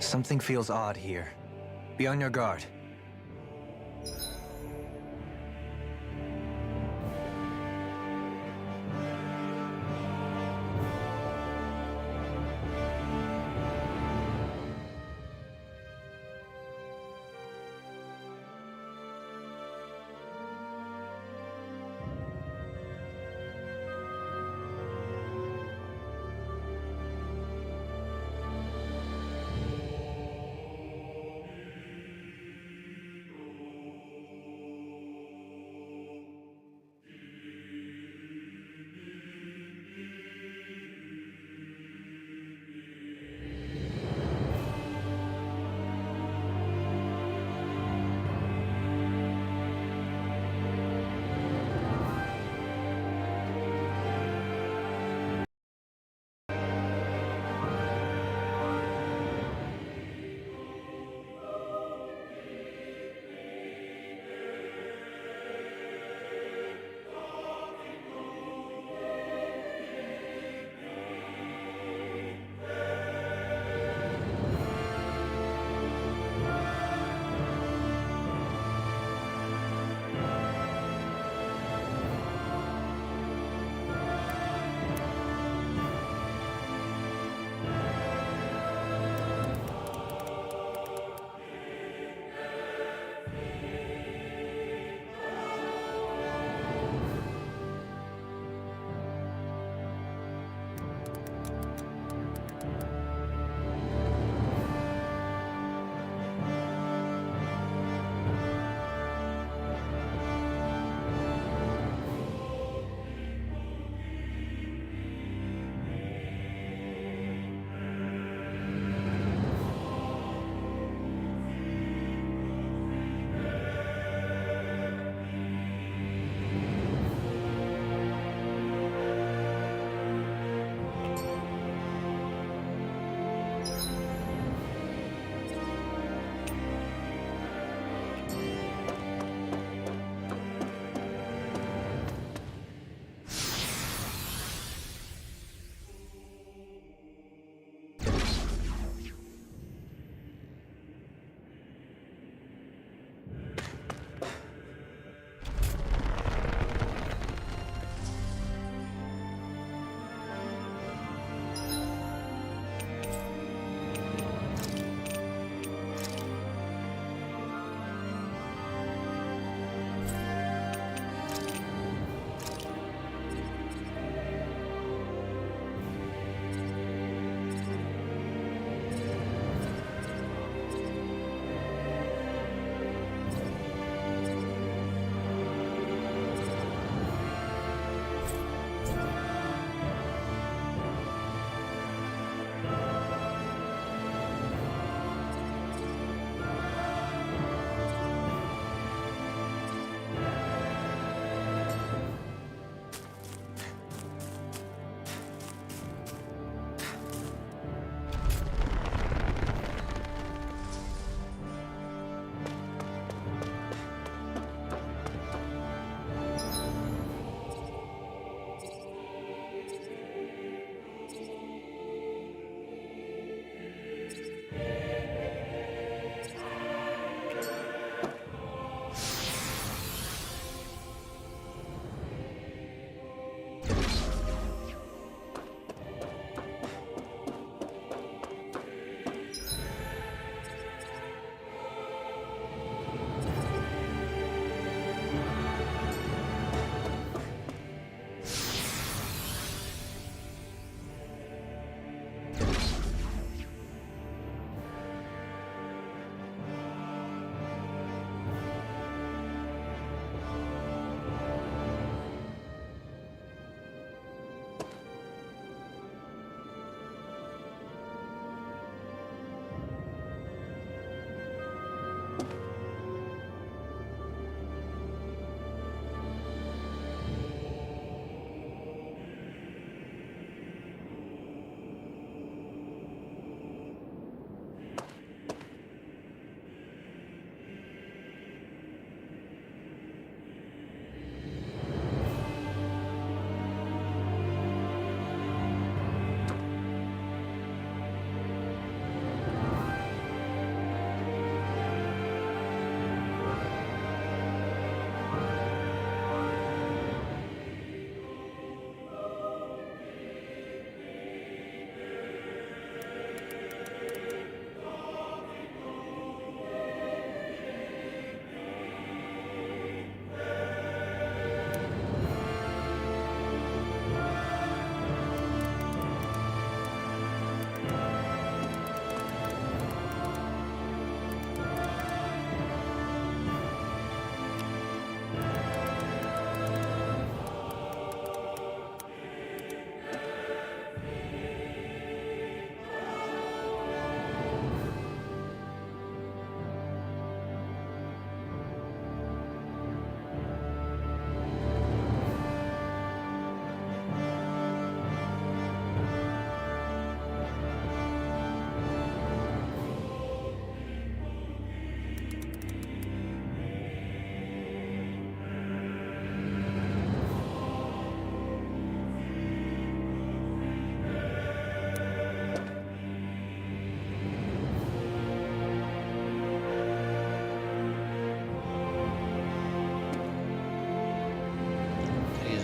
Something feels odd here. Be on your guard.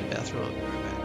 bathroom. I'll be right back.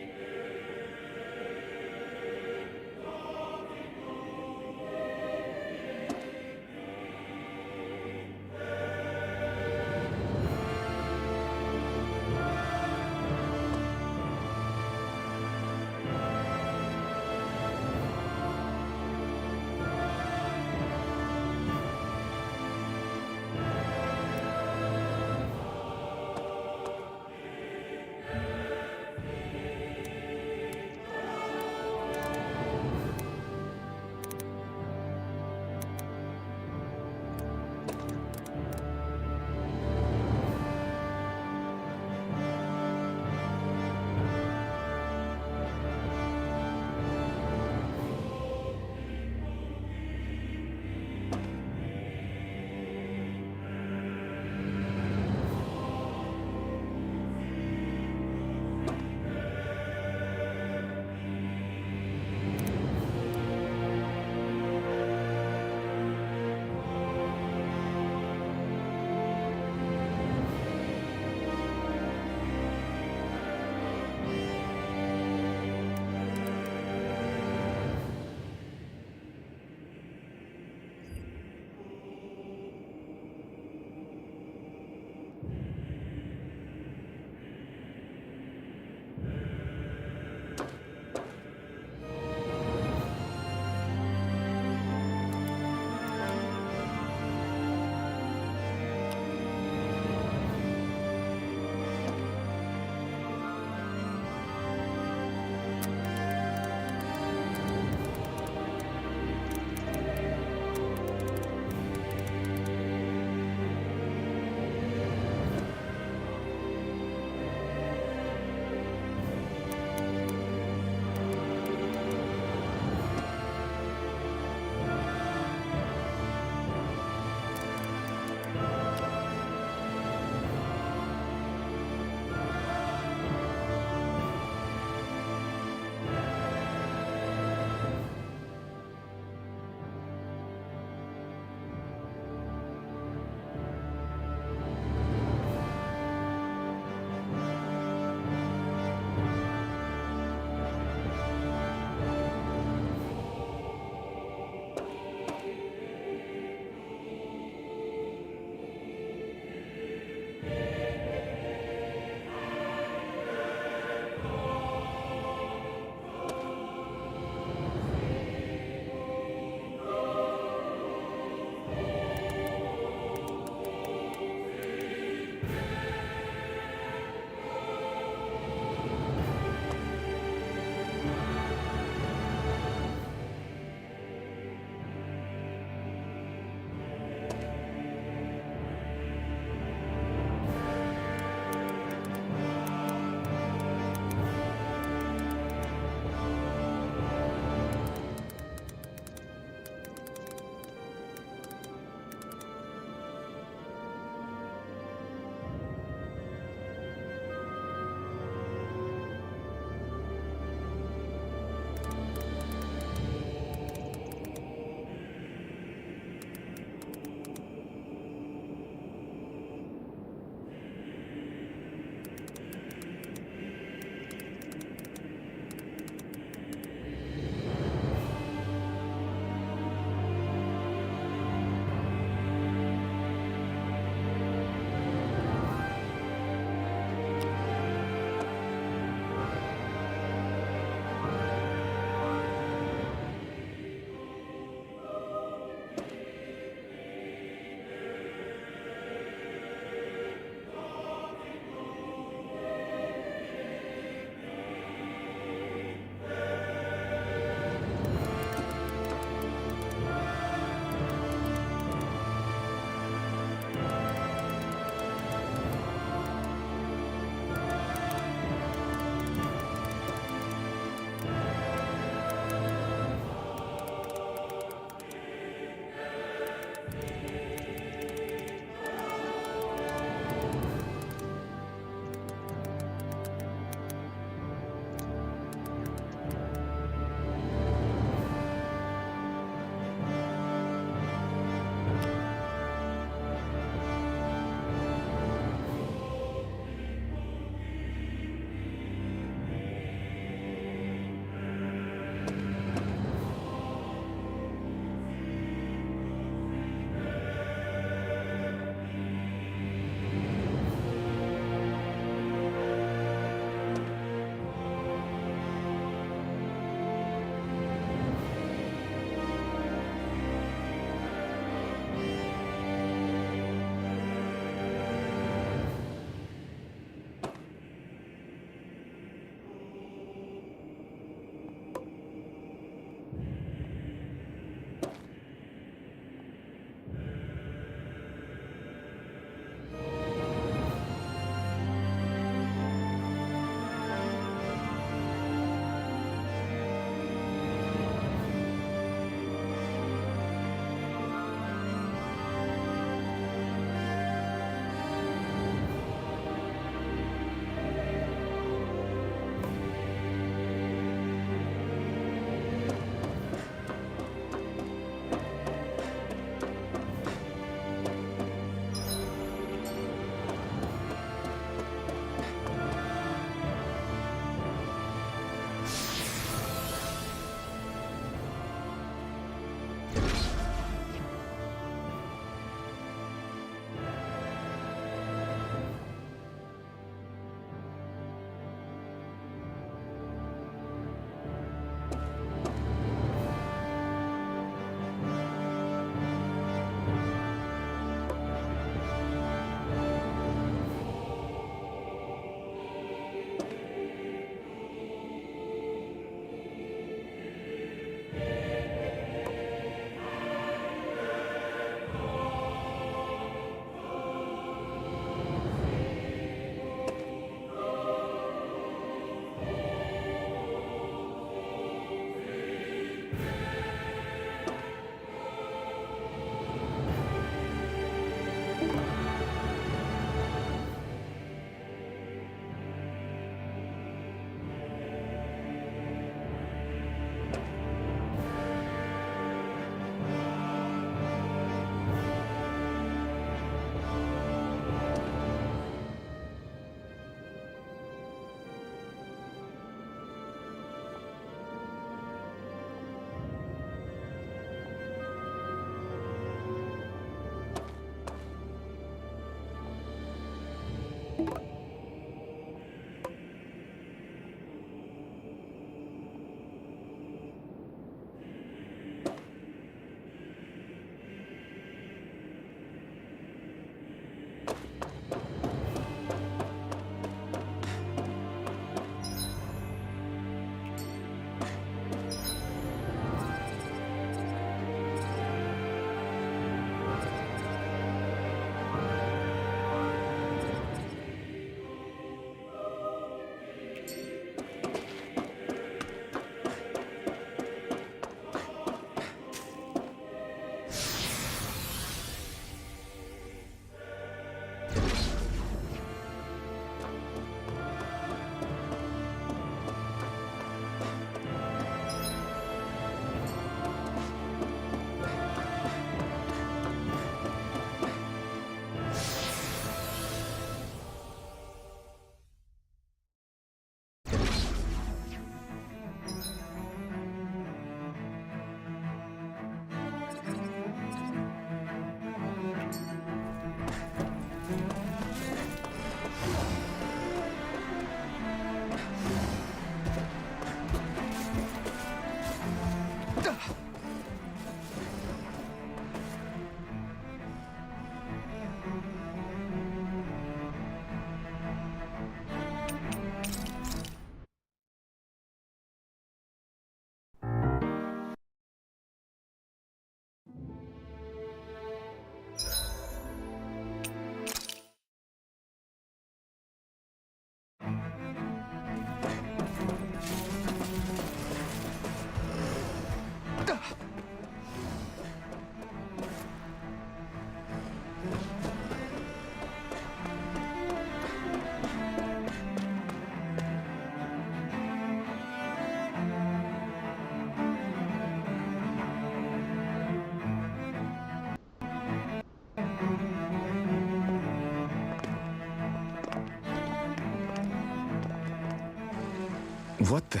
What the?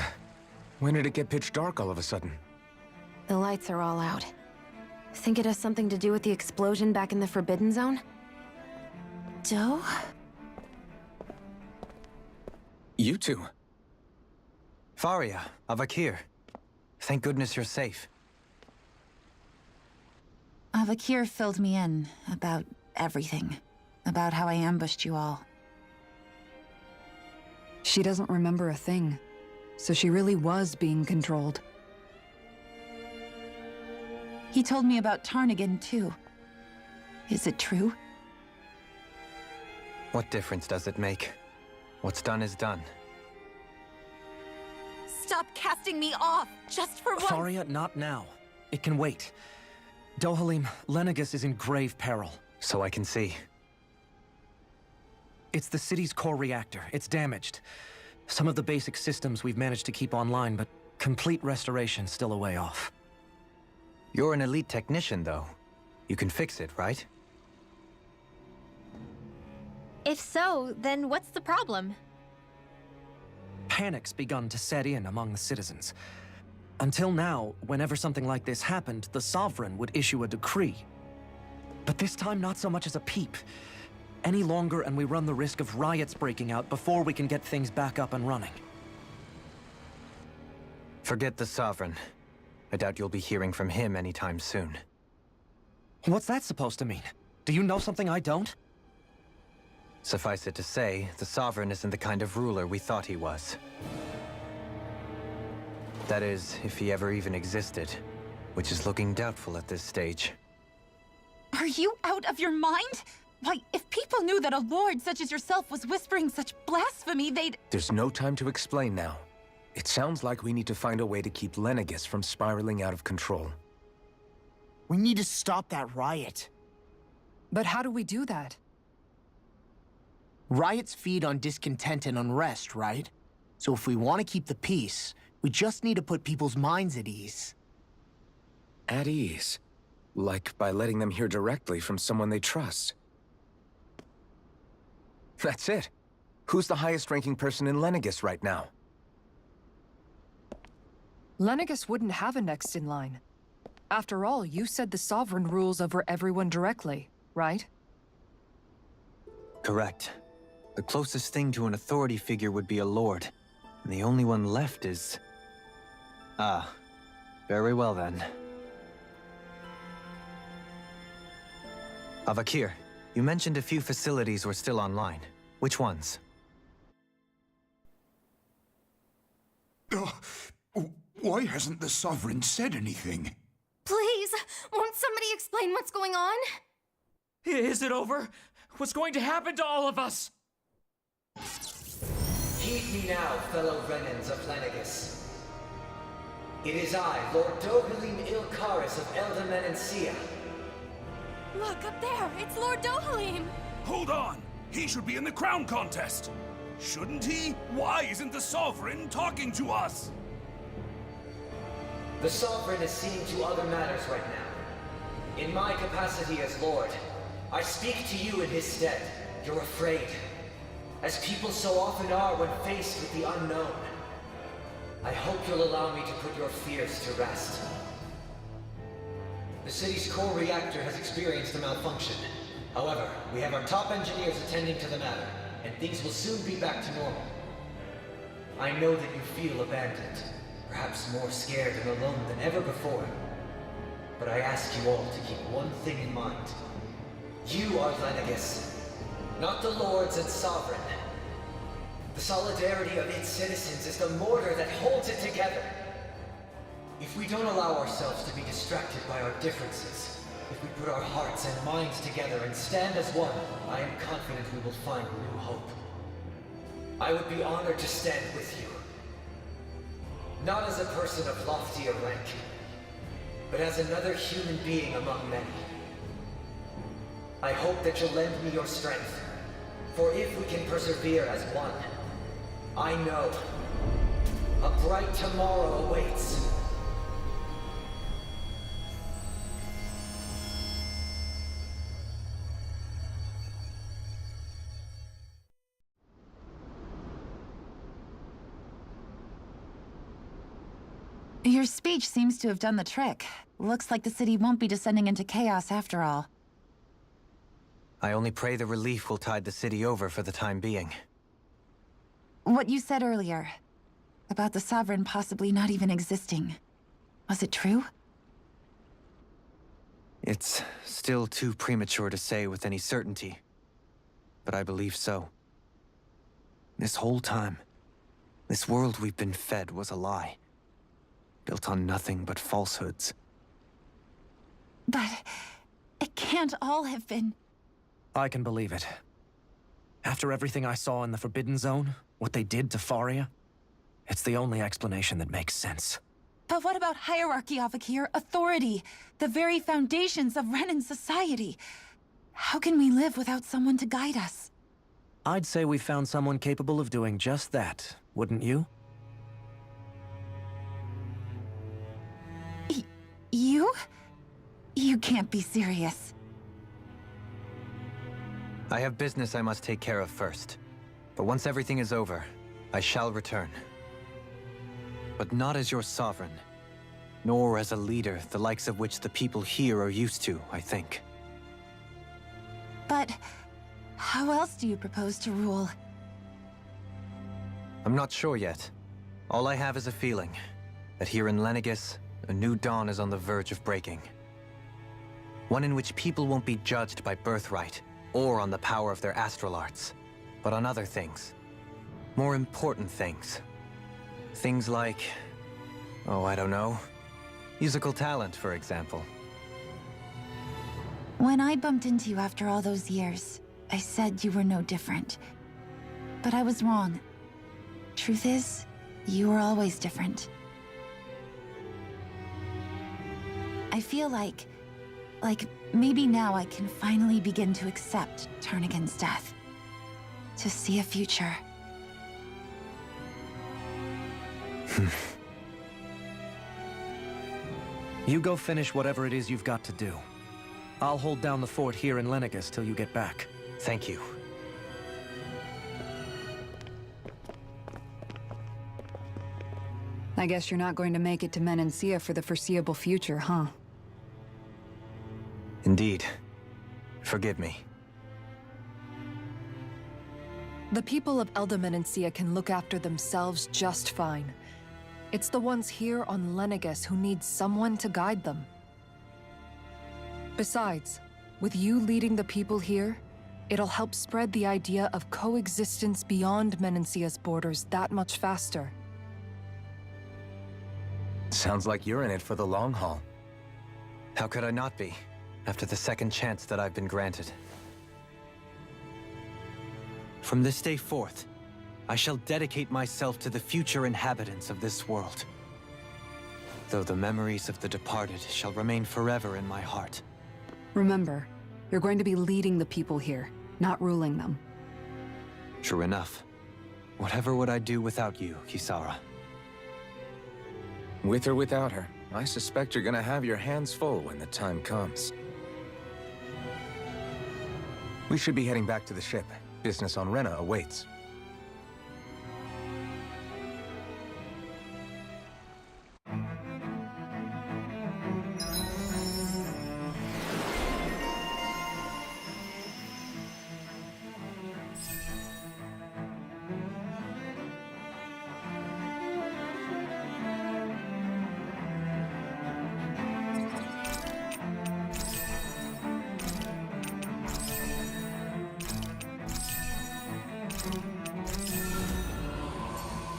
When did it get pitch dark all of a sudden? The lights are all out. Think it has something to do with the explosion back in the Forbidden Zone? Doe? You two. Faria, Avakir. Thank goodness you're safe. Avakir filled me in about everything. About how I ambushed you all. She doesn't remember a thing, so she really was being controlled. He told me about Tarnigan, too. Is it true? What difference does it make? What's done is done. Stop casting me off, just for once! Faria, not now. It can wait. Dohalim, Lenegis is in grave peril. So I can see. It's the city's core reactor. It's damaged. Some of the basic systems we've managed to keep online, but complete restoration's still a way off. You're an elite technician, though. You can fix it, right? If so, then what's the problem? Panic's begun to set in among the citizens. Until now, whenever something like this happened, the Sovereign would issue a decree. But this time, not so much as a peep. Any longer, and we run the risk of riots breaking out before we can get things back up and running. Forget the Sovereign. I doubt you'll be hearing from him anytime soon. What's that supposed to mean? Do you know something I don't? Suffice it to say, the Sovereign isn't the kind of ruler we thought he was. That is, if he ever even existed, which is looking doubtful at this stage. Are you out of your mind? Why, if people knew that a lord such as yourself was whispering such blasphemy, they'd— There's no time to explain now. It sounds like we need to find a way to keep Lenegis from spiraling out of control. We need to stop that riot. But how do we do that? Riots feed on discontent and unrest, right? So if we want to keep the peace, we just need to put people's minds at ease. At ease? Like by letting them hear directly from someone they trust. That's it. Who's the highest-ranking person in Lenegis right now? Lenegis wouldn't have a next in line. After all, you said the Sovereign rules over everyone directly, right? Correct. The closest thing to an authority figure would be a lord, and the only one left is... Ah, very well then. Avakir, you mentioned a few facilities were still online. Which ones? Why hasn't the Sovereign said anything? Please, won't somebody explain what's going on? Is it over? What's going to happen to all of us? Heed me now, fellow Renans of Lenegis. It is I, Lord Dohalim Ilkaris of Elda Menancia. Look, up there! It's Lord Dohalim! Hold on! He should be in the crown contest! Shouldn't he? Why isn't the Sovereign talking to us? The Sovereign is seeing to other matters right now. In my capacity as Lord, I speak to you in his stead. You're afraid, as people so often are when faced with the unknown. I hope you'll allow me to put your fears to rest. The city's core reactor has experienced a malfunction. However, we have our top engineers attending to the matter, and things will soon be back to normal. I know that you feel abandoned, perhaps more scared and alone than ever before. But I ask you all to keep one thing in mind. You are Lenegis, not the Lords and Sovereign. The solidarity of its citizens is the mortar that holds it together. If we don't allow ourselves to be distracted by our differences, if we put our hearts and minds together and stand as one, I am confident we will find new hope. I would be honored to stand with you. Not as a person of loftier rank, but as another human being among many. I hope that you'll lend me your strength, for if we can persevere as one, I know a bright tomorrow awaits. Your speech seems to have done the trick. Looks like the city won't be descending into chaos after all. I only pray the relief will tide the city over for the time being. What you said earlier, about the Sovereign possibly not even existing, was it true? It's still too premature to say with any certainty, but I believe so. This whole time, this world we've been fed was a lie, built on nothing but falsehoods. But it can't all have been... I can believe it. After everything I saw in the Forbidden Zone, what they did to Faria, it's the only explanation that makes sense. But what about hierarchy, Avakir? Authority? The very foundations of Renan society? How can we live without someone to guide us? I'd say we found someone capable of doing just that, wouldn't you? You? You can't be serious. I have business I must take care of first. But once everything is over, I shall return. But not as your sovereign, nor as a leader the likes of which the people here are used to, I think. But how else do you propose to rule? I'm not sure yet. All I have is a feeling that here in Lenegis, a new dawn is on the verge of breaking. One in which people won't be judged by birthright or on the power of their astral arts, but on other things. More important things. Things like, oh, I don't know, musical talent, for example. When I bumped into you after all those years, I said you were no different. But I was wrong. Truth is, you were always different. I feel like maybe now I can finally begin to accept Turnagain's death. To see a future. You go finish whatever it is you've got to do. I'll hold down the fort here in Lenegis till you get back. Thank you. I guess you're not going to make it to Menancia for the foreseeable future, huh? Indeed. Forgive me. The people of Elda Menancia can look after themselves just fine. It's the ones here on Lenegis who need someone to guide them. Besides, with you leading the people here, it'll help spread the idea of coexistence beyond Menancia's borders that much faster. Sounds like you're in it for the long haul. How could I not be, after the second chance that I've been granted? From this day forth, I shall dedicate myself to the future inhabitants of this world. Though the memories of the departed shall remain forever in my heart. Remember, you're going to be leading the people here, not ruling them. True enough. Whatever would I do without you, Kisara? With or without her, I suspect you're gonna have your hands full when the time comes. We should be heading back to the ship. Business on Rena awaits.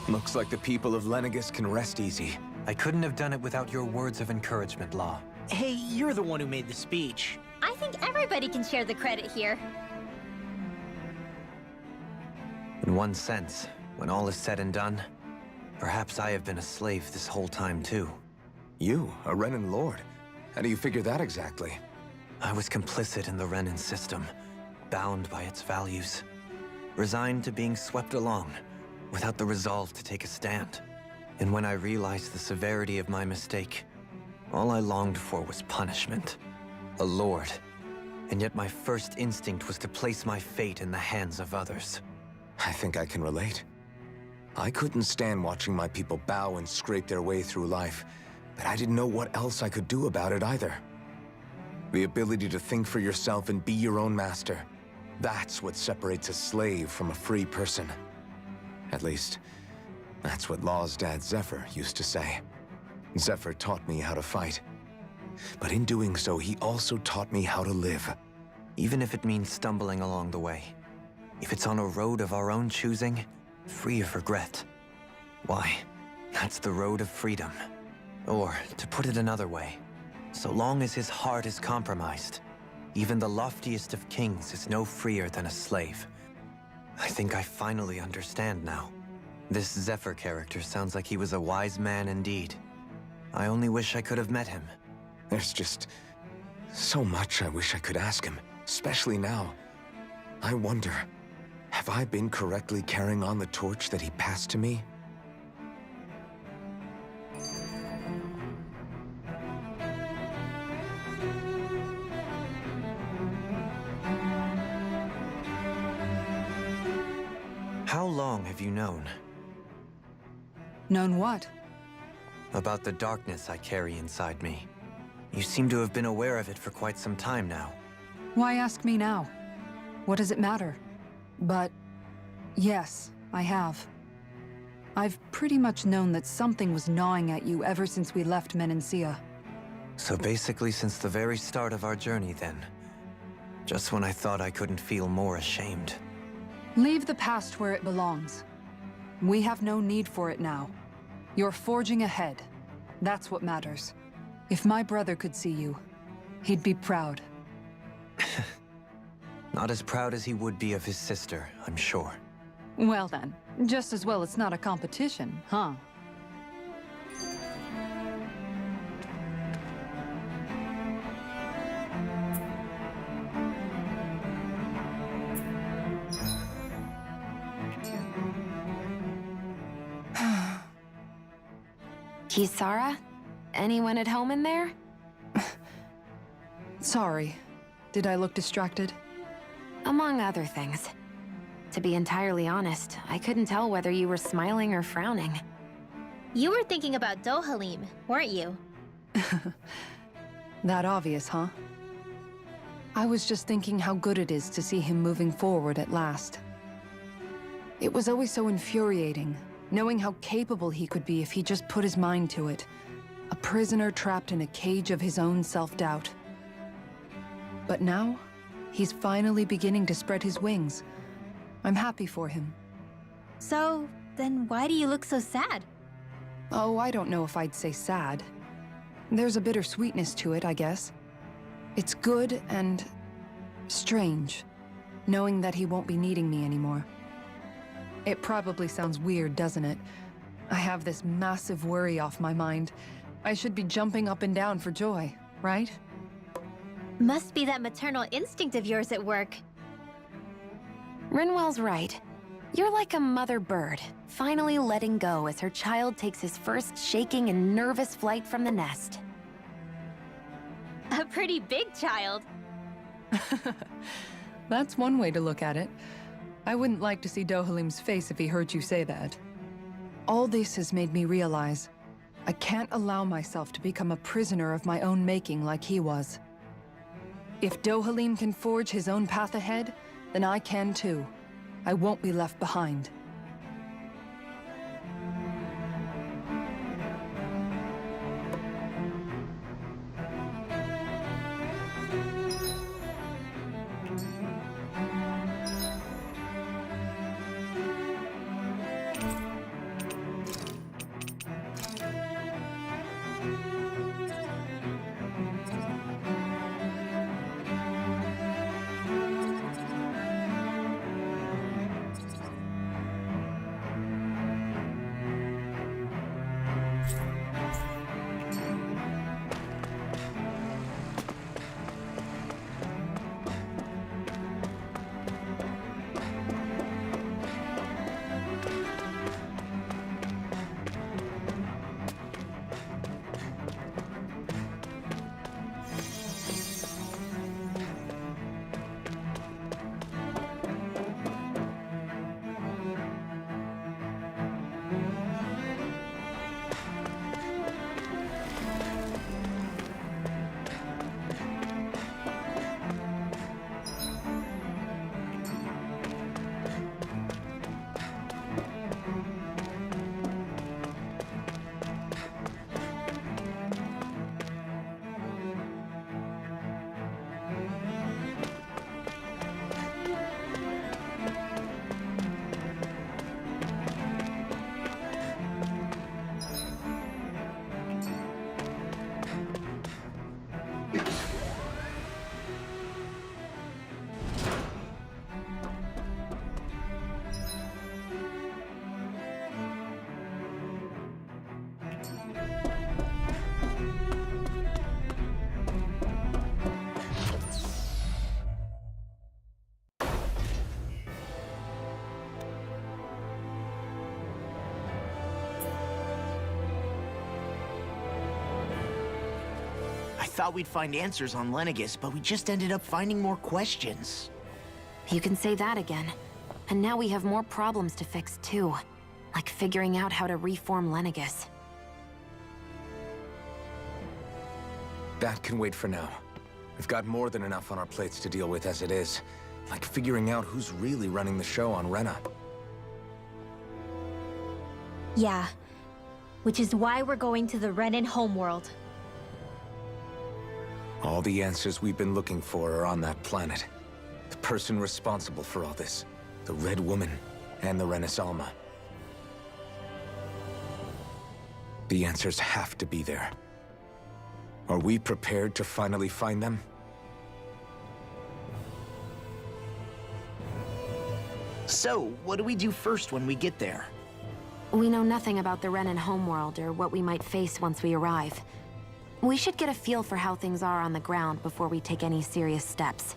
Looks like the people of Lenegis can rest easy. I couldn't have done it without your words of encouragement, Law. Hey, you're the one who made the speech. I think everybody can share the credit here. In one sense, when all is said and done, perhaps I have been a slave this whole time too. You, a Renan Lord? How do you figure that exactly? I was complicit in the Renan system, bound by its values, resigned to being swept along, without the resolve to take a stand. And when I realized the severity of my mistake, all I longed for was punishment. A lord. And yet my first instinct was to place my fate in the hands of others. I think I can relate. I couldn't stand watching my people bow and scrape their way through life, but I didn't know what else I could do about it either. The ability to think for yourself and be your own master, that's what separates a slave from a free person. At least, that's what Law's dad Zephyr used to say. Zephyr taught me how to fight. But in doing so, he also taught me how to live. Even if it means stumbling along the way. If it's on a road of our own choosing, free of regret. Why, that's the road of freedom. Or, to put it another way, so long as his heart is compromised, even the loftiest of kings is no freer than a slave. I think I finally understand now. This Zephyr character sounds like he was a wise man indeed. I only wish I could have met him. There's just so much I wish I could ask him, especially now. I wonder, have I been correctly carrying on the torch that he passed to me? How long have you known? Known what? About the darkness I carry inside me. You seem to have been aware of it for quite some time now. Why ask me now? What does it matter? But yes, I have. I've pretty much known that something was gnawing at you ever since we left Menancia. So basically since the very start of our journey then. Just when I thought I couldn't feel more ashamed. Leave the past where it belongs. We have no need for it now. You're forging ahead. That's what matters. If my brother could see you, he'd be proud. Not as proud as he would be of his sister, I'm sure. Well then, just as well it's not a competition, huh? Kisara? Anyone at home in there? Sorry. Did I look distracted? Among other things. To be entirely honest, I couldn't tell whether you were smiling or frowning. You were thinking about Dohalim, weren't you? That obvious, huh? I was just thinking how good it is to see him moving forward at last. It was always so infuriating, knowing how capable he could be if he just put his mind to it. A prisoner trapped in a cage of his own self-doubt. But now, he's finally beginning to spread his wings. I'm happy for him. So, then why do you look so sad? Oh, I don't know if I'd say sad. There's a bittersweetness to it, I guess. It's good and strange, knowing that he won't be needing me anymore. It probably sounds weird, doesn't it? I have this massive worry off my mind. I should be jumping up and down for joy, right? Must be that maternal instinct of yours at work. Rinwell's right. You're like a mother bird, finally letting go as her child takes his first shaking and nervous flight from the nest. A pretty big child. That's one way to look at it. I wouldn't like to see Dohalim's face if he heard you say that. All this has made me realize I can't allow myself to become a prisoner of my own making like he was. If Dohalim can forge his own path ahead, then I can too. I won't be left behind. thought we'd find answers on Lenegis, but we just ended up finding more questions. You can say that again. And now we have more problems to fix, too. Like figuring out how to reform Lenegis. That can wait for now. We've got more than enough on our plates to deal with as it is. Like figuring out who's really running the show on Rena. Yeah. Which is why we're going to the Renan homeworld. All the answers we've been looking for are on that planet. The person responsible for all this. The Red Woman and the Renaissalma. The answers have to be there. Are we prepared to finally find them? So, what do we do first when we get there? We know nothing about the Renan homeworld or what we might face once we arrive. We should get a feel for how things are on the ground before we take any serious steps.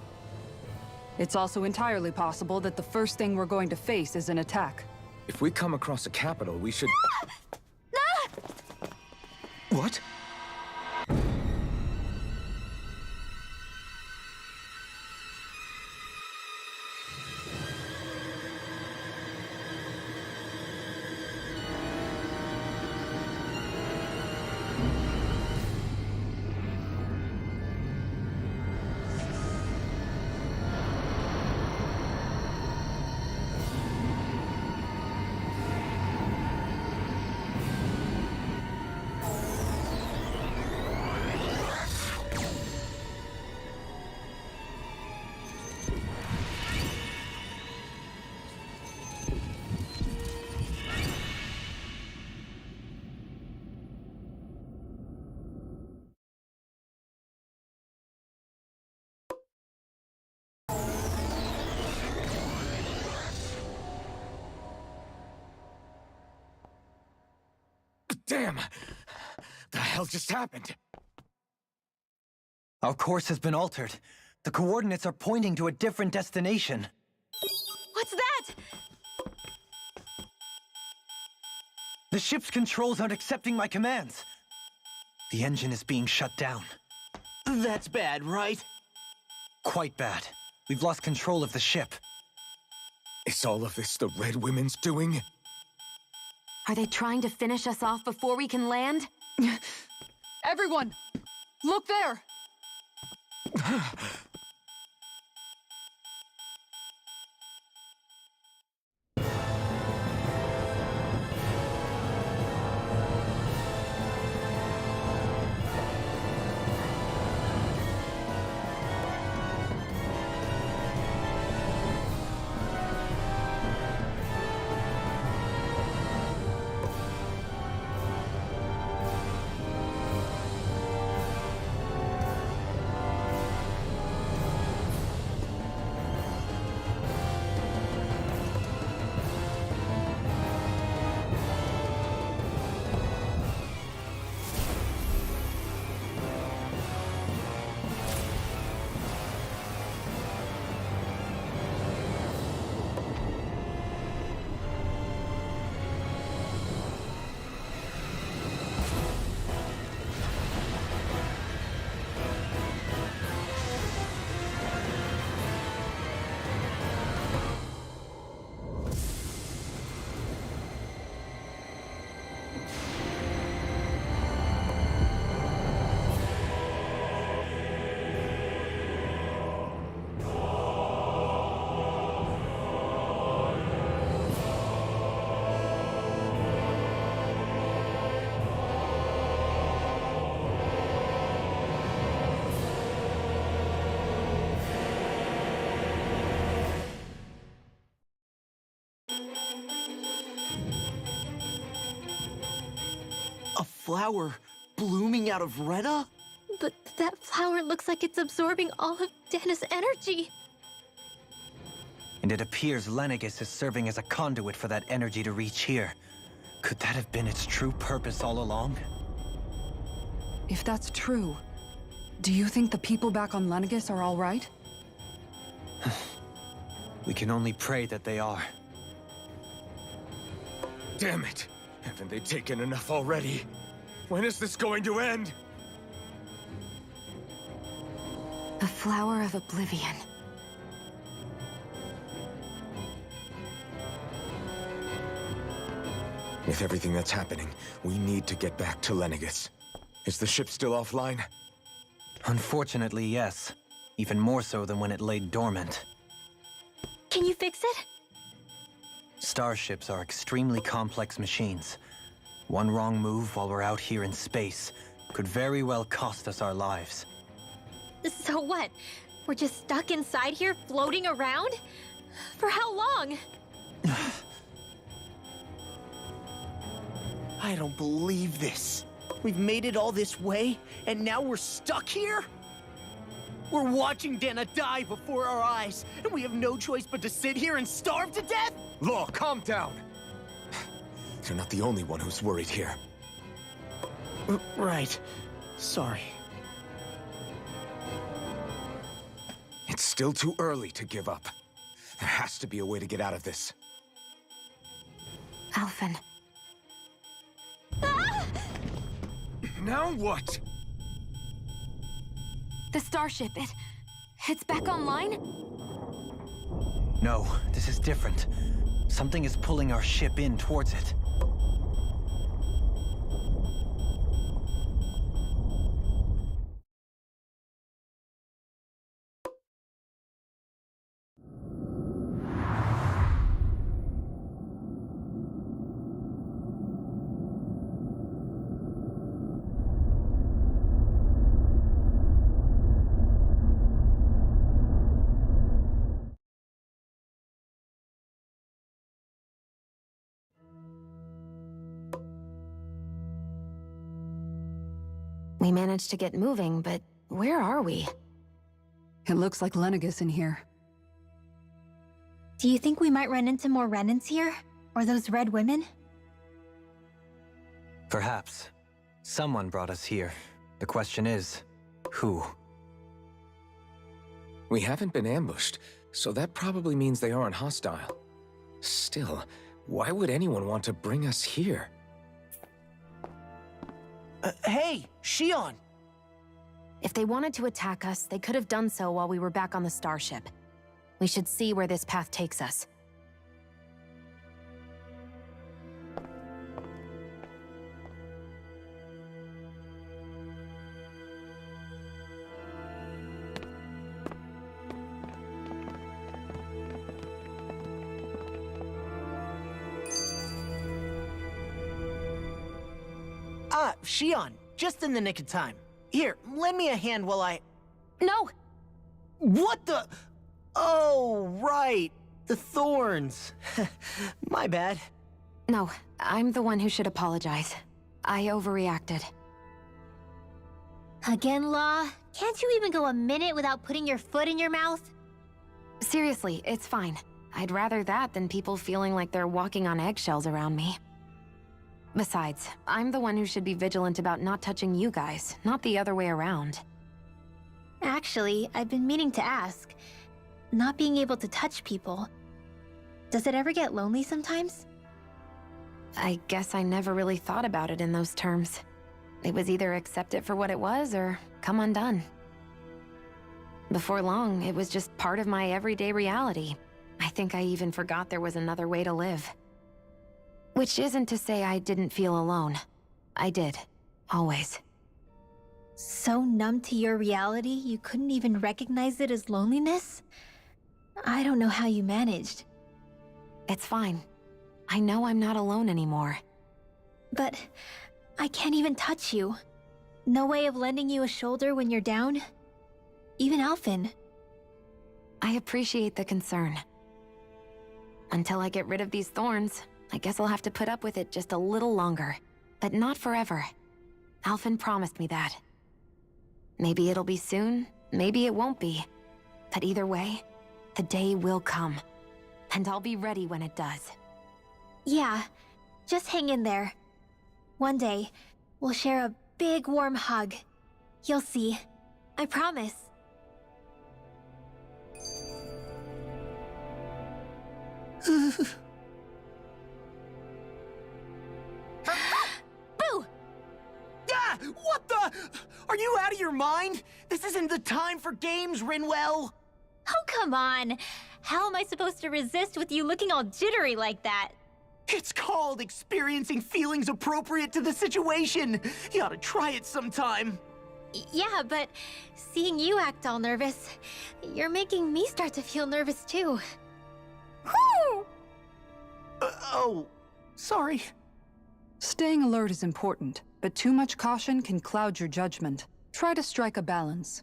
It's also entirely possible that the first thing we're going to face is an attack. If we come across a capital, we should... What? Damn! The hell just happened? Our course has been altered. The coordinates are pointing to a different destination. What's that? The ship's controls aren't accepting my commands. The engine is being shut down. That's bad, right? Quite bad. We've lost control of the ship. Is all of this the Red Women's doing? Are they trying to finish us off before we can land? Everyone! Look there! A flower blooming out of Rena? But that flower looks like it's absorbing all of Dana's energy. And it appears Lenegis is serving as a conduit for that energy to reach here. Could that have been its true purpose all along? If that's true, do you think the people back on Lenegis are all right? We can only pray that they are. Damn it! Haven't they taken enough already? When is this going to end? Flower of Oblivion. With everything that's happening, we need to get back to Lenegis. Is the ship still offline? Unfortunately, yes. Even more so than when it lay dormant. Can you fix it? Starships are extremely complex machines. One wrong move while we're out here in space could very well cost us our lives. So what? We're just stuck inside here, floating around? For how long? I don't believe this. We've made it all this way, and now we're stuck here? We're watching Dana die before our eyes, and we have no choice but to sit here and starve to death? Law, calm down! You're not the only one who's worried here. Right. Sorry. It's still too early to give up. There has to be a way to get out of this. Alphen. Now what? The starship, it's back online? No, this is different. Something is pulling our ship in towards it. We managed to get moving, but where are we? It looks like Lenegis in here. Do you think we might run into more Renans here? Or those red women? Perhaps. Someone brought us here. The question is, who? We haven't been ambushed, so that probably means they aren't hostile. Still, why would anyone want to bring us here? Hey, Shion! If they wanted to attack us, they could have done so while we were back on the starship. We should see where this path takes us. Ah, Shion, just in the nick of time. Here, lend me a hand while I... No! What the... Oh, right. The thorns. My bad. No, I'm the one who should apologize. I overreacted. Again, Law? Can't you even go a minute without putting your foot in your mouth? Seriously, it's fine. I'd rather that than people feeling like they're walking on eggshells around me. Besides, I'm the one who should be vigilant about not touching you guys, not the other way around. Actually, I've been meaning to ask. Not being able to touch people, does it ever get lonely sometimes? I guess I never really thought about it in those terms. It was either accept it for what it was or come undone. Before long, it was just part of my everyday reality. I think I even forgot there was another way to live. Which isn't to say I didn't feel alone. I did. Always. So numb to your reality, you couldn't even recognize it as loneliness? I don't know how you managed. It's fine. I know I'm not alone anymore. But I can't even touch you. No way of lending you a shoulder when you're down? Even Alphen. I appreciate the concern. Until I get rid of these thorns, I guess I'll have to put up with it just a little longer. But not forever. Alphen promised me that. Maybe it'll be soon, maybe it won't be. But either way, the day will come. And I'll be ready when it does. Yeah, just hang in there. One day, we'll share a big warm hug. You'll see. I promise. Boo! Ah! What the? Are you out of your mind? This isn't the time for games, Rinwell! Oh, come on. How am I supposed to resist with you looking all jittery like that? It's called experiencing feelings appropriate to the situation. You ought to try it sometime. Yeah, but seeing you act all nervous, you're making me start to feel nervous too. Whew! Oh, sorry. Staying alert is important, but too much caution can cloud your judgment. Try to strike a balance.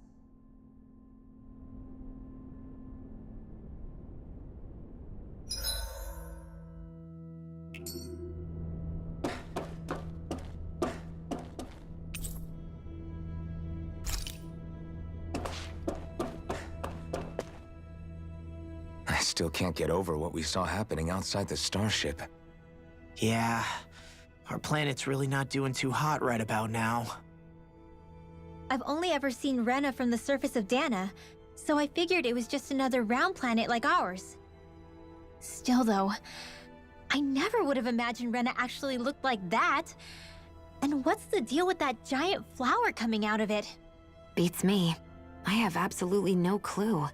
I still can't get over what we saw happening outside the starship. Yeah, our planet's really not doing too hot right about now. I've only ever seen Rena from the surface of Dana, so I figured it was just another round planet like ours. Still though, I never would have imagined Rena actually looked like that. And what's the deal with that giant flower coming out of it? Beats me. I have absolutely no clue.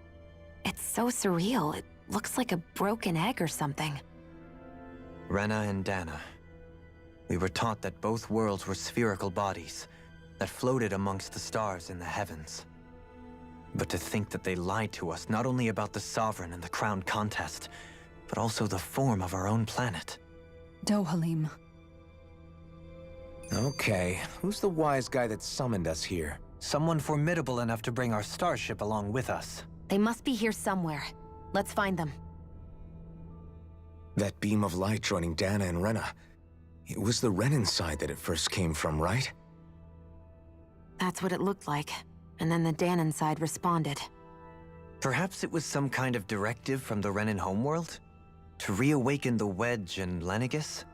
It's so surreal. It looks like a broken egg or something. Rena and Dana. We were taught that both worlds were spherical bodies that floated amongst the stars in the heavens. But to think that they lied to us not only about the Sovereign and the Crown contest, but also the form of our own planet. Dohalim. Okay, who's the wise guy that summoned us here? Someone formidable enough to bring our starship along with us. They must be here somewhere. Let's find them. That beam of light joining Dana and Rena. It was the Renan side that it first came from, right? That's what it looked like. And then the Danon side responded. Perhaps it was some kind of directive from the Renan homeworld? To reawaken the Wedge and Lenegis?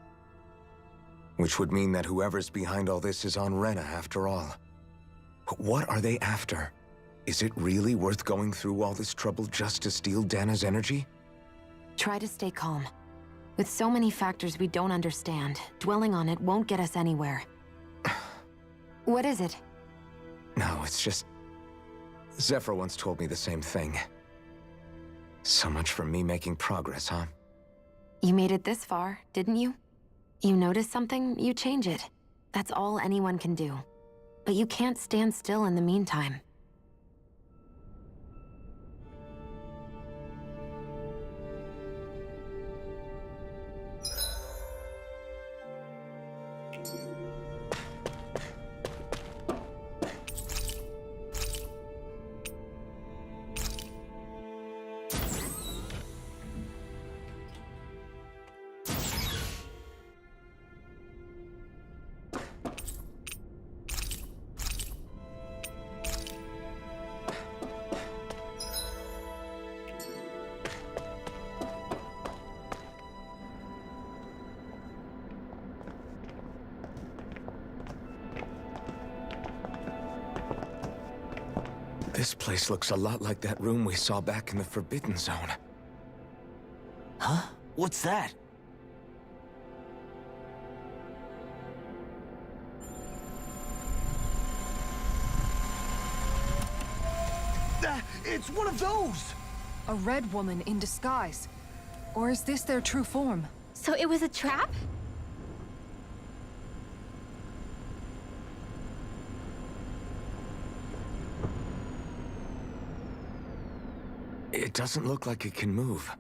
Which would mean that whoever's behind all this is on Rena after all. But what are they after? Is it really worth going through all this trouble just to steal Dana's energy? Try to stay calm. With so many factors we don't understand, dwelling on it won't get us anywhere. What is it? No, it's just... Zephyr once told me the same thing. So much for me making progress, huh? You made it this far, didn't you? You notice something, you change it. That's all anyone can do. But you can't stand still in the meantime. This place looks a lot like that room we saw back in the Forbidden Zone. Huh? What's that? It's one of those! A red woman in disguise. Or is this their true form? So it was a trap? It doesn't look like it can move.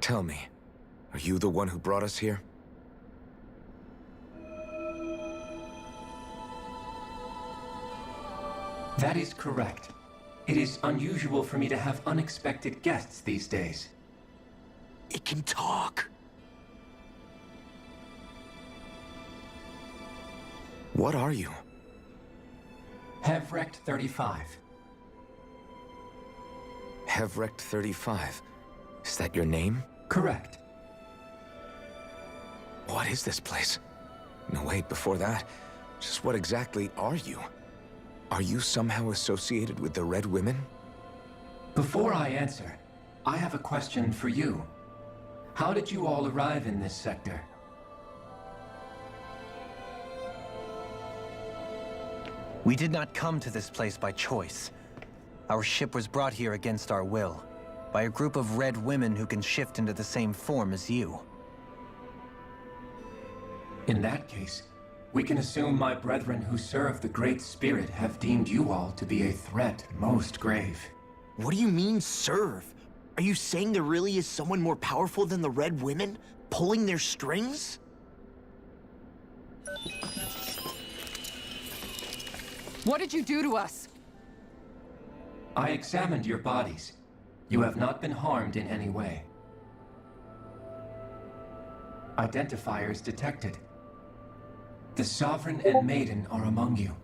Tell me, are you the one who brought us here? That is correct. It is unusual for me to have unexpected guests these days. It can talk. What are you? Hevrect 35. Hevrect 35. Is that your name? Correct. What is this place? No, wait, before that, just what exactly are you? Are you somehow associated with the Red Women? Before I answer, I have a question for you. How did you all arrive in this sector? We did not come to this place by choice. Our ship was brought here against our will, by a group of red women who can shift into the same form as you. In that case, we can assume my brethren who serve the Great Spirit have deemed you all to be a threat most grave. What do you mean, serve? Are you saying there really is someone more powerful than the Red Women, pulling their strings? What did you do to us? I examined your bodies. You have not been harmed in any way. Identifiers detected. The Sovereign and Maiden are among you.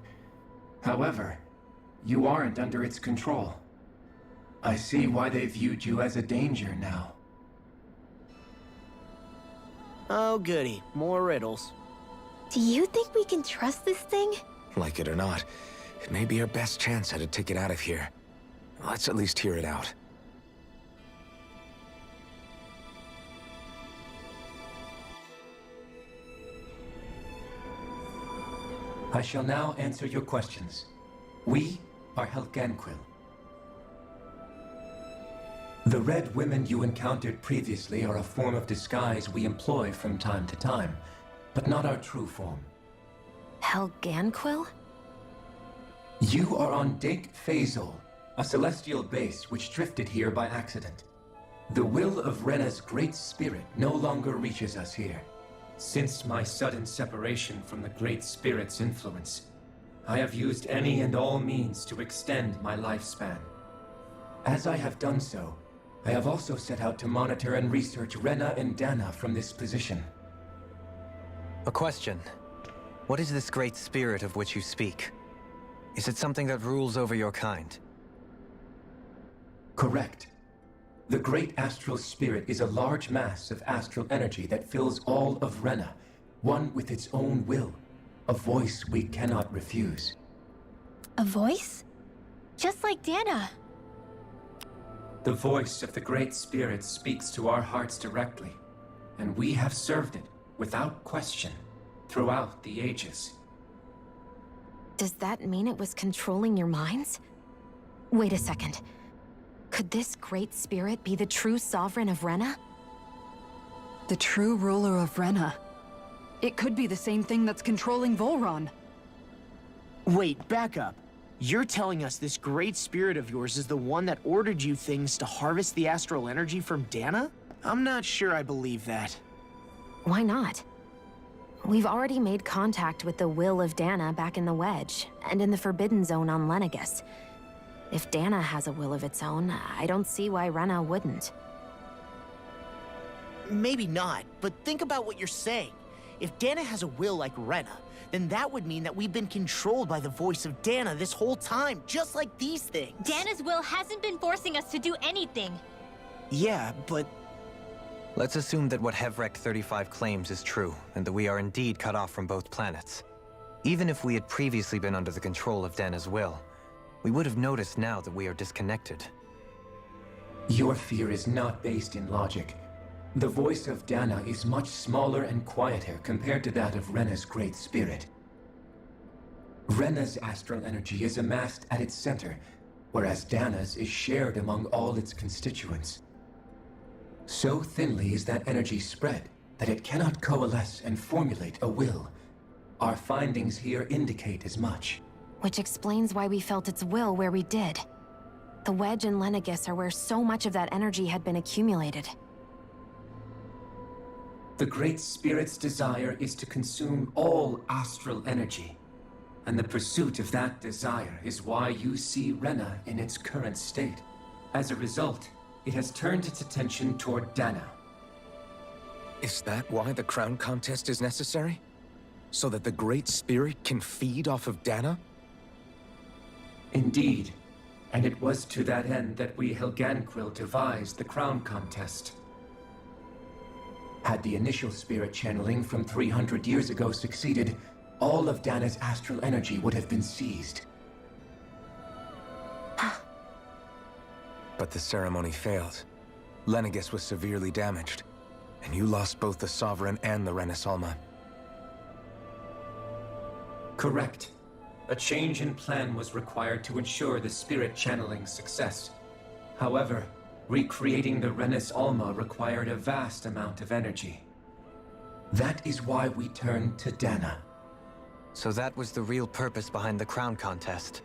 However, you aren't under its control. I see why they viewed you as a danger now. Oh, goody. More riddles. Do you think we can trust this thing? Like it or not, it may be our best chance at a ticket out of here. Let's at least hear it out. I shall now answer your questions. We are Helganquil. The red women you encountered previously are a form of disguise we employ from time to time, but not our true form. Helganquil? You are on Dake Phasol, a celestial base which drifted here by accident. The will of Rena's great spirit no longer reaches us here. Since my sudden separation from the Great Spirit's influence, I have used any and all means to extend my lifespan. As I have done so, I have also set out to monitor and research Rena and Dana from this position. A question. What is this great spirit of which you speak? Is it something that rules over your kind? Correct. The Great Astral Spirit is a large mass of astral energy that fills all of Rena, one with its own will, a voice we cannot refuse. A voice? Just like Dana. The voice of the Great Spirit speaks to our hearts directly, and we have served it, without question, throughout the ages. Does that mean it was controlling your minds? Wait a second. Could this great spirit be the true sovereign of Rena? The true ruler of Rena. It could be the same thing that's controlling Volron. Wait, back up. You're telling us this great spirit of yours is the one that ordered you things to harvest the astral energy from Dana? I'm not sure I believe that. Why not? We've already made contact with the will of Dana back in the Wedge, and in the Forbidden Zone on Lenegus. If Dana has a will of its own, I don't see why Rena wouldn't. Maybe not, but think about what you're saying. If Dana has a will like Rena, then that would mean that we've been controlled by the voice of Dana this whole time, just like these things. Dana's will hasn't been forcing us to do anything. Yeah, but... Let's assume that what Hevrek 35 claims is true, and that we are indeed cut off from both planets. Even if we had previously been under the control of Dana's will, we would have noticed now that we are disconnected. Your fear is not based in logic. The voice of Dana is much smaller and quieter compared to that of Rena's great spirit. Rena's astral energy is amassed at its center, whereas Dana's is shared among all its constituents. So thinly is that energy spread that it cannot coalesce and formulate a will. Our findings here indicate as much. Which explains why we felt its will where we did. The Wedge and Lenegus are where so much of that energy had been accumulated. The Great Spirit's desire is to consume all astral energy. And the pursuit of that desire is why you see Rena in its current state. As a result, it has turned its attention toward Dana. Is that why the crown contest is necessary? So that the Great Spirit can feed off of Dana? Indeed. And it was to that end that we Helganquil devised the crown contest. Had the initial spirit channeling from 300 years ago succeeded, all of Dana's astral energy would have been seized. But the ceremony failed. Lenegus was severely damaged. And you lost both the Sovereign and the Renaissance. Correct. A change in plan was required to ensure the spirit channeling's success. However, recreating the Renis Alma required a vast amount of energy. That is why we turned to Dana. So that was the real purpose behind the crown contest.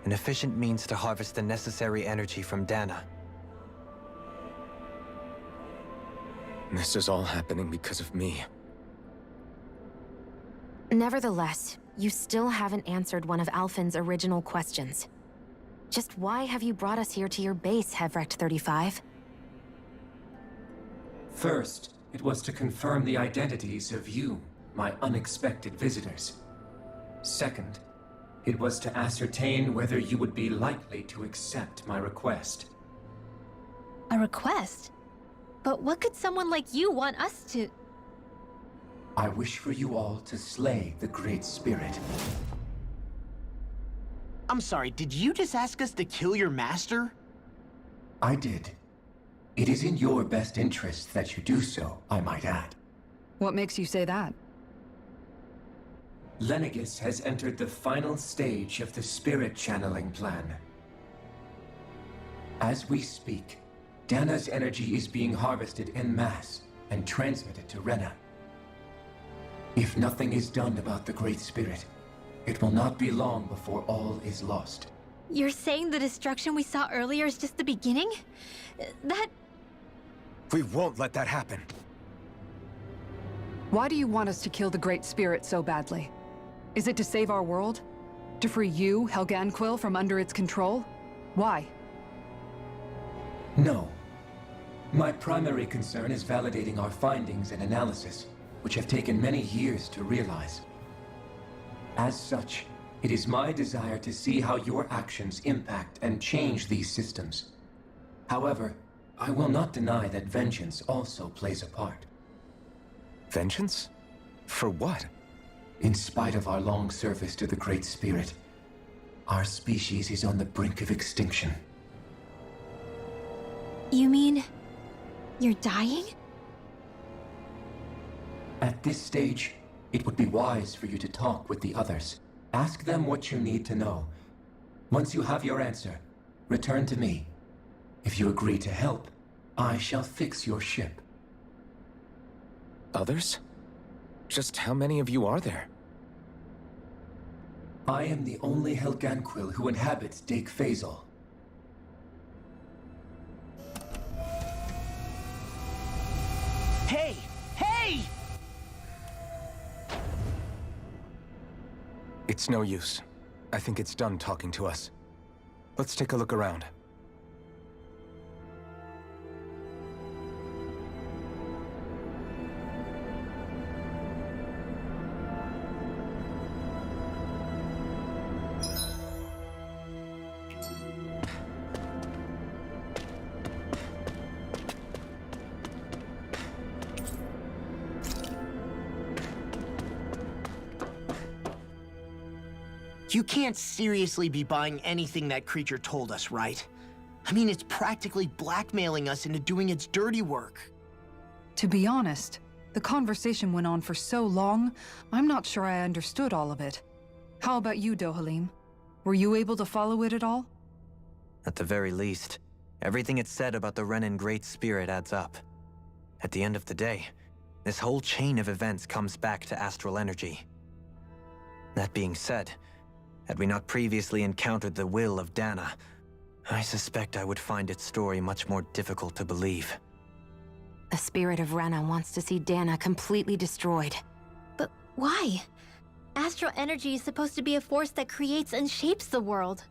An efficient means to harvest the necessary energy from Dana. This is all happening because of me. Nevertheless, you still haven't answered one of Alphen's original questions. Just why have you brought us here to your base, Hevrecht 35? First, it was to confirm the identities of you, my unexpected visitors. Second, it was to ascertain whether you would be likely to accept my request. A request? But what could someone like you want us to... I wish for you all to slay the Great Spirit. I'm sorry, did you just ask us to kill your master? I did. It is in your best interest that you do so, I might add. What makes you say that? Lenegis has entered the final stage of the spirit channeling plan. As we speak, Dana's energy is being harvested en masse and transmitted to Rena. If nothing is done about the Great Spirit, it will not be long before all is lost. You're saying the destruction we saw earlier is just the beginning? That... We won't let that happen. Why do you want us to kill the Great Spirit so badly? Is it to save our world? To free you, Helganquil, from under its control? Why? No. My primary concern is validating our findings and analysis, which have taken many years to realize. As such, it is my desire to see how your actions impact and change these systems. However, I will not deny that vengeance also plays a part. Vengeance? For what? In spite of our long service to the Great Spirit, our species is on the brink of extinction. You mean... you're dying? At this stage, it would be wise for you to talk with the others. Ask them what you need to know. Once you have your answer, return to me. If you agree to help, I shall fix your ship. Others? Just how many of you are there? I am the only Helganquil who inhabits Dake Phasal. Hey! Hey! It's no use. I think it's done talking to us. Let's take a look around. You can't seriously be buying anything that creature told us, right? I mean, it's practically blackmailing us into doing its dirty work. To be honest, the conversation went on for so long, I'm not sure I understood all of it. How about you, Dohalim? Were you able to follow it at all? At the very least, everything it said about the Renin Great Spirit adds up. At the end of the day, this whole chain of events comes back to astral energy. That being said, had we not previously encountered the will of Dana, I suspect I would find its story much more difficult to believe. The spirit of Rena wants to see Dana completely destroyed. But why? Astral energy is supposed to be a force that creates and shapes the world.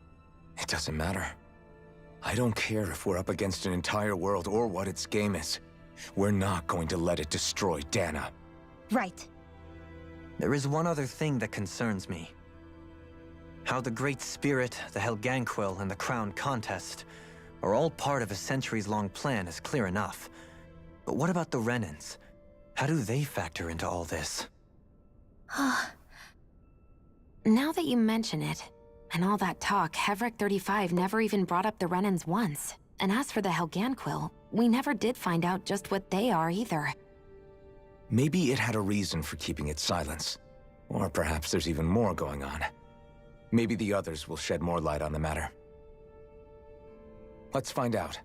It doesn't matter. I don't care if we're up against an entire world or what its game is. We're not going to let it destroy Dana. Right. There is one other thing that concerns me. How the Great Spirit, the Helganquil, and the Crown Contest are all part of a centuries-long plan is clear enough. But what about the Renins? How do they factor into all this? Now that you mention it, and all that talk, Hevrecht 35 never even brought up the Renins once. And as for the Helganquil, we never did find out just what they are either. Maybe it had a reason for keeping its silence. Or perhaps there's even more going on. Maybe the others will shed more light on the matter. Let's find out.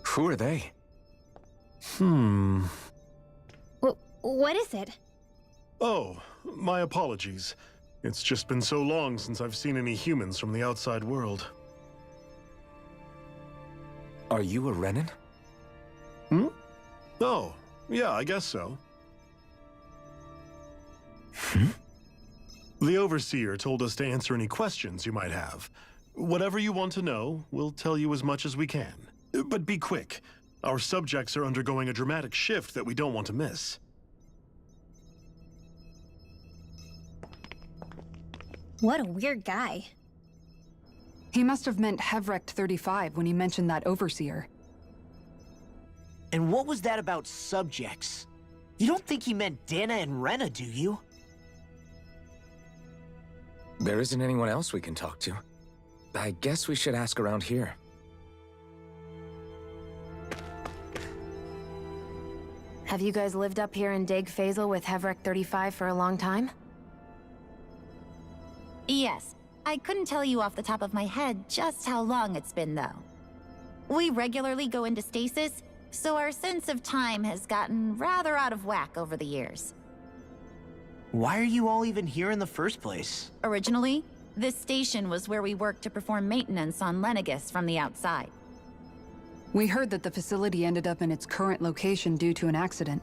Who are they? What is it? Oh, my apologies. It's just been so long since I've seen any humans from the outside world. Are you a Renan? Oh, yeah, I guess so. The Overseer told us to answer any questions you might have. Whatever you want to know, we'll tell you as much as we can. But be quick. Our subjects are undergoing a dramatic shift that we don't want to miss. What a weird guy. He must have meant Hevrect 35 when he mentioned that Overseer. And what was that about subjects? You don't think he meant Dana and Rena, do you? There isn't anyone else we can talk to. I guess we should ask around here. Have you guys lived up here in Dig Faisal with Hevrek 35 for a long time? Yes. I couldn't tell you off the top of my head just how long it's been, though. We regularly go into stasis, so our sense of time has gotten rather out of whack over the years. Why are you all even here in the first place? Originally, this station was where we worked to perform maintenance on Lenegis from the outside. We heard that the facility ended up in its current location due to an accident.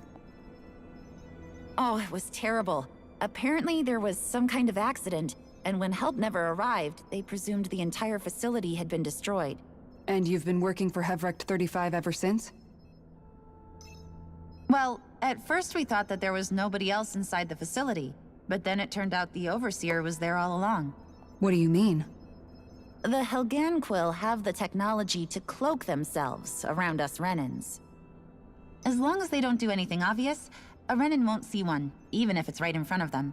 Oh, it was terrible. Apparently there was some kind of accident, and when help never arrived, they presumed the entire facility had been destroyed. And you've been working for Hevrect 35 ever since? Well, at first we thought that there was nobody else inside the facility, but then it turned out the Overseer was there all along. What do you mean? The Helganquil have the technology to cloak themselves around us Renans. As long as they don't do anything obvious, a Renan won't see one, even if it's right in front of them.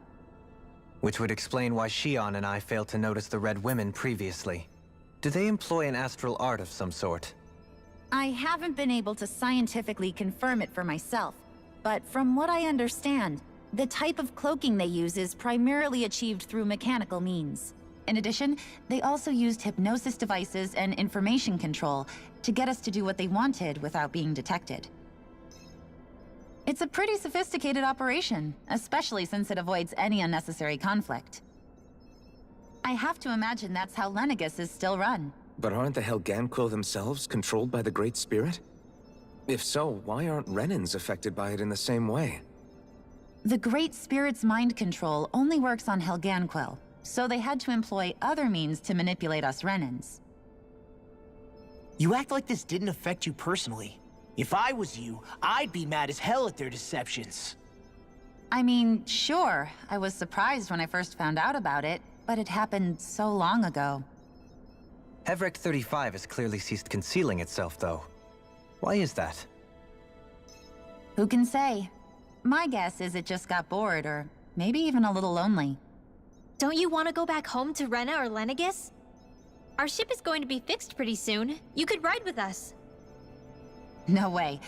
Which would explain why Shion and I failed to notice the Red Women previously. Do they employ an astral art of some sort? I haven't been able to scientifically confirm it for myself, but from what I understand, the type of cloaking they use is primarily achieved through mechanical means. In addition, they also used hypnosis devices and information control to get us to do what they wanted without being detected. It's a pretty sophisticated operation, especially since it avoids any unnecessary conflict. I have to imagine that's how Lenegis is still run. But aren't the Helganquil themselves controlled by the Great Spirit? If so, why aren't Renans affected by it in the same way? The Great Spirit's mind control only works on Helganquil, so they had to employ other means to manipulate us Renans. You act like this didn't affect you personally. If I was you, I'd be mad as hell at their deceptions. I mean, sure, I was surprised when I first found out about it, but it happened so long ago. Hevrek 35 has clearly ceased concealing itself, though. Why is that? Who can say? My guess is it just got bored, or maybe even a little lonely. Don't you want to go back home to Rena or Lenegis? Our ship is going to be fixed pretty soon. You could ride with us. No way.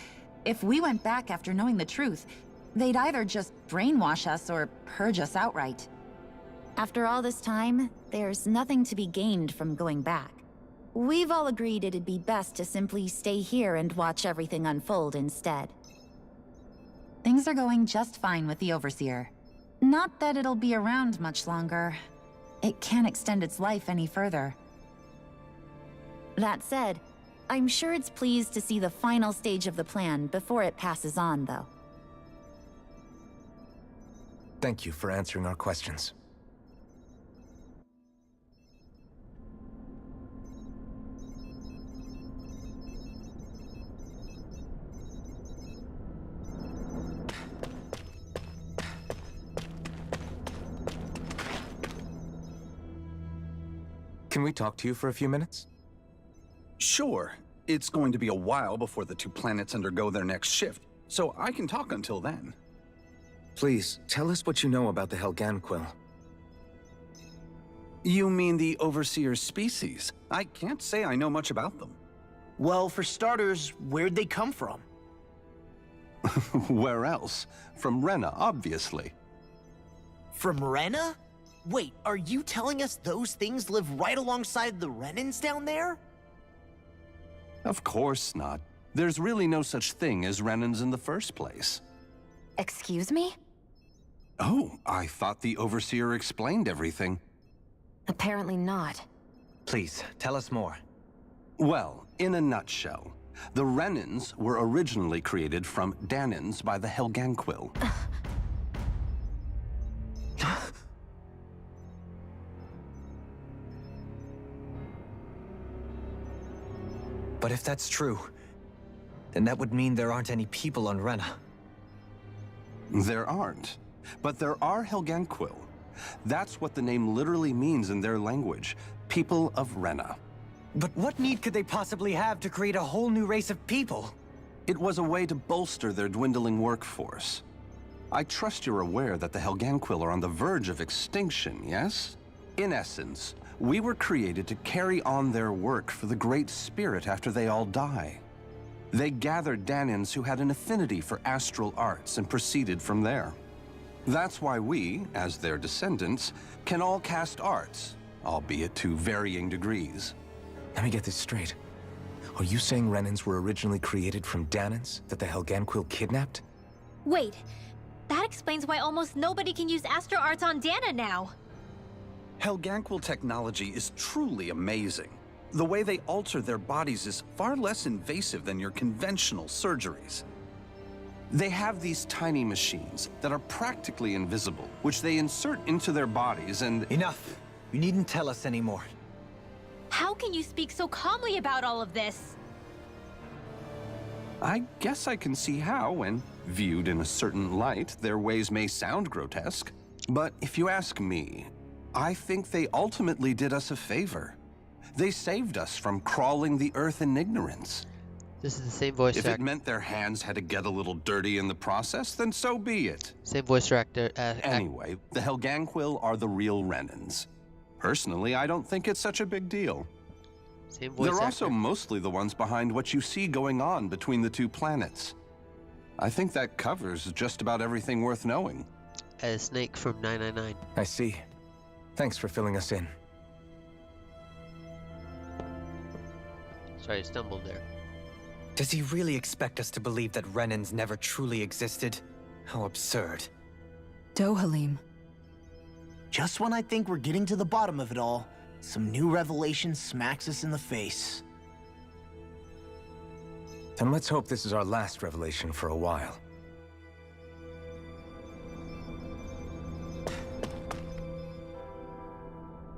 If we went back after knowing the truth, they'd either just brainwash us or purge us outright. After all this time, there's nothing to be gained from going back. We've all agreed it'd be best to simply stay here and watch everything unfold instead. Things are going just fine with the Overseer. Not that it'll be around much longer. It can't extend its life any further. That said, I'm sure it's pleased to see the final stage of the plan before it passes on, though. Thank you for answering our questions. Can we talk to you for a few minutes? Sure. It's going to be a while before the two planets undergo their next shift, so I can talk until then. Please, tell us what you know about the Helganquill. You mean the Overseer species? I can't say I know much about them. Well, for starters, where'd they come from? Where else? From Rena, obviously. From Rena? Wait, are you telling us those things live right alongside the Renans down there? Of course not. There's really no such thing as Renans in the first place. Excuse me? Oh, I thought the Overseer explained everything. Apparently not. Please, tell us more. Well, in a nutshell, the Renans were originally created from Danans by the Helganquill. But if that's true, then that would mean there aren't any people on Rena. There aren't. But there are Helganquill. That's what the name literally means in their language. People of Rena. But what need could they possibly have to create a whole new race of people? It was a way to bolster their dwindling workforce. I trust you're aware that the Helganquill are on the verge of extinction, yes? In essence, we were created to carry on their work for the Great Spirit after they all die. They gathered Danans who had an affinity for astral arts and proceeded from there. That's why we, as their descendants, can all cast arts, albeit to varying degrees. Let me get this straight. Are you saying Renans were originally created from Danans that the Helganquill kidnapped? Wait, that explains why almost nobody can use astro arts on Dana now. Helganquill technology is truly amazing. The way they alter their bodies is far less invasive than your conventional surgeries. They have these tiny machines that are practically invisible, which they insert into their bodies and— Enough! You needn't tell us anymore. How can you speak so calmly about all of this? I guess I can see how, when viewed in a certain light, their ways may sound grotesque. But if you ask me, I think they ultimately did us a favor. They saved us from crawling the earth in ignorance. This is the same voice actor. If it meant their hands had to get a little dirty in the process, then so be it. Same voice actor. Anyway, the Helganquill are the real Renans. Personally, I don't think it's such a big deal. Same voice They're also actor. mostly the ones behind what you see going on between the two planets. I think that covers just about everything worth knowing. As Snake from 999. I see. Thanks for filling us in. Sorry, I stumbled there. Does he really expect us to believe that Renans never truly existed? How absurd. Dohalim. Just when I think we're getting to the bottom of it all, some new revelation smacks us in the face. Then let's hope this is our last revelation for a while.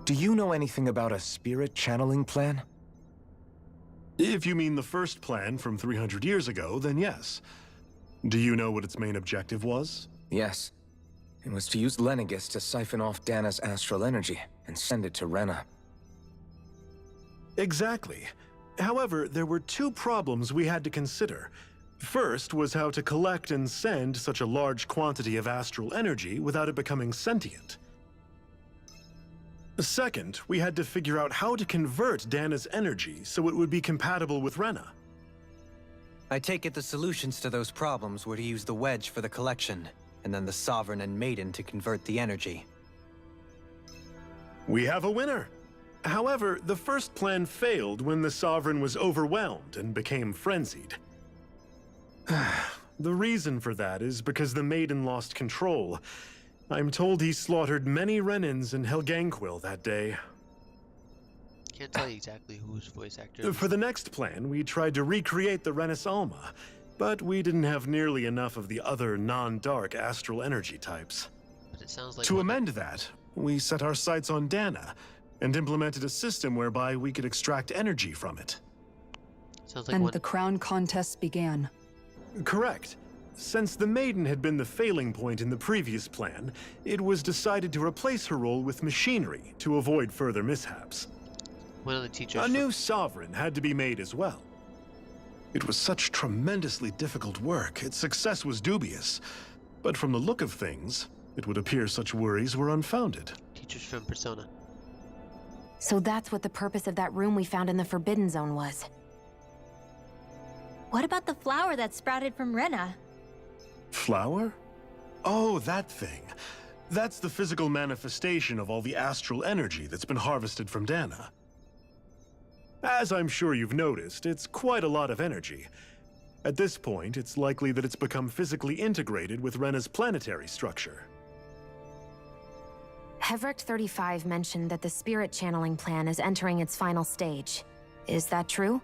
Do you know anything about a spirit channeling plan? If you mean the first plan from 300 years ago, then yes. Do you know what its main objective was? Yes. It was to use Lenegis to siphon off Dana's astral energy and send it to Rena. Exactly. However, there were two problems we had to consider. First was how to collect and send such a large quantity of astral energy without it becoming sentient. Second, we had to figure out how to convert Dana's energy so it would be compatible with Rena. I take it the solutions to those problems were to use the wedge for the collection, and then the Sovereign and Maiden to convert the energy. We have a winner! However, the first plan failed when the Sovereign was overwhelmed and became frenzied. The reason for that is because the Maiden lost control. I'm told he slaughtered many Renans and Helganquill that day. Can't tell you exactly whose voice actor. For the next plan, we tried to recreate the Renis Alma, but we didn't have nearly enough of the other non-dark astral energy types. But It sounds like To amend that, we set our sights on Dana, and implemented a system whereby we could extract energy from it. sounds like And one. the crown contests began. Correct. Since the Maiden had been the failing point in the previous plan, it was decided to replace her role with machinery to avoid further mishaps. One of the teachers. A new sovereign had to be made as well. It was such tremendously difficult work, its success was dubious. But from the look of things, it would appear such worries were unfounded. Teachers from Persona. So that's what the purpose of that room we found in the Forbidden Zone was. What about the flower that sprouted from Rena? Flower? Oh, that thing. That's the physical manifestation of all the astral energy that's been harvested from Dana. As I'm sure you've noticed, it's quite a lot of energy. At this point, it's likely that it's become physically integrated with Rena's planetary structure. Hevrecht 35 mentioned that the spirit channeling plan is entering its final stage. Is that true?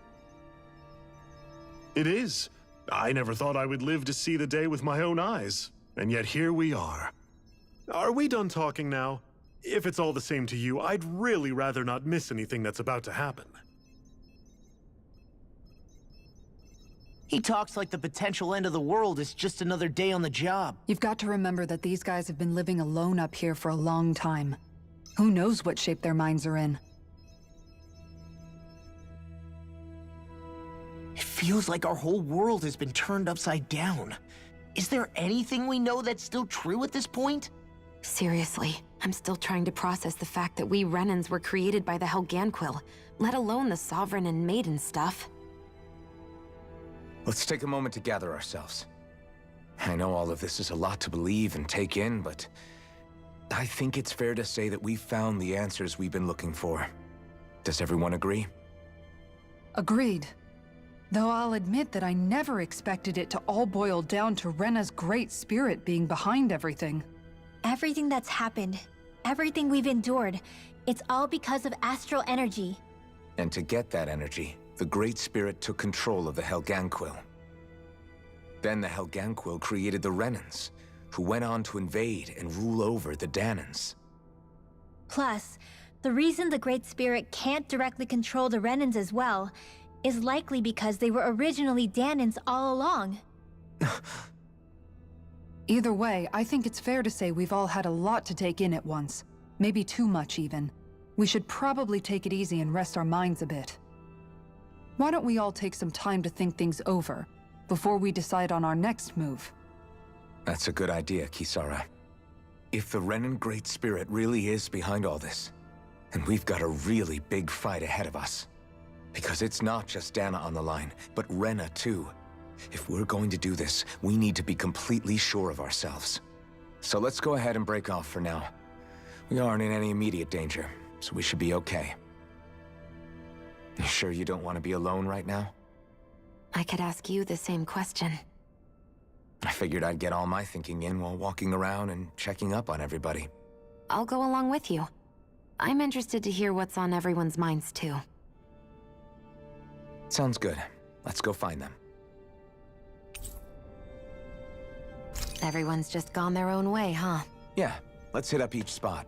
It is. I never thought I would live to see the day with my own eyes, and yet here we are. Are we done talking now? If it's all the same to you, I'd really rather not miss anything that's about to happen. He talks like the potential end of the world is just another day on the job. You've got to remember that these guys have been living alone up here for a long time. Who knows what shape their minds are in? It feels like our whole world has been turned upside down. Is there anything we know that's still true at this point? Seriously, I'm still trying to process the fact that we Renans were created by the Helganquil, let alone the Sovereign and Maiden stuff. Let's take a moment to gather ourselves. I know all of this is a lot to believe and take in, but I think it's fair to say that we've found the answers we've been looking for. Does everyone agree? Agreed. Though I'll admit that I never expected it to all boil down to Rena's great spirit being behind everything. Everything that's happened, everything we've endured, it's all because of astral energy. And to get that energy, the Great Spirit took control of the Helganquil. Then the Helganquil created the Renans, who went on to invade and rule over the Danans. Plus, the reason the Great Spirit can't directly control the Renans as well is likely because they were originally Danans all along. Either way, I think it's fair to say we've all had a lot to take in at once. Maybe too much, even. We should probably take it easy and rest our minds a bit. Why don't we all take some time to think things over, before we decide on our next move? That's a good idea, Kisara. If the Renan Great Spirit really is behind all this, then we've got a really big fight ahead of us. Because it's not just Dana on the line, but Rena too. If we're going to do this, we need to be completely sure of ourselves. So let's go ahead and break off for now. We aren't in any immediate danger, so we should be okay. You sure you don't want to be alone right now? I could ask you the same question. I figured I'd get all my thinking in while walking around and checking up on everybody. I'll go along with you. I'm interested to hear what's on everyone's minds too. Sounds good. Let's go find them. Everyone's just gone their own way, huh? Yeah, let's hit up each spot.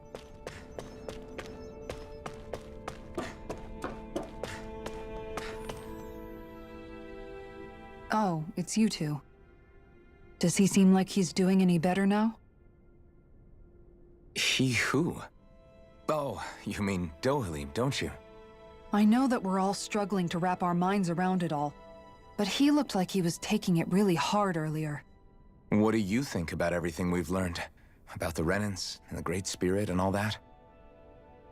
Oh, it's you two. Does he seem like he's doing any better now? He who? Oh, you mean Dohalim, don't you? I know that we're all struggling to wrap our minds around it all, but he looked like he was taking it really hard earlier. What do you think about everything we've learned? About the Renans and the Great Spirit and all that?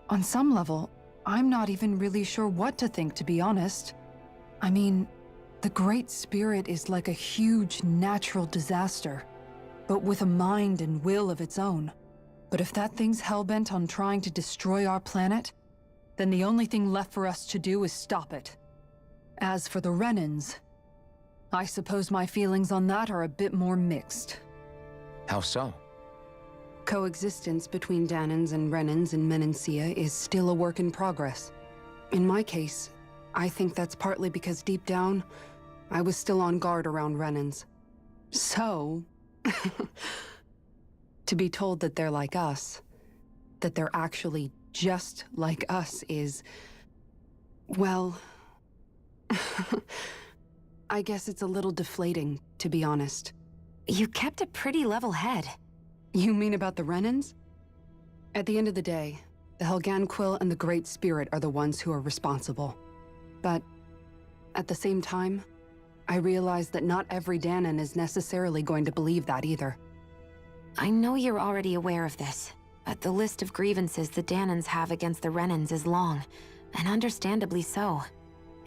On some level, I'm not even really sure what to think, to be honest. I mean, the Great Spirit is like a huge natural disaster, but with a mind and will of its own. But if that thing's hellbent on trying to destroy our planet, then the only thing left for us to do is stop it. As for the Renans, I suppose my feelings on that are a bit more mixed. How so? Coexistence between Danans and Renans in Menancia is still a work in progress. In my case, I think that's partly because deep down, I was still on guard around Renans. So... To be told that they're like us, that they're actually just like us is... well... I guess it's a little deflating, to be honest. You kept a pretty level head. You mean about the Renans? At the end of the day, the Helganquil and the Great Spirit are the ones who are responsible. But at the same time, I realize that not every Danon is necessarily going to believe that either. I know you're already aware of this, but the list of grievances the Danons have against the Renans is long, and understandably so.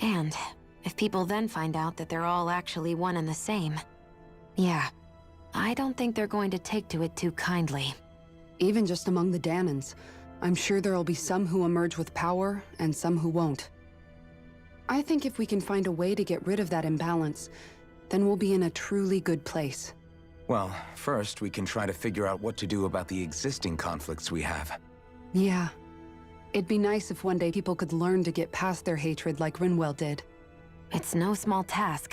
And if people then find out that they're all actually one and the same, yeah, I don't think they're going to take to it too kindly. Even just among the Danons, I'm sure there'll be some who emerge with power and some who won't. I think if we can find a way to get rid of that imbalance, then we'll be in a truly good place. Well, first we can try to figure out what to do about the existing conflicts we have. Yeah. It'd be nice if one day people could learn to get past their hatred like Rinwell did. It's no small task.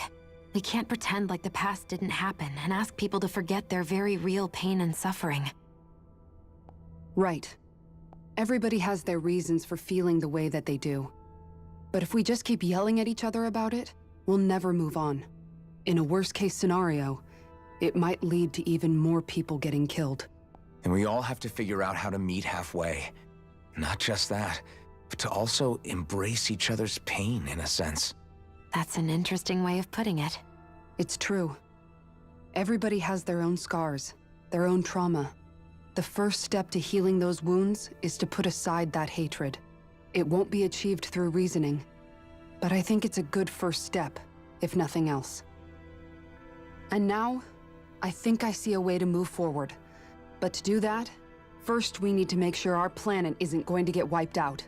We can't pretend like the past didn't happen and ask people to forget their very real pain and suffering. Right. Everybody has their reasons for feeling the way that they do. But if we just keep yelling at each other about it, we'll never move on. In a worst-case scenario, it might lead to even more people getting killed. And we all have to figure out how to meet halfway. Not just that, but to also embrace each other's pain, in a sense. That's an interesting way of putting it. It's true. Everybody has their own scars, their own trauma. The first step to healing those wounds is to put aside that hatred. It won't be achieved through reasoning, but I think it's a good first step, if nothing else. And now, I think I see a way to move forward. But to do that, first we need to make sure our planet isn't going to get wiped out.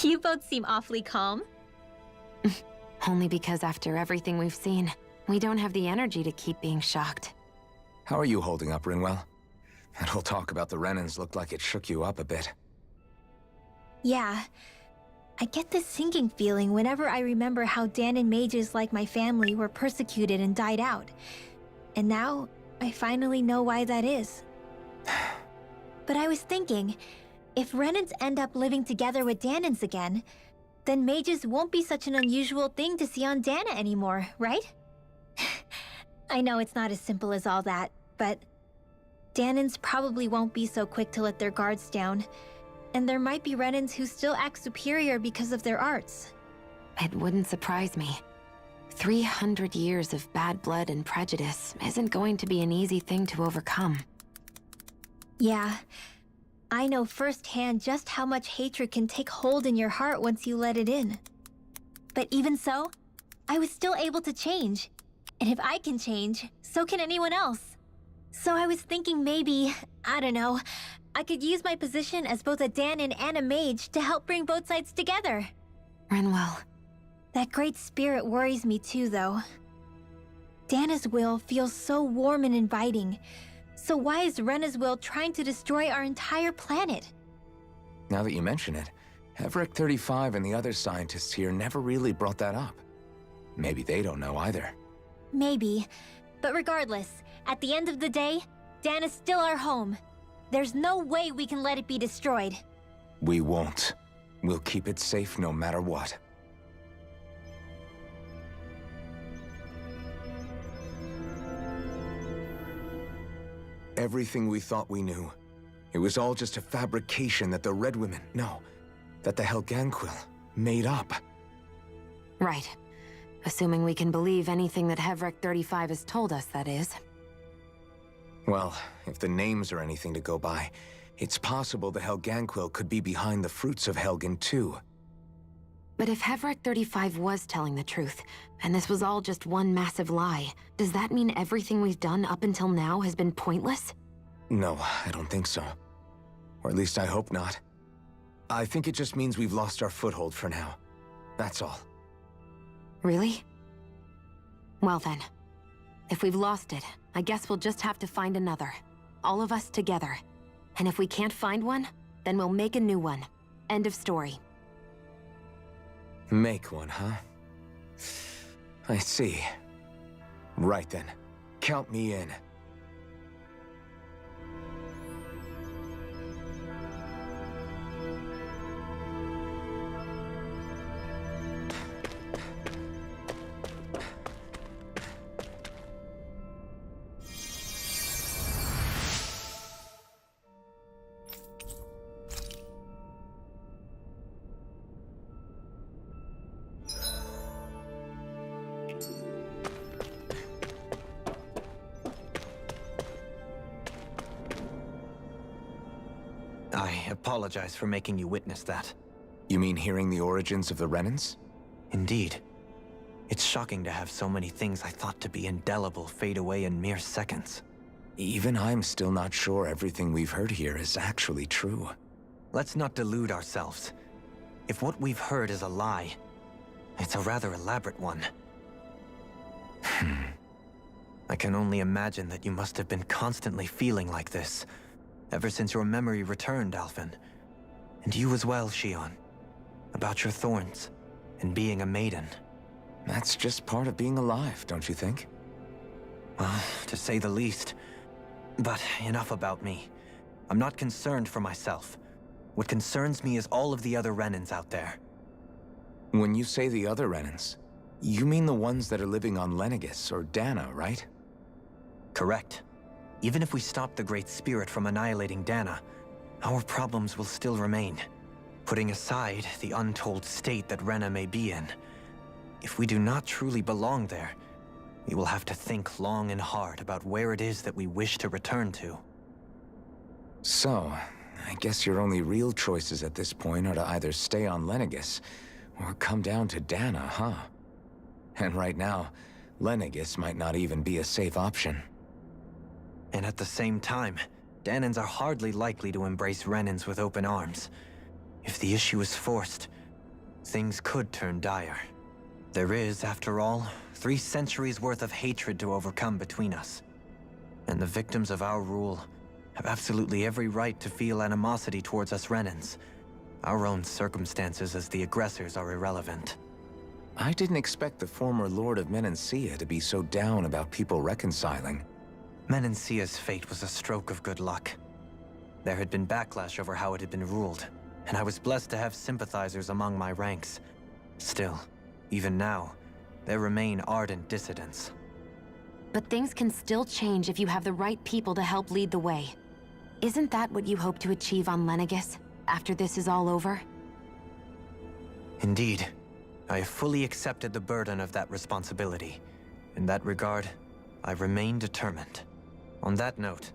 You both seem awfully calm. Only because after everything we've seen, we don't have the energy to keep being shocked. How are you holding up, Rinwell? That whole talk about the Renans looked like it shook you up a bit. Yeah. I get this sinking feeling whenever I remember how Danon mages like my family were persecuted and died out. And now, I finally know why that is. But I was thinking, if Renans end up living together with Danons again, then mages won't be such an unusual thing to see on Dana anymore, right? I know it's not as simple as all that, but Danons probably won't be so quick to let their guards down, and there might be Renans who still act superior because of their arts. It wouldn't surprise me. 300 years of bad blood and prejudice isn't going to be an easy thing to overcome. Yeah. I know firsthand just how much hatred can take hold in your heart once you let it in. But even so, I was still able to change. And if I can change, so can anyone else. So I was thinking maybe, I don't know, I could use my position as both a Danon and a mage to help bring both sides together. Rinwell. That great spirit worries me too, though. Dana's will feels so warm and inviting. So why is Rena's will trying to destroy our entire planet? Now that you mention it, Heverick 35 and the other scientists here never really brought that up. Maybe they don't know either. Maybe. But regardless, at the end of the day, Dana's still our home. There's no way we can let it be destroyed. We won't. We'll keep it safe no matter what. Everything we thought we knew, it was all just a fabrication that the Red Women, no, that the Helganquil made up. Right. Assuming we can believe anything that Heverick 35 has told us, that is. Well, if the names are anything to go by, It's possible the Helganquil could be behind the fruits of Helgen too. But if Heverick 35 was telling the truth, and this was all just one massive lie, does that mean everything we've done up until now has been pointless? No, I don't think so. Or at least I hope not. I think it just means we've lost our foothold for now. That's all. Really? Well then, if we've lost it, I guess we'll just have to find another. All of us together. And if we can't find one, then we'll make a new one. End of story. Make one, huh? I see. Right then. Count me in. I apologize for making you witness that. You mean hearing the origins of the Renans? Indeed. It's shocking to have so many things I thought to be indelible fade away in mere seconds. Even I'm still not sure everything we've heard here is actually true. Let's not delude ourselves. If what we've heard is a lie, it's a rather elaborate one. I can only imagine that you must have been constantly feeling like this, ever since your memory returned, Alphen. And you as well, Shion. About your thorns, and being a maiden. That's just part of being alive, don't you think? Well, to say the least. But enough about me. I'm not concerned for myself. What concerns me is all of the other Renans out there. When you say the other Renans, you mean the ones that are living on Lenegis or Dana, right? Correct. Even if we stop the Great Spirit from annihilating Dana, our problems will still remain. Putting aside the untold state that Rena may be in, if we do not truly belong there, we will have to think long and hard about where it is that we wish to return to. So, I guess your only real choices at this point are to either stay on Lenegis, or come down to Dana, huh? And right now, Lenegis might not even be a safe option. And at the same time, Danans are hardly likely to embrace Renans with open arms. If the issue is forced, things could turn dire. There is, after all, 3 centuries worth of hatred to overcome between us. And the victims of our rule have absolutely every right to feel animosity towards us Renans. Our own circumstances as the aggressors are irrelevant. I didn't expect the former Lord of Menancia to be so down about people reconciling. Menancia's fate was a stroke of good luck. There had been backlash over how it had been ruled, and I was blessed to have sympathizers among my ranks. Still, even now, there remain ardent dissidents. But things can still change if you have the right people to help lead the way. Isn't that what you hope to achieve on Lenegis, after this is all over? Indeed. I have fully accepted the burden of that responsibility. In that regard, I remain determined. On that note,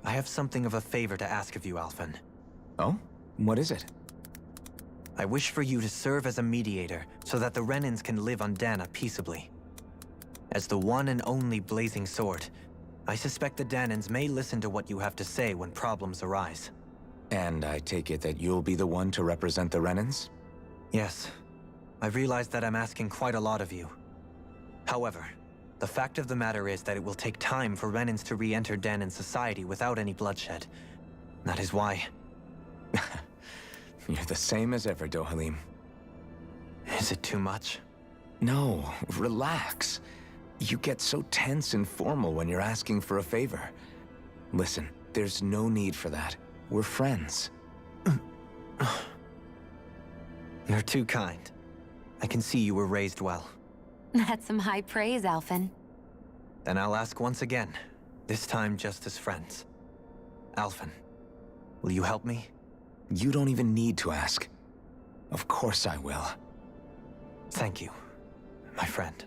I have something of a favor to ask of you, Alphen. Oh? What is it? I wish for you to serve as a mediator so that the Renans can live on Dana peaceably. As the one and only Blazing Sword, I suspect the Danans may listen to what you have to say when problems arise. And I take it that you'll be the one to represent the Renans? Yes. I realize that I'm asking quite a lot of you. However, the fact of the matter is that it will take time for Renans to re-enter Danan society without any bloodshed. That is why... You're the same as ever, Dohalim. Is it too much? No, relax. You get so tense and formal when you're asking for a favor. Listen, there's no need for that. We're friends. You're too kind. I can see you were raised well. That's some high praise, Alphen. Then I'll ask once again, this time just as friends. Alphen, will you help me? You don't even need to ask. Of course I will. Thank you, my friend.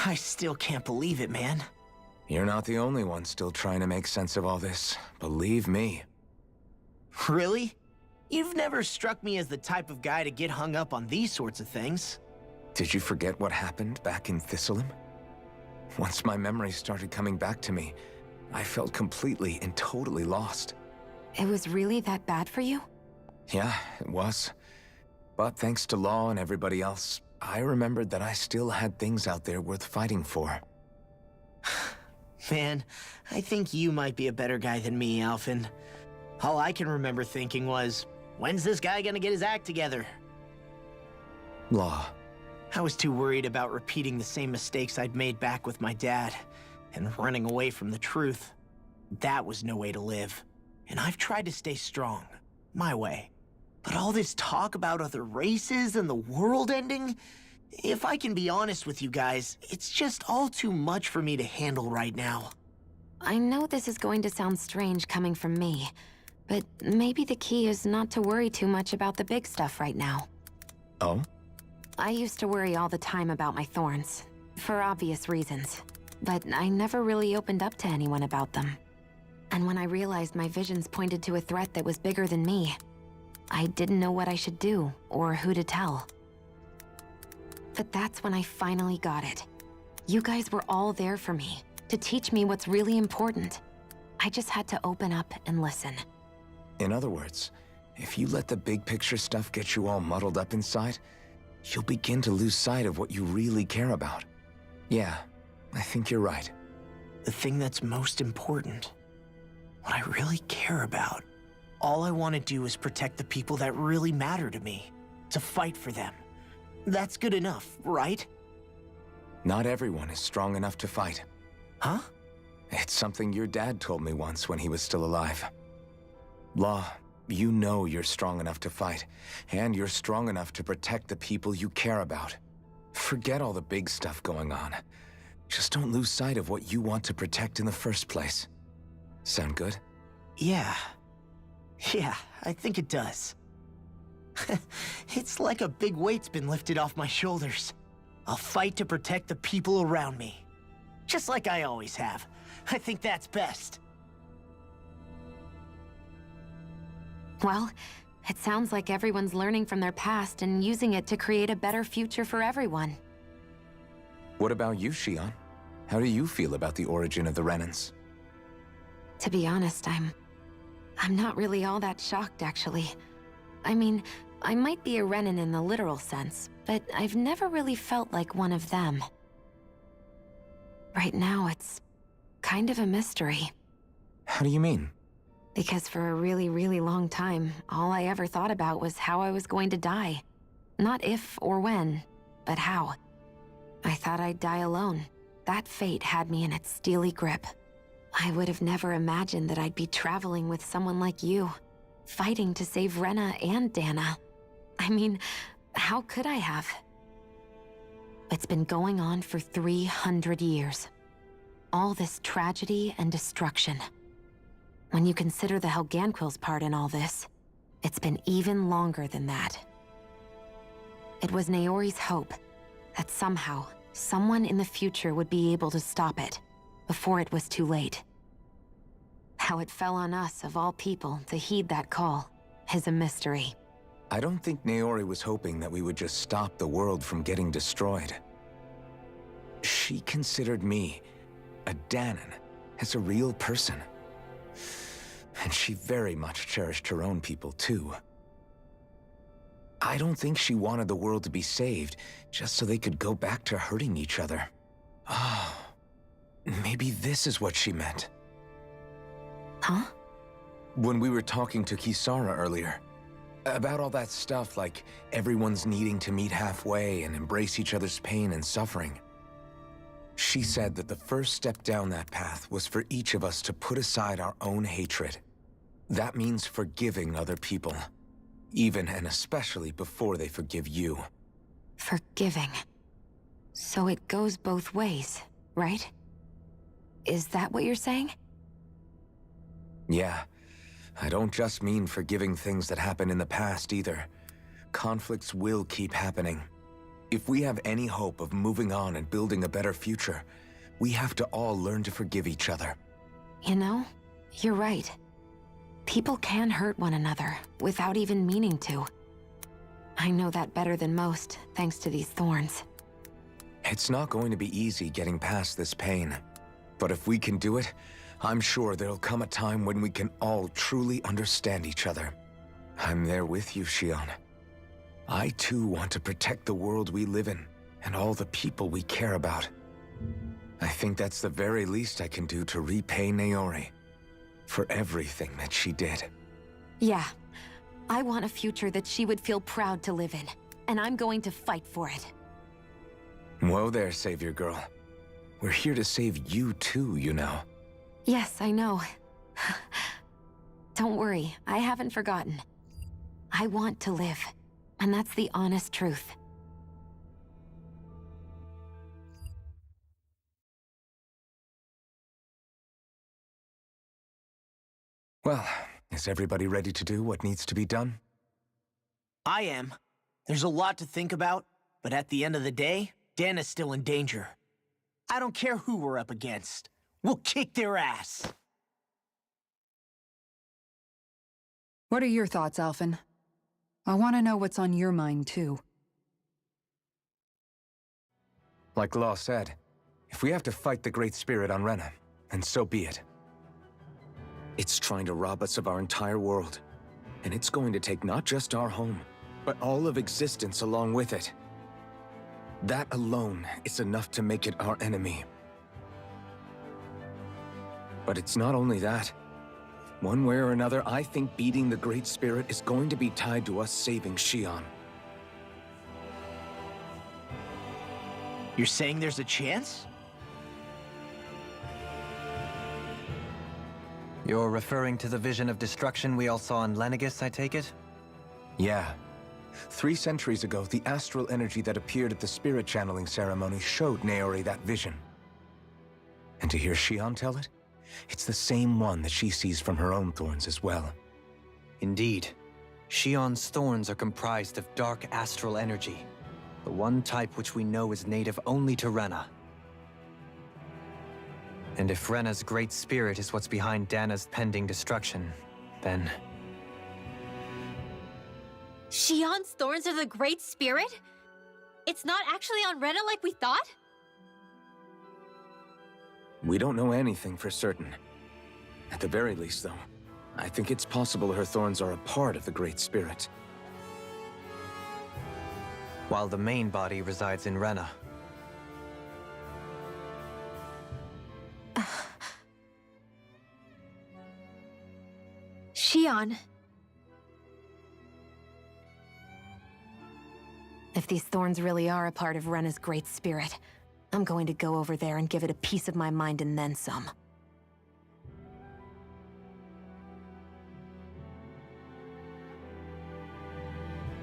I still can't believe it, man. You're not the only one still trying to make sense of all this. Believe me. Really? You've never struck me as the type of guy to get hung up on these sorts of things. Did you forget what happened back in Thistleum? Once my memories started coming back to me, I felt completely and totally lost. It was really that bad for you? Yeah, it was. But thanks to Law and everybody else, I remembered that I still had things out there worth fighting for. Man, I think you might be a better guy than me, Alphen. All I can remember thinking was, when's this guy gonna get his act together? Law. I was too worried about repeating the same mistakes I'd made back with my dad, and running away from the truth. That was no way to live. And I've tried to stay strong, my way. But all this talk about other races and the world ending, if I can be honest with you guys, it's just all too much for me to handle right now. I know this is going to sound strange coming from me, but maybe the key is not to worry too much about the big stuff right now. Oh? I used to worry all the time about my thorns, for obvious reasons, but I never really opened up to anyone about them. And when I realized my visions pointed to a threat that was bigger than me, I didn't know what I should do or who to tell. But that's when I finally got it. You guys were all there for me, to teach me what's really important. I just had to open up and listen. In other words, if you let the big picture stuff get you all muddled up inside, you'll begin to lose sight of what you really care about. Yeah, I think you're right. The thing that's most important, what I really care about. All I want to do is protect the people that really matter to me, to fight for them. That's good enough, right? Not everyone is strong enough to fight. Huh? It's something your dad told me once when he was still alive. Law, you know you're strong enough to fight, and you're strong enough to protect the people you care about. Forget all the big stuff going on. Just don't lose sight of what you want to protect in the first place. Sound good? Yeah, I think it does. It's like a big weight's been lifted off my shoulders. I'll fight to protect the people around me. Just like I always have. I think that's best. Well, it sounds like everyone's learning from their past and using it to create a better future for everyone. What about you, Shion? How do you feel about the origin of the Renans? To be honest, I'm not really all that shocked, actually. I mean, I might be a Renan in the literal sense, but I've never really felt like one of them. Right now, it's kind of a mystery. How do you mean? Because for a really, really long time, all I ever thought about was how I was going to die. Not if or when, but how. I thought I'd die alone. That fate had me in its steely grip. I would have never imagined that I'd be traveling with someone like you, fighting to save Rena and Dana. I mean, how could I have? It's been going on for 300 years. All this tragedy and destruction. When you consider the Helganquil's part in all this, it's been even longer than that. It was Naori's hope that somehow, someone in the future would be able to stop it, before it was too late. How it fell on us, of all people, to heed that call, is a mystery. I don't think Naori was hoping that we would just stop the world from getting destroyed. She considered me, a Danan, as a real person. And she very much cherished her own people, too. I don't think she wanted the world to be saved, just so they could go back to hurting each other. Oh, maybe this is what she meant. Huh? When we were talking to Kisara earlier, about all that stuff like everyone's needing to meet halfway and embrace each other's pain and suffering. She said that the first step down that path was for each of us to put aside our own hatred. That means forgiving other people, even and especially before they forgive you. Forgiving. So it goes both ways, right? Is that what you're saying? Yeah. I don't just mean forgiving things that happened in the past either. Conflicts will keep happening. If we have any hope of moving on and building a better future, we have to all learn to forgive each other. You know, you're right. People can hurt one another without even meaning to. I know that better than most, thanks to these thorns. It's not going to be easy getting past this pain. But if we can do it, I'm sure there'll come a time when we can all truly understand each other. I'm there with you, Shion. I too want to protect the world we live in, and all the people we care about. I think that's the very least I can do to repay Naori for everything that she did. Yeah. I want a future that she would feel proud to live in, and I'm going to fight for it. Whoa there, Savior Girl. We're here to save you too, you know. Yes, I know. Don't worry, I haven't forgotten. I want to live, and that's the honest truth. Well, is everybody ready to do what needs to be done? I am. There's a lot to think about, but at the end of the day, Dana's still in danger. I don't care who we're up against. We'll kick their ass. What are your thoughts, Alphen? I want to know what's on your mind, too. Like Law said, if we have to fight the Great Spirit on Rena, then so be it. It's trying to rob us of our entire world. And it's going to take not just our home, but all of existence along with it. That alone is enough to make it our enemy. But it's not only that. One way or another, I think beating the Great Spirit is going to be tied to us saving Shion. You're saying there's a chance? You're referring to the vision of destruction we all saw in Lenegis, I take it? Yeah. 3 centuries ago, the astral energy that appeared at the spirit channeling ceremony showed Naori that vision. And to hear Shion tell it, it's the same one that she sees from her own thorns as well. Indeed. Shion's thorns are comprised of dark astral energy, the one type which we know is native only to Rena. And if Rena's great spirit is what's behind Dana's pending destruction, then... Shion's thorns are the Great Spirit? It's not actually on Rena like we thought? We don't know anything for certain. At the very least, though, I think it's possible her thorns are a part of the Great Spirit. While the main body resides in Rena. Shion. If these thorns really are a part of Rena's great spirit, I'm going to go over there and give it a piece of my mind and then some.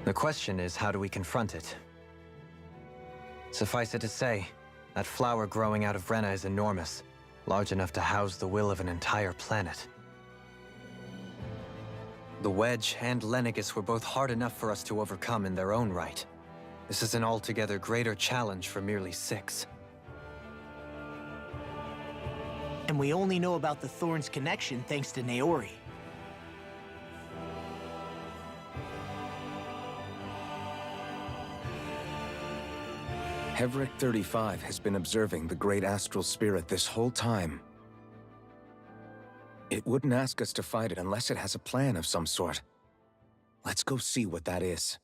The question is, how do we confront it? Suffice it to say, that flower growing out of Rena is enormous, large enough to house the will of an entire planet. The Wedge and Lenegis were both hard enough for us to overcome in their own right. This is an altogether greater challenge for merely 6. And we only know about the Thorns connection thanks to Naori. Hevric 35 has been observing the Great Astral Spirit this whole time. It wouldn't ask us to fight it unless it has a plan of some sort. Let's go see what that is.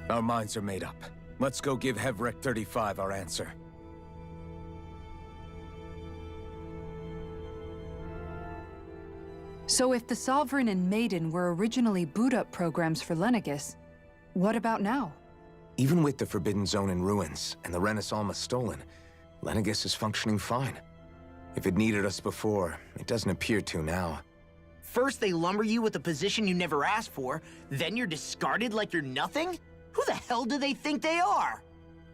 Our minds are made up. Let's go give Hevric 35 our answer. So if the Sovereign and Maiden were originally boot-up programs for Lenegis, what about now? Even with the Forbidden Zone in ruins and the Renaissance stolen, Lenegis is functioning fine. If it needed us before, it doesn't appear to now. First they lumber you with a position you never asked for, then you're discarded like you're nothing? Who the hell do they think they are?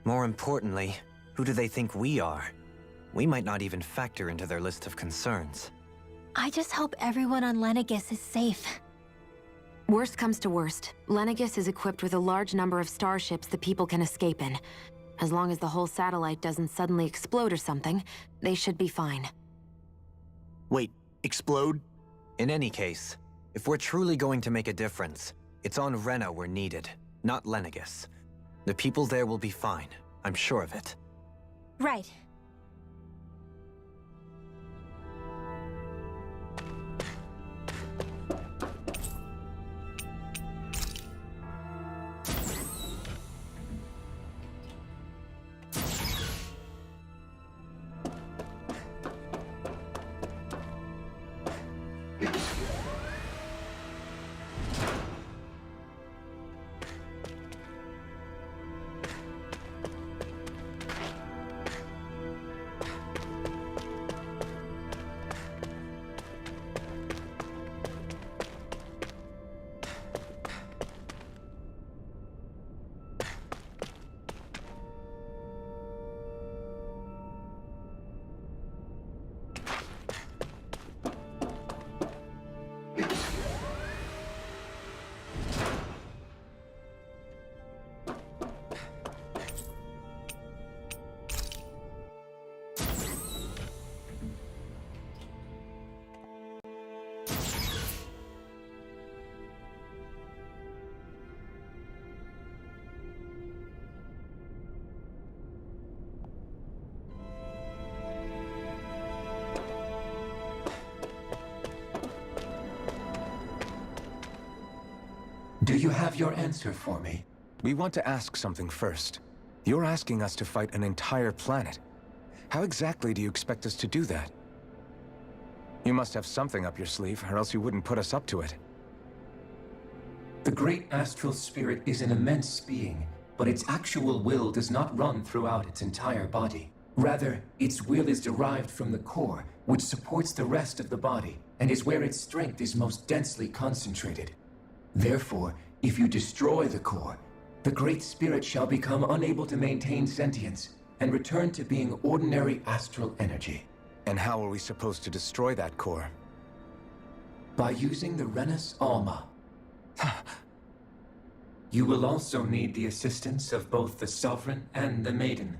More importantly, who do they think we are? We might not even factor into their list of concerns. I just hope everyone on Lenegis is safe. Worst comes to worst, Lenegis is equipped with a large number of starships the people can escape in. As long as the whole satellite doesn't suddenly explode or something, they should be fine. Wait, explode? In any case, if we're truly going to make a difference, it's on Rena we're needed, not Lenegis. The people there will be fine, I'm sure of it. Right. Do you have your answer for me? We want to ask something first. You're asking us to fight an entire planet. How exactly do you expect us to do that? You must have something up your sleeve, or else you wouldn't put us up to it. The great astral spirit is an immense being, but its actual will does not run throughout its entire body. Rather, its will is derived from the core, which supports the rest of the body, and is where its strength is most densely concentrated. Therefore, if you destroy the core, the Great Spirit shall become unable to maintain sentience and return to being ordinary astral energy. And how are we supposed to destroy that core? By using the Renus Alma. You will also need the assistance of both the Sovereign and the Maiden.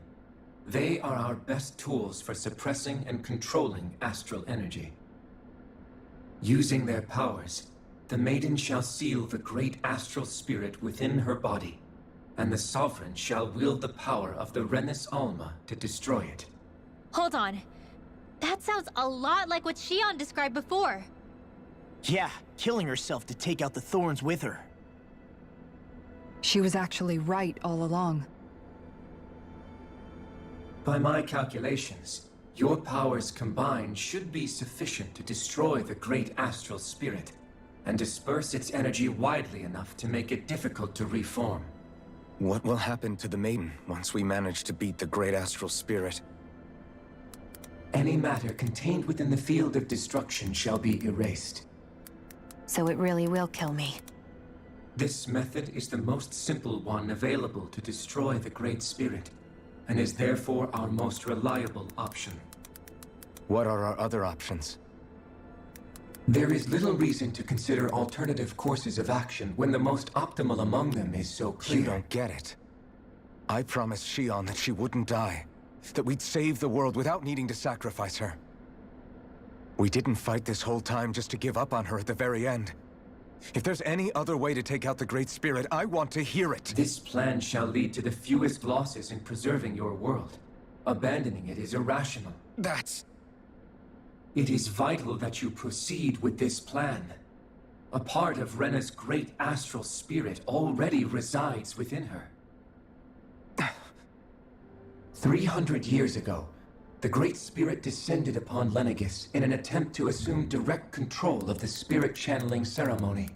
They are our best tools for suppressing and controlling astral energy. Using their powers, the Maiden shall seal the great astral spirit within her body, and the Sovereign shall wield the power of the Renus Alma to destroy it. Hold on. That sounds a lot like what Shion described before. Yeah, killing herself to take out the thorns with her. She was actually right all along. By my calculations, your powers combined should be sufficient to destroy the great astral spirit and disperse its energy widely enough to make it difficult to reform. What will happen to the Maiden once we manage to beat the great astral spirit? Any matter contained within the field of destruction shall be erased. So it really will kill me. This method is the most simple one available to destroy the Great Spirit, and is therefore our most reliable option. What are our other options? There is little reason to consider alternative courses of action when the most optimal among them is so clear. You don't get it. I promised Shion that she wouldn't die, that we'd save the world without needing to sacrifice her. We didn't fight this whole time just to give up on her at the very end. If there's any other way to take out the Great Spirit, I want to hear it. This plan shall lead to the fewest losses in preserving your world. Abandoning it is irrational. It is vital that you proceed with this plan. A part of Rena's great astral spirit already resides within her. 300 years ago, the Great Spirit descended upon Lenegis in an attempt to assume direct control of the spirit channeling ceremony.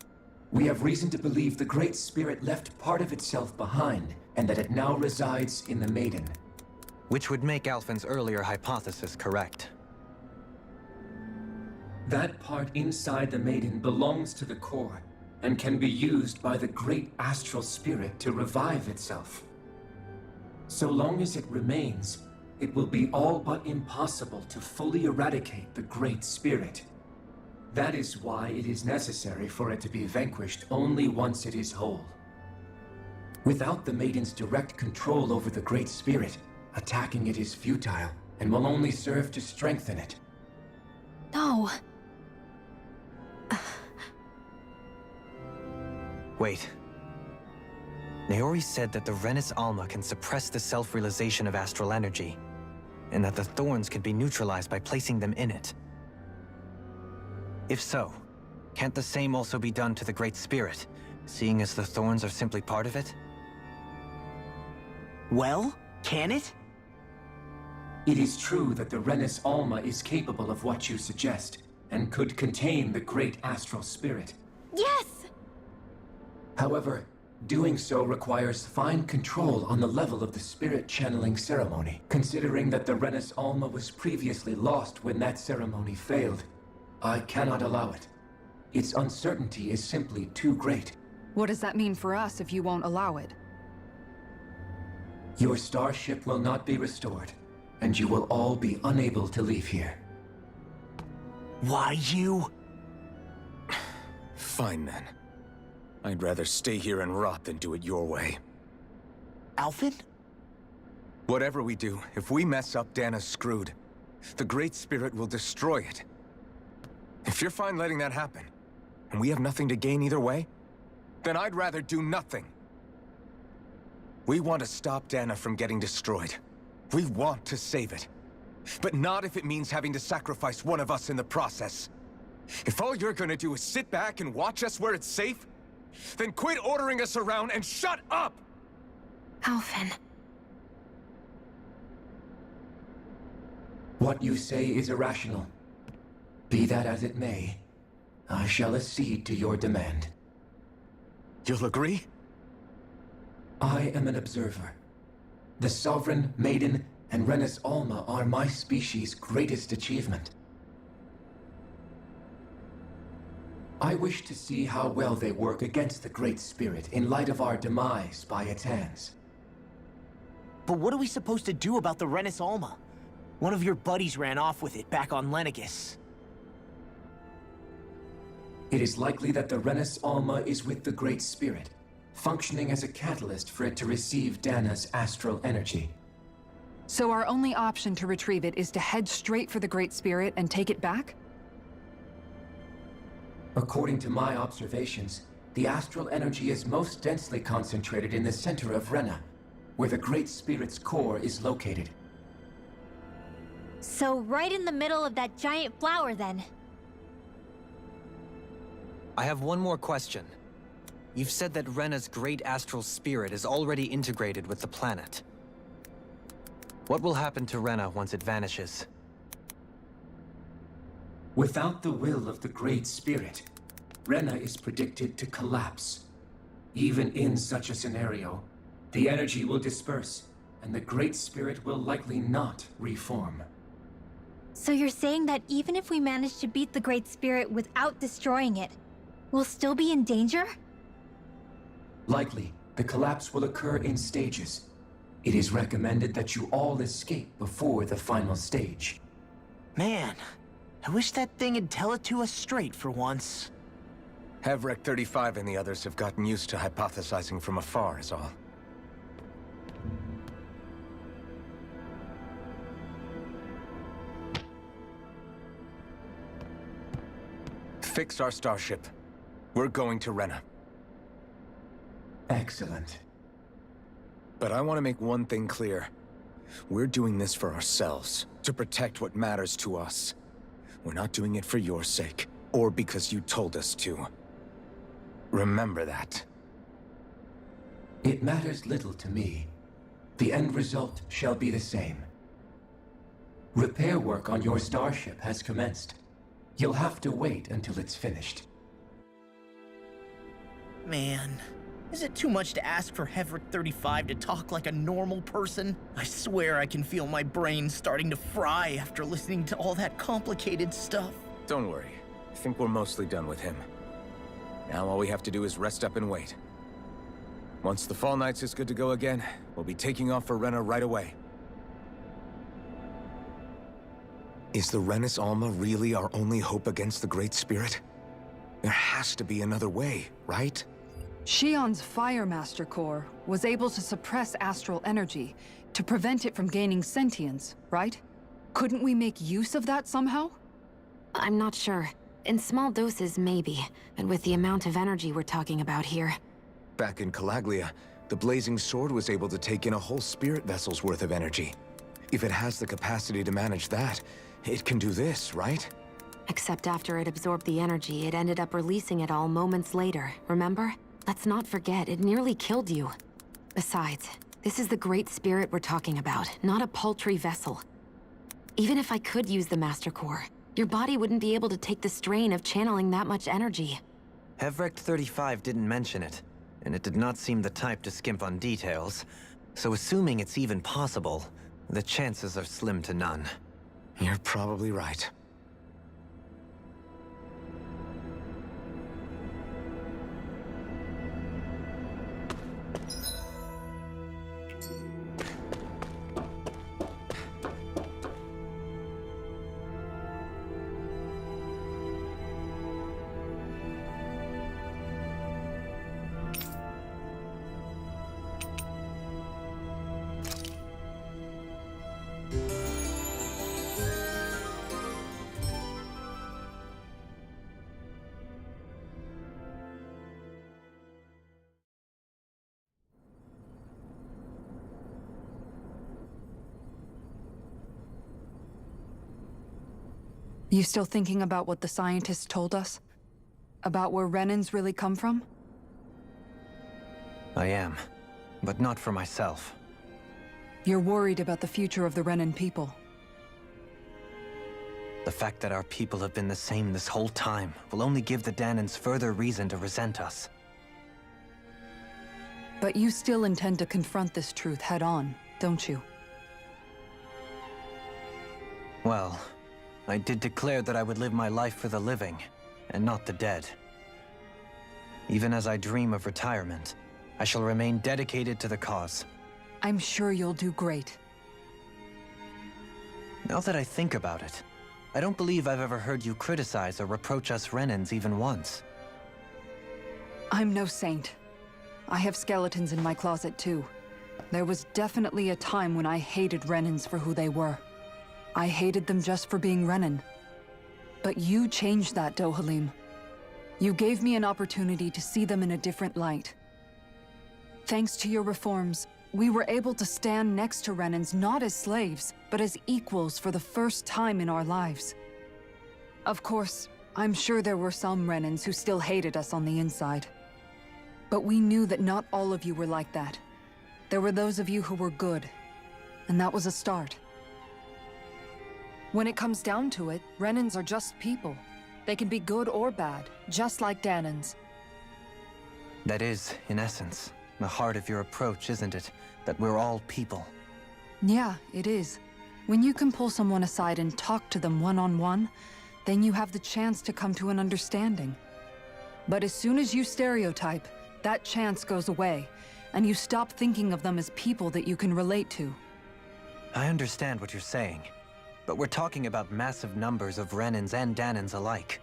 We have reason to believe the Great Spirit left part of itself behind, and that it now resides in the Maiden. Which would make Alphen's earlier hypothesis correct. That part inside the Maiden belongs to the core, and can be used by the great astral spirit to revive itself. So long as it remains, it will be all but impossible to fully eradicate the great spirit. That is why it is necessary for it to be vanquished only once it is whole. Without the Maiden's direct control over the great spirit, attacking it is futile and will only serve to strengthen it. No. Wait. Naori said that the Renis Alma can suppress the self-realization of astral energy, and that the thorns can be neutralized by placing them in it. If so, can't the same also be done to the Great Spirit, seeing as the thorns are simply part of it? Well, can it? It is true that the Renis Alma is capable of what you suggest, and could contain the great astral spirit. Yes! However, doing so requires fine control on the level of the spirit channeling ceremony. Considering that the Renis Alma was previously lost when that ceremony failed, I cannot allow it. Its uncertainty is simply too great. What does that mean for us if you won't allow it? Your starship will not be restored, and you will all be unable to leave here. Why you? Fine then. I'd rather stay here and rot than do it your way. Alphen? Whatever we do, if we mess up, Dana's screwed. The Great Spirit will destroy it. If you're fine letting that happen, and we have nothing to gain either way, then I'd rather do nothing. We want to stop Dana from getting destroyed. We want to save it. But not if it means having to sacrifice one of us in the process. If all you're gonna do is sit back and watch us where it's safe, then quit ordering us around and shut up! Alphen. What you say is irrational. Be that as it may, I shall accede to your demand. You'll agree? I am an observer. The Sovereign, Maiden, and Renis Alma are my species' greatest achievement. I wish to see how well they work against the Great Spirit in light of our demise by its hands. But what are we supposed to do about the Renis Alma? One of your buddies ran off with it back on Lenegis. It is likely that the Renis Alma is with the Great Spirit, functioning as a catalyst for it to receive Dana's astral energy. So our only option to retrieve it is to head straight for the Great Spirit and take it back? According to my observations, the astral energy is most densely concentrated in the center of Rena, where the Great Spirit's core is located. So right in the middle of that giant flower, then. I have one more question. You've said that Rena's great astral spirit is already integrated with the planet. What will happen to Rena once it vanishes? Without the will of the Great Spirit, Rena is predicted to collapse. Even in such a scenario, the energy will disperse, and the Great Spirit will likely not reform. So you're saying that even if we manage to beat the Great Spirit without destroying it, we'll still be in danger? Likely, the collapse will occur in stages. It is recommended that you all escape before the final stage. Man, I wish that thing would tell it to us straight for once. Hevrek 35 and the others have gotten used to hypothesizing from afar is all. Fix our starship. We're going to Rena. Excellent. But I want to make one thing clear. We're doing this for ourselves, to protect what matters to us. We're not doing it for your sake, or because you told us to. Remember that. It matters little to me. The end result shall be the same. Repair work on your starship has commenced. You'll have to wait until it's finished. Man, is it too much to ask for Hevrek 35 to talk like a normal person? I swear I can feel my brain starting to fry after listening to all that complicated stuff. Don't worry. I think we're mostly done with him. Now all we have to do is rest up and wait. Once the Fall Knights is good to go again, we'll be taking off for Rena right away. Is the Renis Alma really our only hope against the Great Spirit? There has to be another way, right? Shion's Fire Master Core was able to suppress astral energy to prevent it from gaining sentience, right? Couldn't we make use of that somehow? I'm not sure. In small doses, maybe. But with the amount of energy we're talking about here... Back in Calaglia, the Blazing Sword was able to take in a whole spirit vessel's worth of energy. If it has the capacity to manage that, it can do this, right? Except after it absorbed the energy, it ended up releasing it all moments later, remember? Let's not forget, it nearly killed you. Besides, this is the Great Spirit we're talking about, not a paltry vessel. Even if I could use the Master Core, your body wouldn't be able to take the strain of channeling that much energy. Hevrecht 35 didn't mention it, and it did not seem the type to skimp on details. So assuming it's even possible, the chances are slim to none. You're probably right. You still thinking about what the scientists told us? About where Renans really come from? I am, but not for myself. You're worried about the future of the Renan people. The fact that our people have been the same this whole time will only give the Danans further reason to resent us. But you still intend to confront this truth head-on, don't you? Well, I did declare that I would live my life for the living, and not the dead. Even as I dream of retirement, I shall remain dedicated to the cause. I'm sure you'll do great. Now that I think about it, I don't believe I've ever heard you criticize or reproach us Renans even once. I'm no saint. I have skeletons in my closet too. There was definitely a time when I hated Renans for who they were. I hated them just for being Renan. But you changed that, Dohalim. You gave me an opportunity to see them in a different light. Thanks to your reforms, we were able to stand next to Renans not as slaves, but as equals for the first time in our lives. Of course, I'm sure there were some Renans who still hated us on the inside. But we knew that not all of you were like that. There were those of you who were good, and that was a start. When it comes down to it, Renans are just people. They can be good or bad, just like Danans. That is, in essence, the heart of your approach, isn't it? That we're all people. Yeah, it is. When you can pull someone aside and talk to them one-on-one, then you have the chance to come to an understanding. But as soon as you stereotype, that chance goes away, and you stop thinking of them as people that you can relate to. I understand what you're saying, but we're talking about massive numbers of Renans and Danans alike.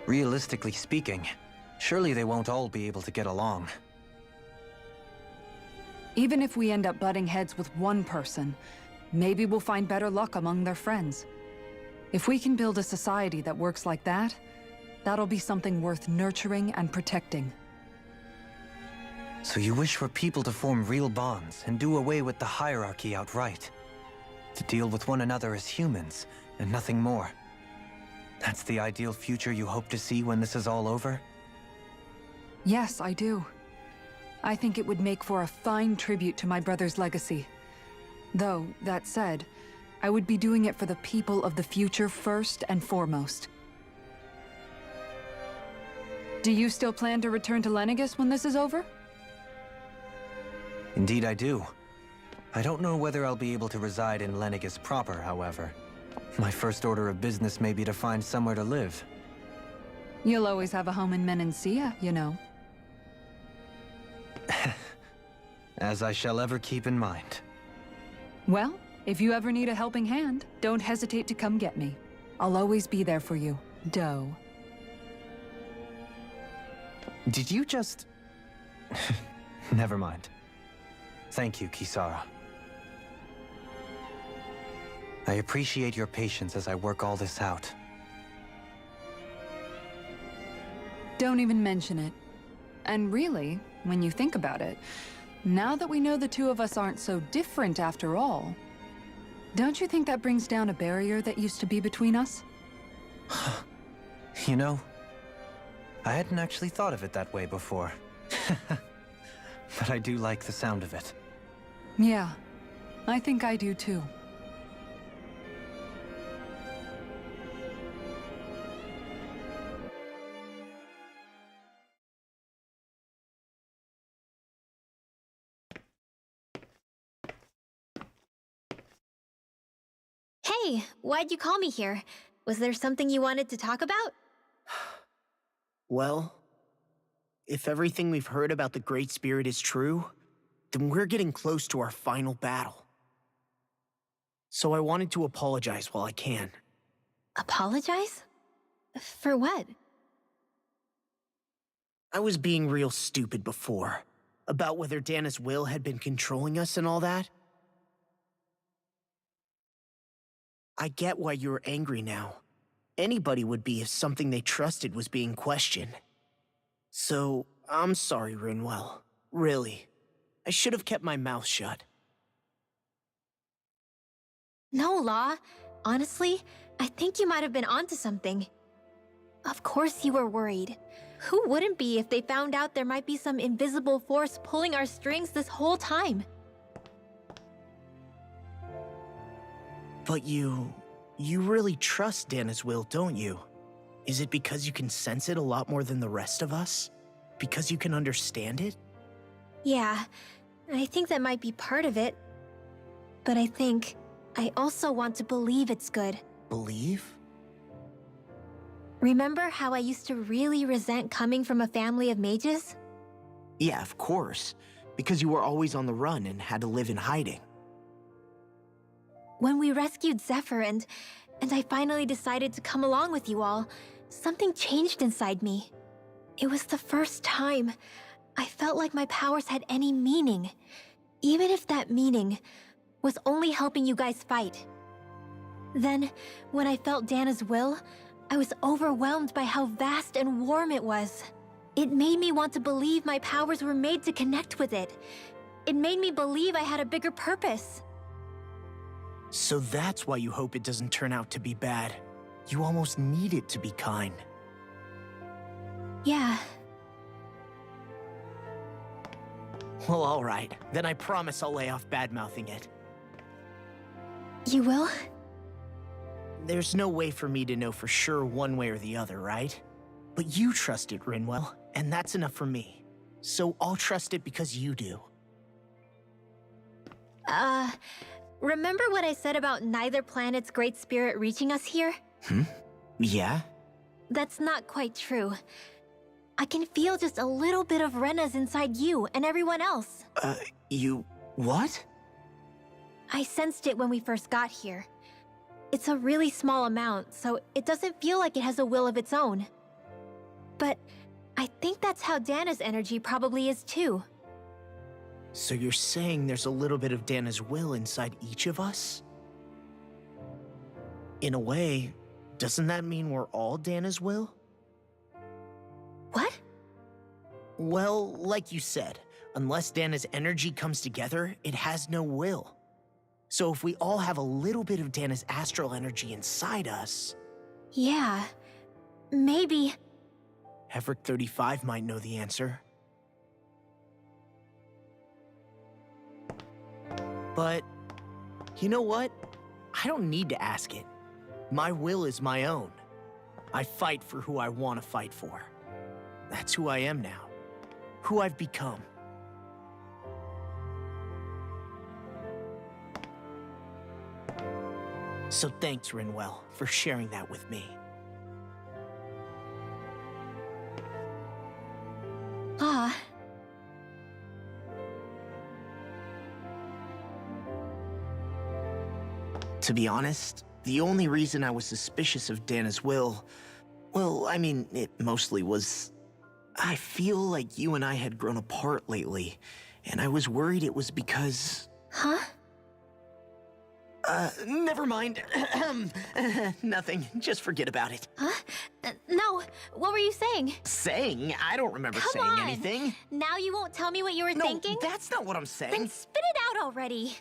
Realistically speaking, surely they won't all be able to get along. Even if we end up butting heads with one person, maybe we'll find better luck among their friends. If we can build a society that works like that, that'll be something worth nurturing and protecting. So you wish for people to form real bonds and do away with the hierarchy outright? To deal with one another as humans, and nothing more? That's the ideal future you hope to see when this is all over? Yes, I do. I think it would make for a fine tribute to my brother's legacy. Though, that said, I would be doing it for the people of the future first and foremost. Do you still plan to return to Lenegis when this is over? Indeed I do. I don't know whether I'll be able to reside in Lenegis proper, however. My first order of business may be to find somewhere to live. You'll always have a home in Menancia, you know. As I shall ever keep in mind. Well, if you ever need a helping hand, don't hesitate to come get me. I'll always be there for you, Doe. Did you just... Never mind. Thank you, Kisara. I appreciate your patience as I work all this out. Don't even mention it. And really, when you think about it, now that we know the two of us aren't so different after all, don't you think that brings down a barrier that used to be between us? You know, I hadn't actually thought of it that way before. But I do like the sound of it. Yeah, I think I do too. Hey, why'd you call me here? Was there something you wanted to talk about? Well, if everything we've heard about the Great Spirit is true, then we're getting close to our final battle. So I wanted to apologize while I can. Apologize? For what? I was being real stupid before, about whether Dana's will had been controlling us and all that. I get why you're angry now. Anybody would be if something they trusted was being questioned. So, I'm sorry, Rinwell. Really. I should have kept my mouth shut. No, Law. Honestly, I think you might have been onto something. Of course you were worried. Who wouldn't be if they found out there might be some invisible force pulling our strings this whole time? But you really trust Dana's will, don't you? Is it because you can sense it a lot more than the rest of us? Because you can understand it? Yeah, I think that might be part of it. But I also want to believe it's good. Believe? Remember how I used to really resent coming from a family of mages? Yeah, of course. Because you were always on the run and had to live in hiding. When we rescued Zephyr and I finally decided to come along with you all, something changed inside me. It was the first time I felt like my powers had any meaning, even if that meaning was only helping you guys fight. Then, when I felt Dana's will, I was overwhelmed by how vast and warm it was. It made me want to believe my powers were made to connect with it. It made me believe I had a bigger purpose. So that's why you hope it doesn't turn out to be bad. You almost need it to be kind. Yeah. Well, alright. Then I promise I'll lay off bad-mouthing it. You will? There's no way for me to know for sure one way or the other, right? But you trust it, Rinwell, and that's enough for me. So I'll trust it because you do. Remember what I said about neither planet's Great Spirit reaching us here? Yeah? That's not quite true. I can feel just a little bit of Rena's inside you and everyone else. You... what? I sensed it when we first got here. It's a really small amount, so it doesn't feel like it has a will of its own. But I think that's how Dana's energy probably is too. So you're saying there's a little bit of Dana's will inside each of us? In a way, doesn't that mean we're all Dana's will? What? Well, like you said, unless Dana's energy comes together, it has no will. So if we all have a little bit of Dana's astral energy inside us... Yeah, maybe... Heverick 35 might know the answer. But, you know what? I don't need to ask it. My will is my own. I fight for who I want to fight for. That's who I am now. Who I've become. So thanks, Rinwell, for sharing that with me. Ah. To be honest, the only reason I was suspicious of Dana's will, well, I mean, it mostly was... I feel like you and I had grown apart lately, and I was worried it was because... Huh? Never mind. Nothing. Just forget about it. Huh? No, what were you saying? Saying? I don't remember Come saying on. anything. Now you won't tell me what you were No, thinking? that's not what I'm saying. Then spit it out already.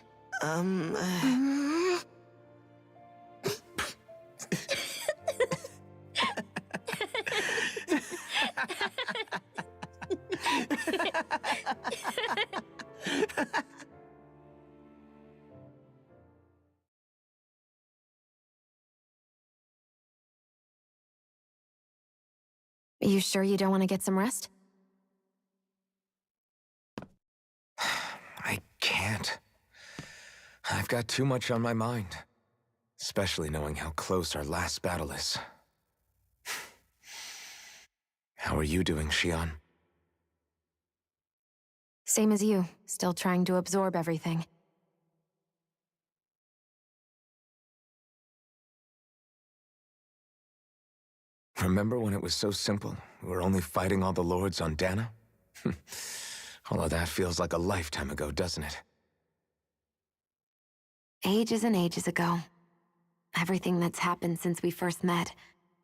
You sure you don't want to get some rest? I can't. I've got too much on my mind. Especially knowing how close our last battle is. How are you doing, Xion? Same as you, still trying to absorb everything. Remember when it was so simple? We were only fighting all the lords on Dana? All of that feels like a lifetime ago, doesn't it? Ages and ages ago. Everything that's happened since we first met.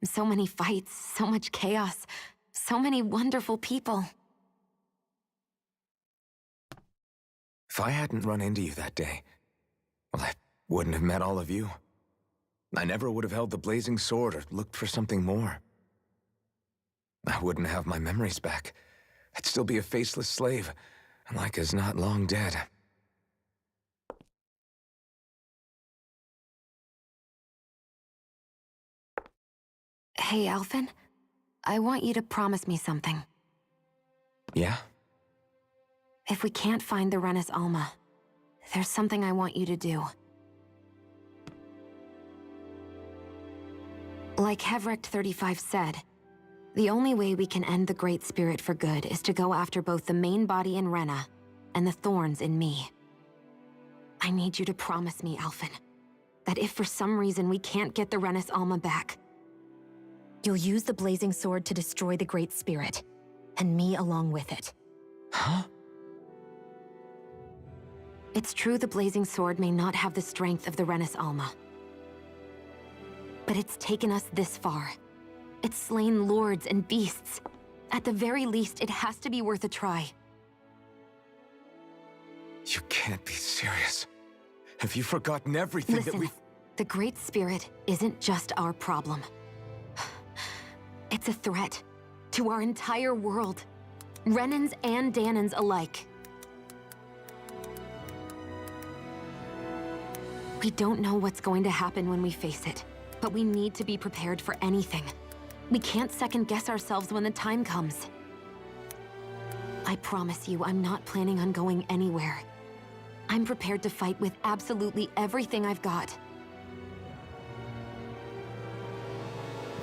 So many fights, so much chaos, so many wonderful people. If I hadn't run into you that day, well, I wouldn't have met all of you. I never would have held the blazing sword or looked for something more. I wouldn't have my memories back. I'd still be a faceless slave, like as not long dead. Hey, Alphen. I want you to promise me something. Yeah? If we can't find the Renis Alma, there's something I want you to do. Like Hevricht 35 said, the only way we can end the Great Spirit for good is to go after both the main body in Rena and the thorns in me. I need you to promise me, Alphen, that if for some reason we can't get the Renis Alma back, you'll use the blazing sword to destroy the Great Spirit, and me along with it. Huh? It's true the blazing sword may not have the strength of the Renis Alma. But it's taken us this far. It's slain lords and beasts. At the very least, it has to be worth a try. You can't be serious. Have you forgotten everything Listen, that we've... the Great Spirit isn't just our problem. It's a threat to our entire world. Renans and Danans alike. We don't know what's going to happen when we face it, but we need to be prepared for anything. We can't second-guess ourselves when the time comes. I promise you, I'm not planning on going anywhere. I'm prepared to fight with absolutely everything I've got.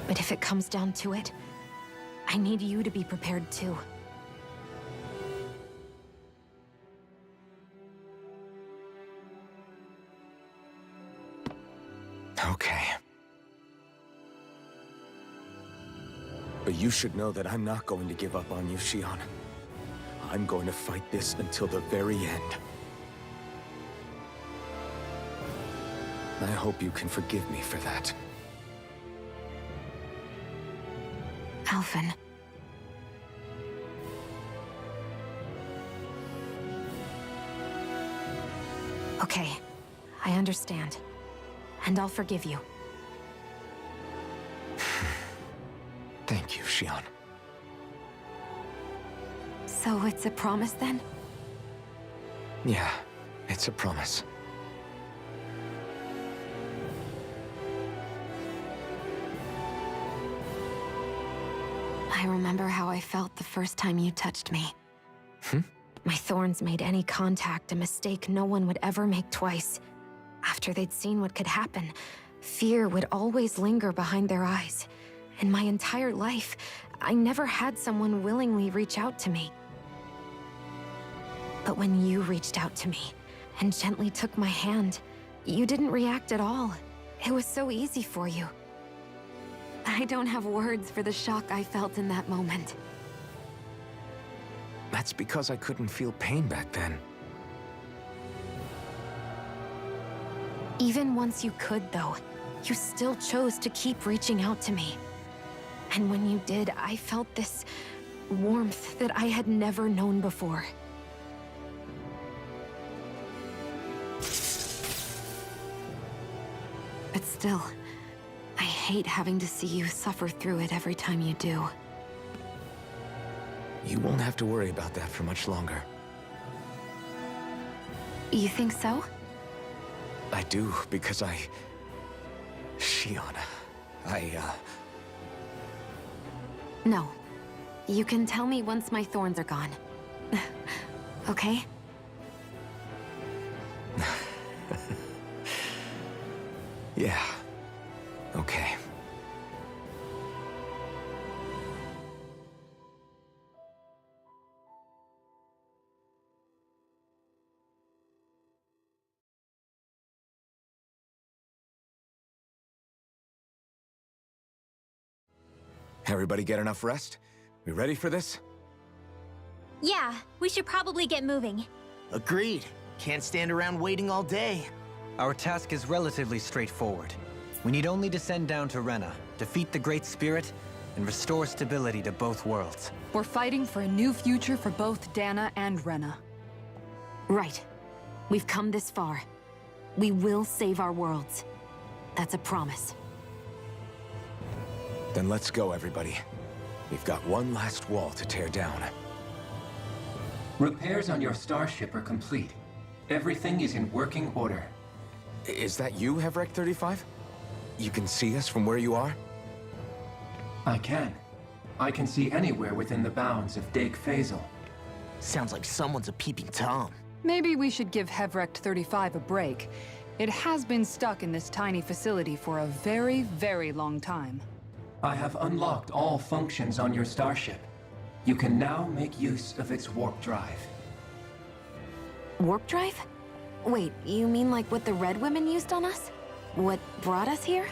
But if it comes down to it, I need you to be prepared too. Okay. But you should know that I'm not going to give up on you, Xion. I'm going to fight this until the very end. I hope you can forgive me for that. Alphen. Okay, I understand. And I'll forgive you. Thank you, Xion. So it's a promise then? Yeah, it's a promise. I remember how I felt the first time you touched me. My thorns made any contact a mistake no one would ever make twice. After they'd seen what could happen, Fear would always linger behind their eyes. In my entire life, I never had someone willingly reach out to me. But when you reached out to me and gently took my hand, you didn't react at all. It was so easy for you. I don't have words for the shock I felt in that moment. That's because I couldn't feel pain back then. Even once you could, though, you still chose to keep reaching out to me. And when you did, I felt this warmth that I had never known before. But still, I hate having to see you suffer through it every time you do. You won't have to worry about that for much longer. You think so? I do, because Shion, No. You can tell me once my thorns are gone. Okay? Yeah. Okay. Everybody get enough rest? We ready for this? Yeah, we should probably get moving. Agreed. Can't stand around waiting all day. Our task is relatively straightforward. We need only descend down to Rena, defeat the Great Spirit, and restore stability to both worlds. We're fighting for a new future for both Dana and Rena. Right. We've come this far. We will save our worlds. That's a promise. Then let's go, everybody. We've got one last wall to tear down. Repairs on your starship are complete. Everything is in working order. Is that you, Hevrek 35? You can see us from where you are? I can. I can see anywhere within the bounds of Dake Faisal. Sounds like someone's a peeping Tom. Maybe we should give Hevrek 35 a break. It has been stuck in this tiny facility for a very, very long time. I have unlocked all functions on your starship. You can now make use of its warp drive. Warp drive? Wait, you mean like what the Red Women used on us? What brought us here?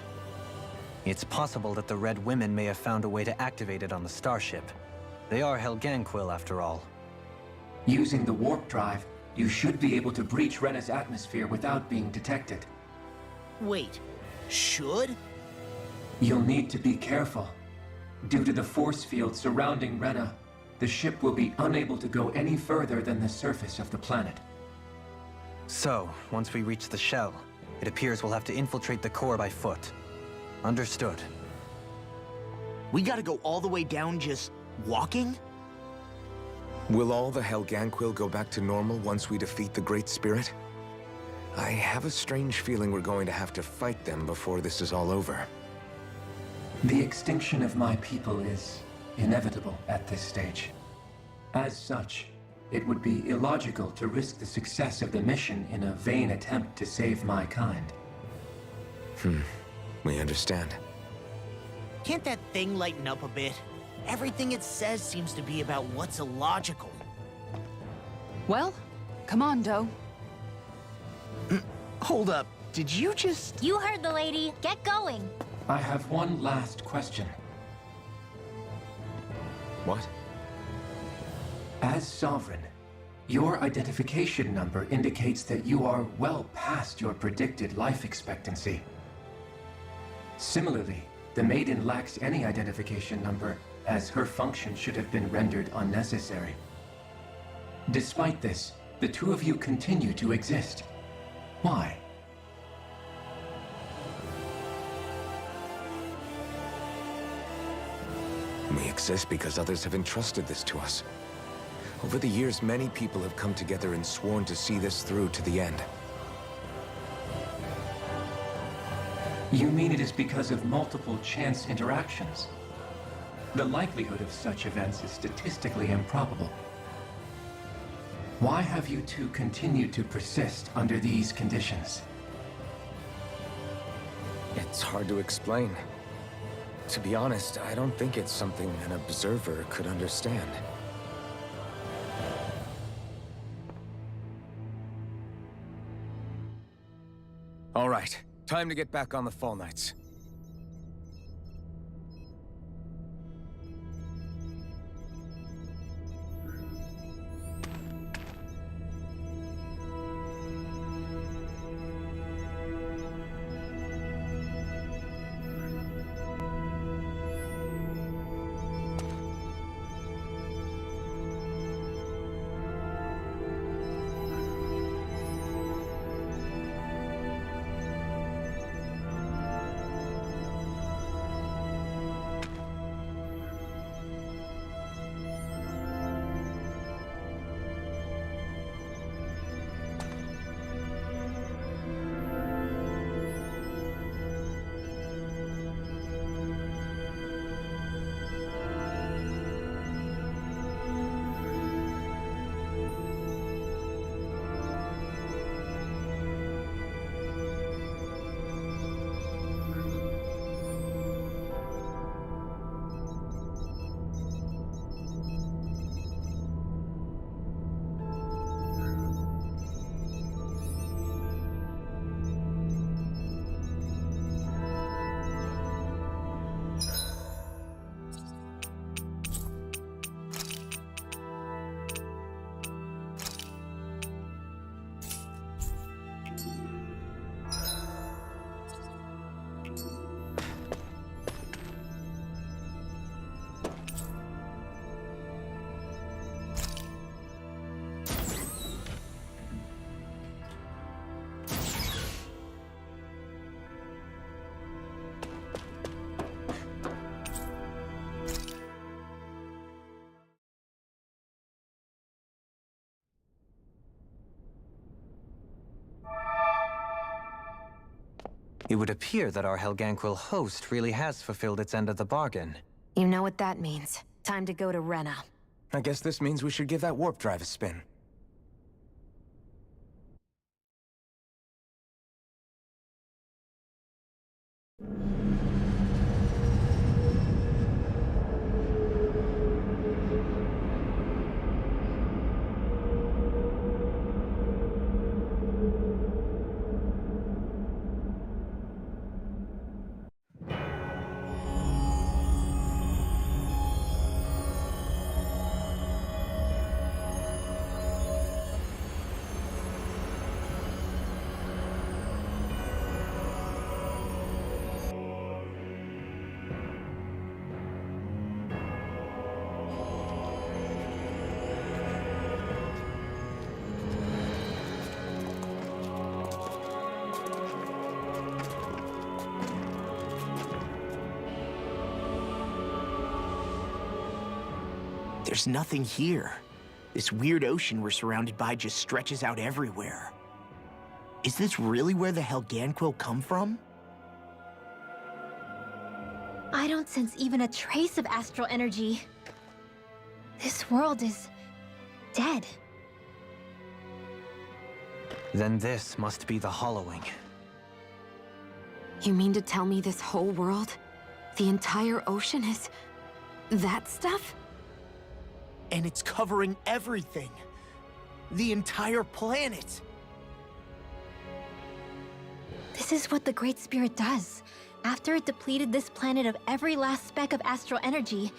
It's possible that the Red Women may have found a way to activate it on the starship. They are Helganquil, after all. Using the warp drive, you should be able to breach Rena's atmosphere without being detected. Wait, should? You'll need to be careful. Due to the force field surrounding Rena, the ship will be unable to go any further than the surface of the planet. So, once we reach the shell, it appears we'll have to infiltrate the core by foot. Understood. We gotta go all the way down just walking? Will all the Helganquil go back to normal once we defeat the Great Spirit? I have a strange feeling we're going to have to fight them before this is all over. The extinction of my people is inevitable at this stage. As such, it would be illogical to risk the success of the mission in a vain attempt to save my kind. We understand. Can't that thing lighten up a bit? Everything it says seems to be about what's illogical. Well, come on, Doe. Hold up, did you just... You heard the lady. Get going. I have one last question. What? As Sovereign, your identification number indicates that you are well past your predicted life expectancy. Similarly, the Maiden lacks any identification number, as her function should have been rendered unnecessary. Despite this, the two of you continue to exist. Why? We exist because others have entrusted this to us. Over the years, many people have come together and sworn to see this through to the end. You mean it is because of multiple chance interactions? The likelihood of such events is statistically improbable. Why have you two continued to persist under these conditions? It's hard to explain. To be honest, I don't think it's something an observer could understand. All right, time to get back on the Fall Knights. It would appear that our Helganquil host really has fulfilled its end of the bargain. You know what that means. Time to go to Rena. I guess this means we should give that warp drive a spin. There's nothing here. This weird ocean we're surrounded by just stretches out everywhere. Is this really where the Helganquil come from? I don't sense even a trace of astral energy. This world is dead. Then this must be the Hollowing. You mean to tell me this whole world, the entire ocean is that stuff? And it's covering everything. The entire planet. This is what the Great Spirit does. After it depleted this planet of every last speck of astral energy,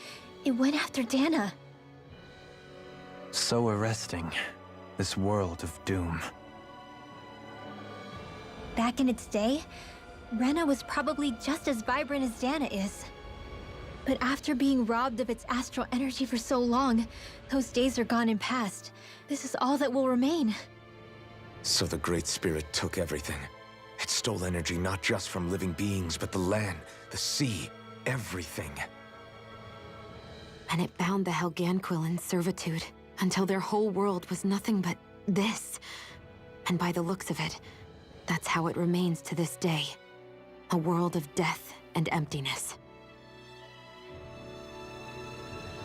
it went after Dana. So arresting. This world of doom. Back in its day, Rena was probably just as vibrant as Dana is. But after being robbed of its astral energy for so long, those days are gone and past. This is all that will remain. So the Great Spirit took everything. It stole energy not just from living beings, but the land, the sea, everything. And it bound the Helganquil in servitude until their whole world was nothing but this. And by the looks of it, that's how it remains to this day. A world of death and emptiness.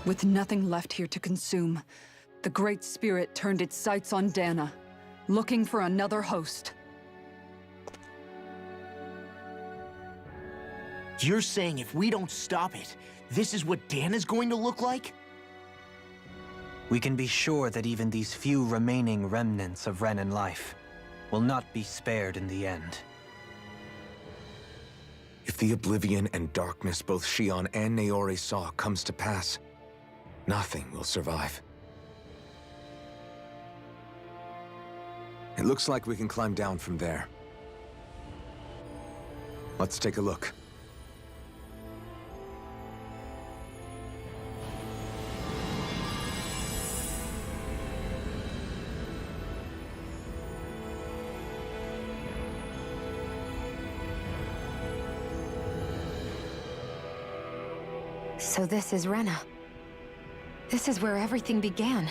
With nothing left here to consume, the Great Spirit turned its sights on Dana, looking for another host. You're saying if we don't stop it, this is what Dana's going to look like? We can be sure that even these few remaining remnants of Renan life will not be spared in the end. If the oblivion and darkness both Shion and Naori saw comes to pass, nothing will survive. It looks like we can climb down from there. Let's take a look. So this is Rena. This is where everything began.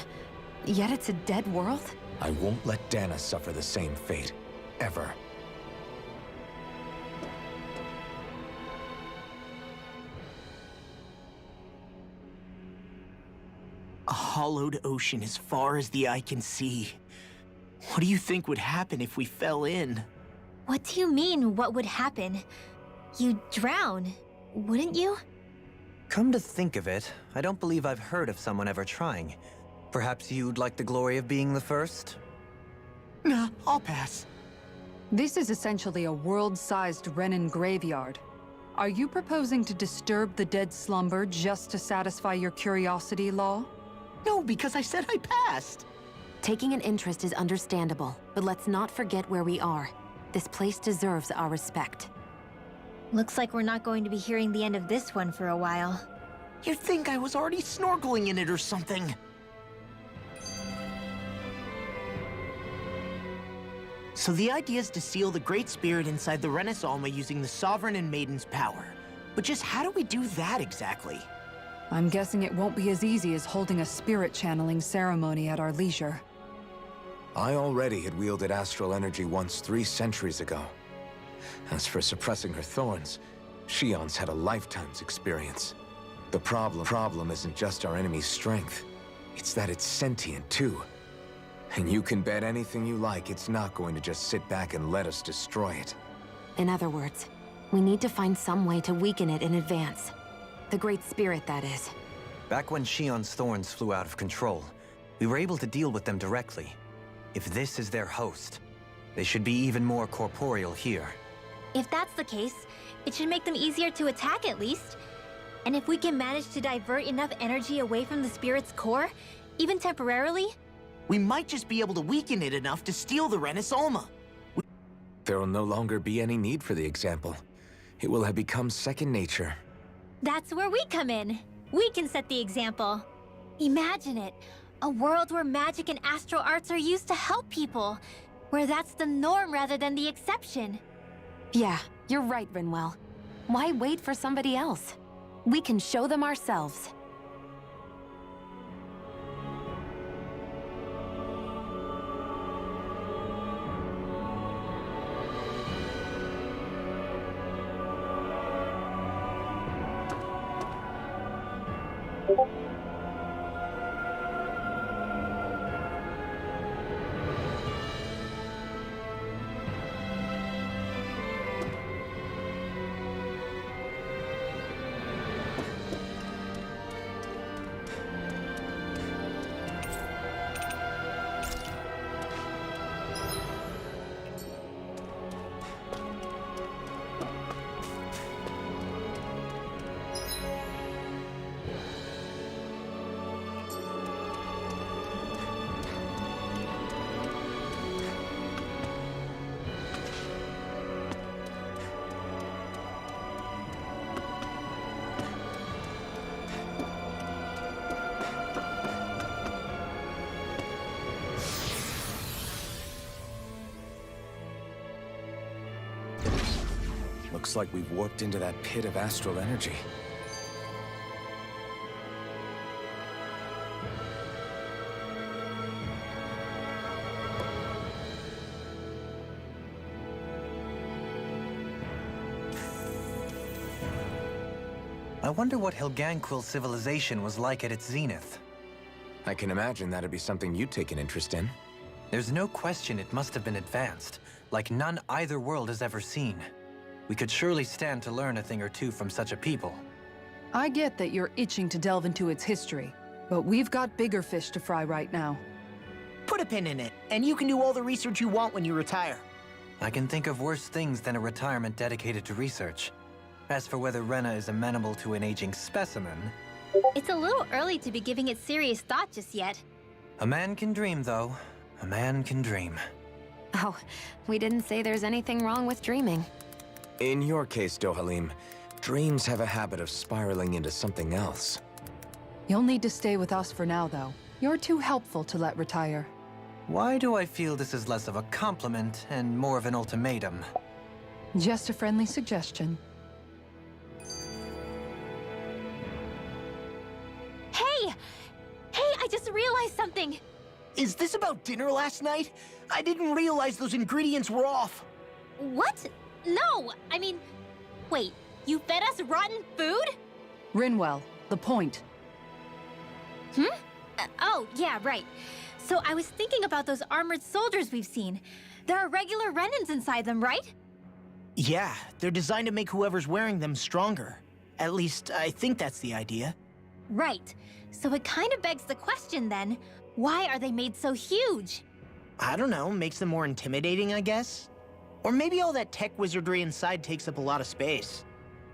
Yet it's a dead world? I won't let Dana suffer the same fate. Ever. A hollowed ocean as far as the eye can see. What do you think would happen if we fell in? What do you mean, what would happen? You'd drown, wouldn't you? Come to think of it, I don't believe I've heard of someone ever trying. Perhaps you'd like the glory of being the first? Nah, I'll pass. This is essentially a world-sized Renan graveyard. Are you proposing to disturb the dead slumber just to satisfy your curiosity, Law? No, because I said I passed. Taking an interest is understandable, but let's not forget where we are. This place deserves our respect. Looks like we're not going to be hearing the end of this one for a while. You'd think I was already snorkeling in it or something. So the idea is to seal the Great Spirit inside the Renis Alma using the Sovereign and Maiden's power. But just how do we do that exactly? I'm guessing it won't be as easy as holding a spirit channeling ceremony at our leisure. I already had wielded astral energy once 3 centuries ago. As for suppressing her thorns, Shion's had a lifetime's experience. The problem isn't just our enemy's strength. It's that it's sentient, too. And you can bet anything you like it's not going to just sit back and let us destroy it. In other words, we need to find some way to weaken it in advance. The Great Spirit, that is. Back when Shion's thorns flew out of control, we were able to deal with them directly. If this is their host, they should be even more corporeal here. If that's the case, it should make them easier to attack at least. And if we can manage to divert enough energy away from the spirit's core, even temporarily, we might just be able to weaken it enough to steal the Renis Alma. There will no longer be any need for the example. It will have become second nature. That's where we come in. We can set the example. Imagine it. A world where magic and astral arts are used to help people. Where that's the norm rather than the exception. Yeah, you're right, Rinwell. Why wait for somebody else? We can show them ourselves. Looks like we've warped into that pit of astral energy. I wonder what Helganquil civilization was like at its zenith. I can imagine that'd be something you'd take an interest in. There's no question it must have been advanced, like none either world has ever seen. We could surely stand to learn a thing or two from such a people. I get that you're itching to delve into its history, but we've got bigger fish to fry right now. Put a pin in it, and you can do all the research you want when you retire. I can think of worse things than a retirement dedicated to research. As for whether Rena is amenable to an aging specimen... It's a little early to be giving it serious thought just yet. A man can dream, though. A man can dream. Oh, we didn't say there's anything wrong with dreaming. In your case, Dohalim, dreams have a habit of spiraling into something else. You'll need to stay with us for now, though. You're too helpful to let retire. Why do I feel this is less of a compliment and more of an ultimatum? Just a friendly suggestion. Hey! Hey, I just realized something! Is this about dinner last night? I didn't realize those ingredients were off. What? No! I mean... Wait, you fed us rotten food? Rinwell, the point. Oh, yeah, right. So I was thinking about those armored soldiers we've seen. There are regular Renans inside them, right? Yeah, they're designed to make whoever's wearing them stronger. At least, I think that's the idea. Right. So it kind of begs the question then, why are they made so huge? I don't know, makes them more intimidating, I guess? Or maybe all that tech wizardry inside takes up a lot of space.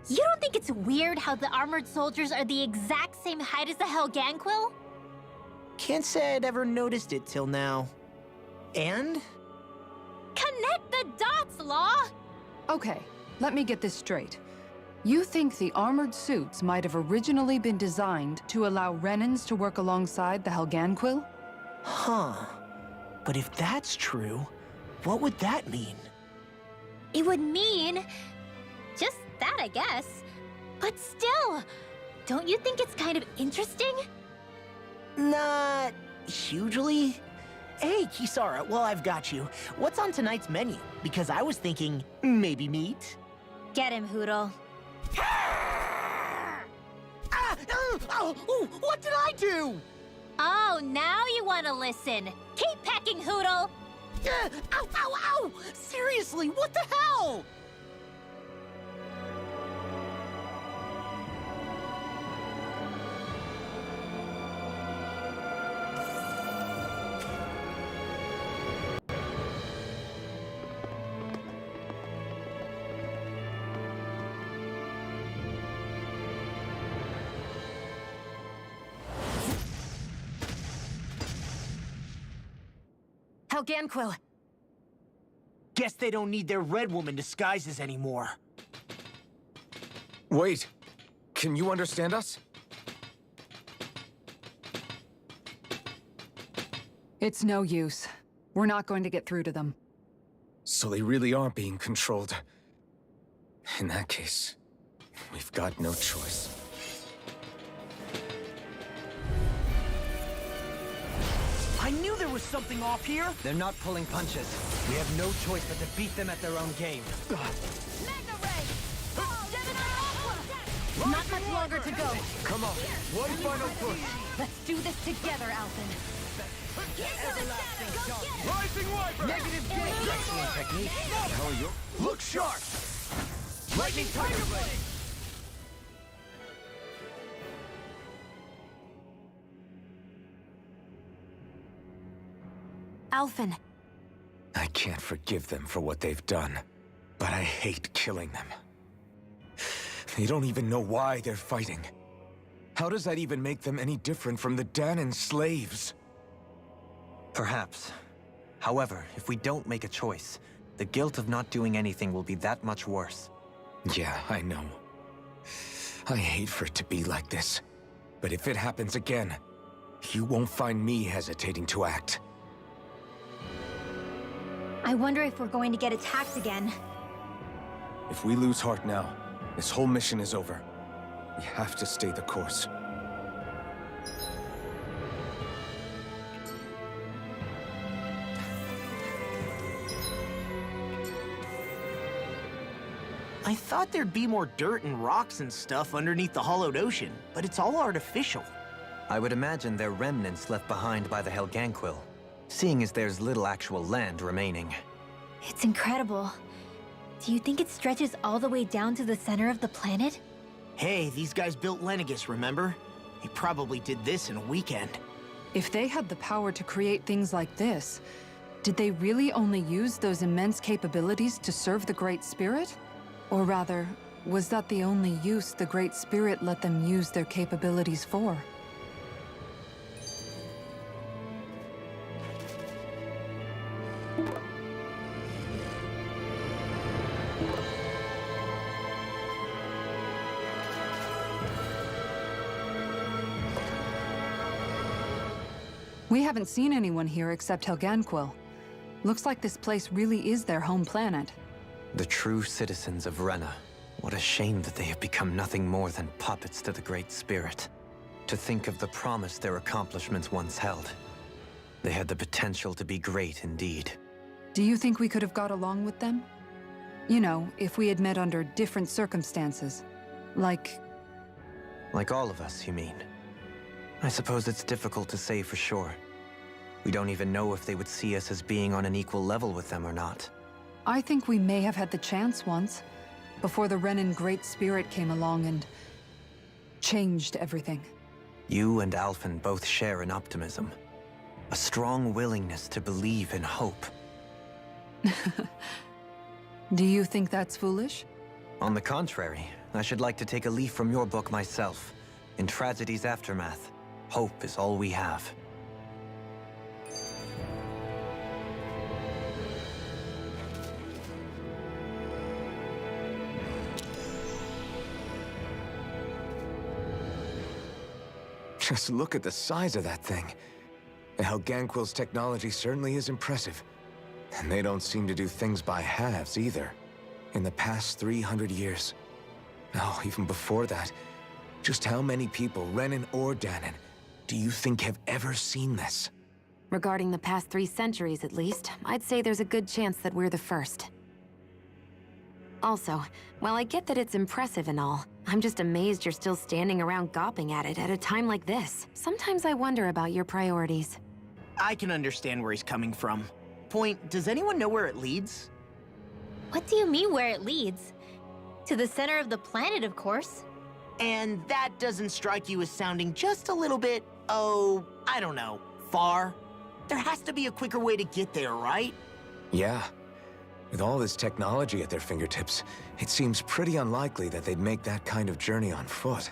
You don't think it's weird how the armored soldiers are the exact same height as the Helganquil? Can't say I'd ever noticed it till now. And? Connect the dots, Law! Okay, let me get this straight. You think the armored suits might have originally been designed to allow Renans to work alongside the Helganquil? Huh. But if that's true, what would that mean? It would mean... just that, I guess. But still, don't you think it's kind of interesting? Not hugely. Hey, Kisara, while I've got you, what's on tonight's menu? Because I was thinking, maybe meat? Get him, Hoodle. What did I do? Oh, now you want to listen. Keep pecking, Hoodle! Ow, ow, ow! Seriously, what the hell? Helganquil! Guess they don't need their Red Woman disguises anymore. Wait, can you understand us? It's no use. We're not going to get through to them. So they really are being controlled. In that case, we've got no choice. I knew there was something off here! They're not pulling punches. We have no choice but to beat them at their own game. Not much longer to go. Come on, one final push. Let's do this together, Alphen. Rising Wyvern! Negative gain. Excellent technique. How are you? Look sharp! Lightning Tiger Blade. Alphen. I can't forgive them for what they've done, but I hate killing them. They don't even know why they're fighting. How does that even make them any different from the Danan slaves? Perhaps. However, if we don't make a choice, the guilt of not doing anything will be that much worse. Yeah, I know. I hate for it to be like this. But if it happens again, you won't find me hesitating to act. I wonder if we're going to get attacked again. If we lose heart now, this whole mission is over. We have to stay the course. I thought there'd be more dirt and rocks and stuff underneath the hollowed ocean, but it's all artificial. I would imagine they're remnants left behind by the Helganquil, seeing as there's little actual land remaining. It's incredible. Do you think it stretches all the way down to the center of the planet? Hey, these guys built Lenegus, remember? They probably did this in a weekend. If they had the power to create things like this, did they really only use those immense capabilities to serve the Great Spirit? Or rather, was that the only use the Great Spirit let them use their capabilities for? We haven't seen anyone here except Helganquil. Looks like this place really is their home planet. The true citizens of Rena. What a shame that they have become nothing more than puppets to the Great Spirit. To think of the promise their accomplishments once held. They had the potential to be great indeed. Do you think we could have got along with them? You know, if we had met under different circumstances. Like all of us, you mean? I suppose it's difficult to say for sure. We don't even know if they would see us as being on an equal level with them or not. I think we may have had the chance once, before the Renan Great Spirit came along and changed everything. You and Alphen both share an optimism. A strong willingness to believe in hope. Do you think that's foolish? On the contrary, I should like to take a leaf from your book myself. In tragedy's aftermath, hope is all we have. Just look at the size of that thing. The Helganquil's technology certainly is impressive. And they don't seem to do things by halves either. In the past 300 years. No, even before that. Just how many people, Renan or Danon, do you think have ever seen this? Regarding the past 3 centuries at least, I'd say there's a good chance that we're the first. Also, while I get that it's impressive and all, I'm just amazed you're still standing around gawping at it at a time like this. Sometimes I wonder about your priorities. I can understand where he's coming from. Point, does anyone know where it leads? What do you mean where it leads? To the center of the planet, of course. And that doesn't strike you as sounding just a little bit, oh, I don't know, far? There has to be a quicker way to get there, right? Yeah. With all this technology at their fingertips, it seems pretty unlikely that they'd make that kind of journey on foot.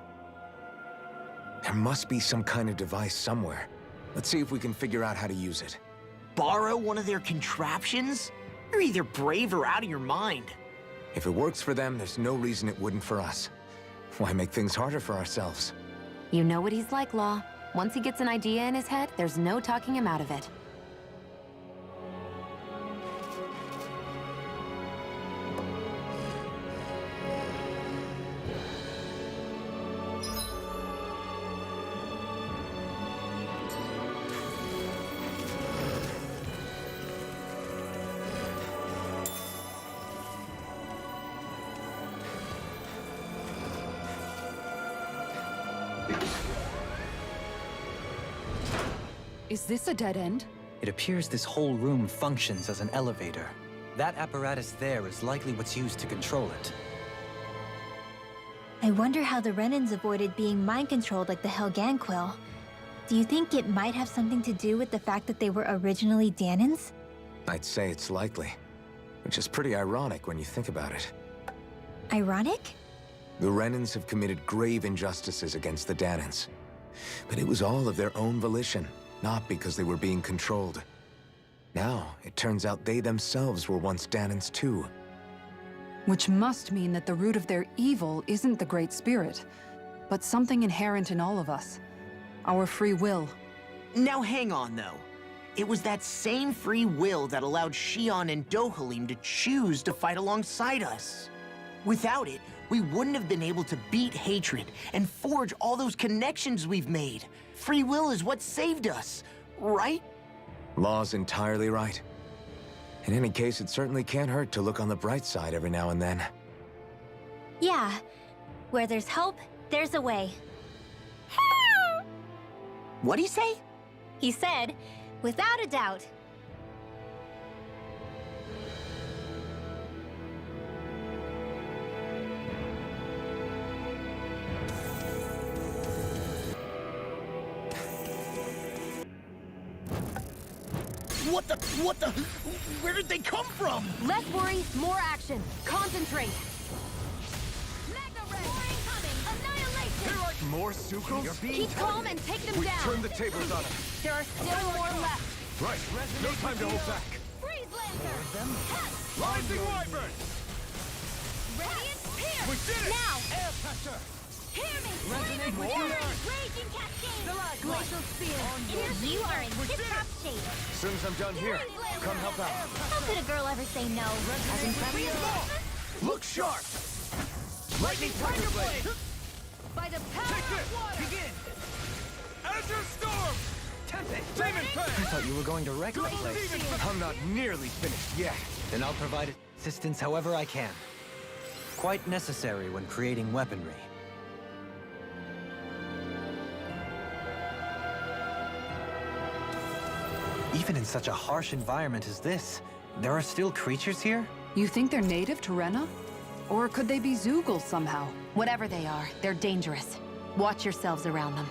There must be some kind of device somewhere. Let's see if we can figure out how to use it. Borrow one of their contraptions? You're either brave or out of your mind. If it works for them, there's no reason it wouldn't for us. Why make things harder for ourselves? You know what he's like, Law. Once he gets an idea in his head, there's no talking him out of it. Is this a dead end? It appears this whole room functions as an elevator. That apparatus there is likely what's used to control it. I wonder how the Renans avoided being mind-controlled like the Helganquil. Do you think it might have something to do with the fact that they were originally Danons? I'd say it's likely. Which is pretty ironic when you think about it. Ironic? The Renans have committed grave injustices against the Danons. But it was all of their own volition, not because they were being controlled. Now, it turns out they themselves were once Danons too. Which must mean that the root of their evil isn't the Great Spirit, but something inherent in all of us. Our free will. Now hang on, though. It was that same free will that allowed Xion and Dohalim to choose to fight alongside us. Without it, we wouldn't have been able to beat hatred and forge all those connections we've made. Free will is what saved us, right? Law's entirely right. In any case, it certainly can't hurt to look on the bright side every now and then. Yeah. Where there's hope, there's a way. What'd he say? He said, without a doubt. What the? Where did they come from? Less worry, more action. Concentrate. More Sukos? Keep calm and take them down. Turn the tables on them. There are still more left. Right. No time to hold back. Freeze Lancer! Rising Wyvern! Radiant Pierce! We did it! Now! Air pressure! Hear me! Resonate with Fury! Raging Cascade! Glacial Spear! You are in tip-top shape. As soon as I'm done here, come help out. How could a girl ever say no? As incredible as Look sharp! Lightning Tiger Blade! By the power of water! Begin! Azure Storm! Tempest! Demon I Fang! thought you were going to wreck the place. I'm not nearly finished yet. Then I'll provide assistance however I can. Quite necessary when creating weaponry. Even in such a harsh environment as this, there are still creatures here? You think they're native to Rena? Or could they be Zeugles somehow? Whatever they are, they're dangerous. Watch yourselves around them.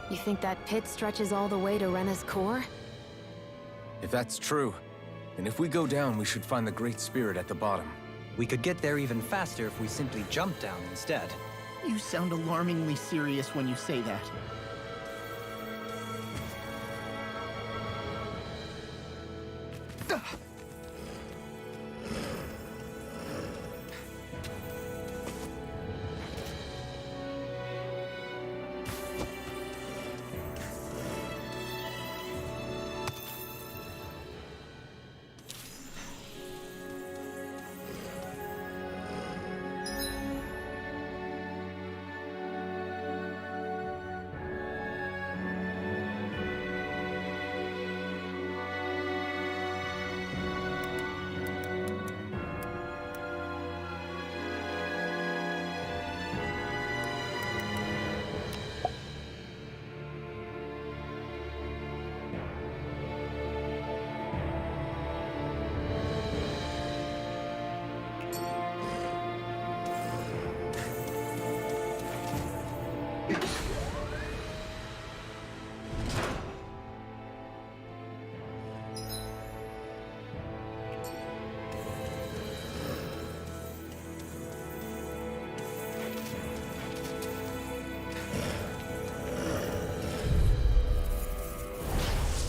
You think that pit stretches all the way to Rena's core? If that's true, then if we go down, we should find the Great Spirit at the bottom. We could get there even faster if we simply jump down instead. You sound alarmingly serious when you say that.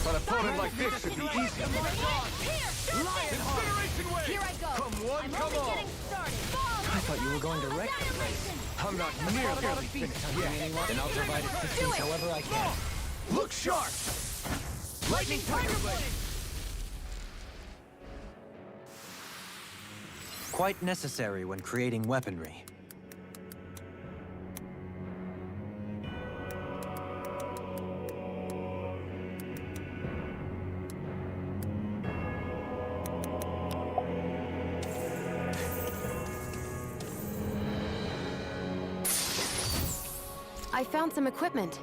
An opponent like this should be easy. Lionheart! Here I go. Come one, come all! I thought you were going to wreck the place. I'm not nearly finished yet. Then I'll provide assistance however I can. Look sharp! Lightning Tiger Blade! Quite necessary when creating weaponry. I found some equipment.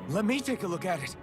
Let me take a look at it.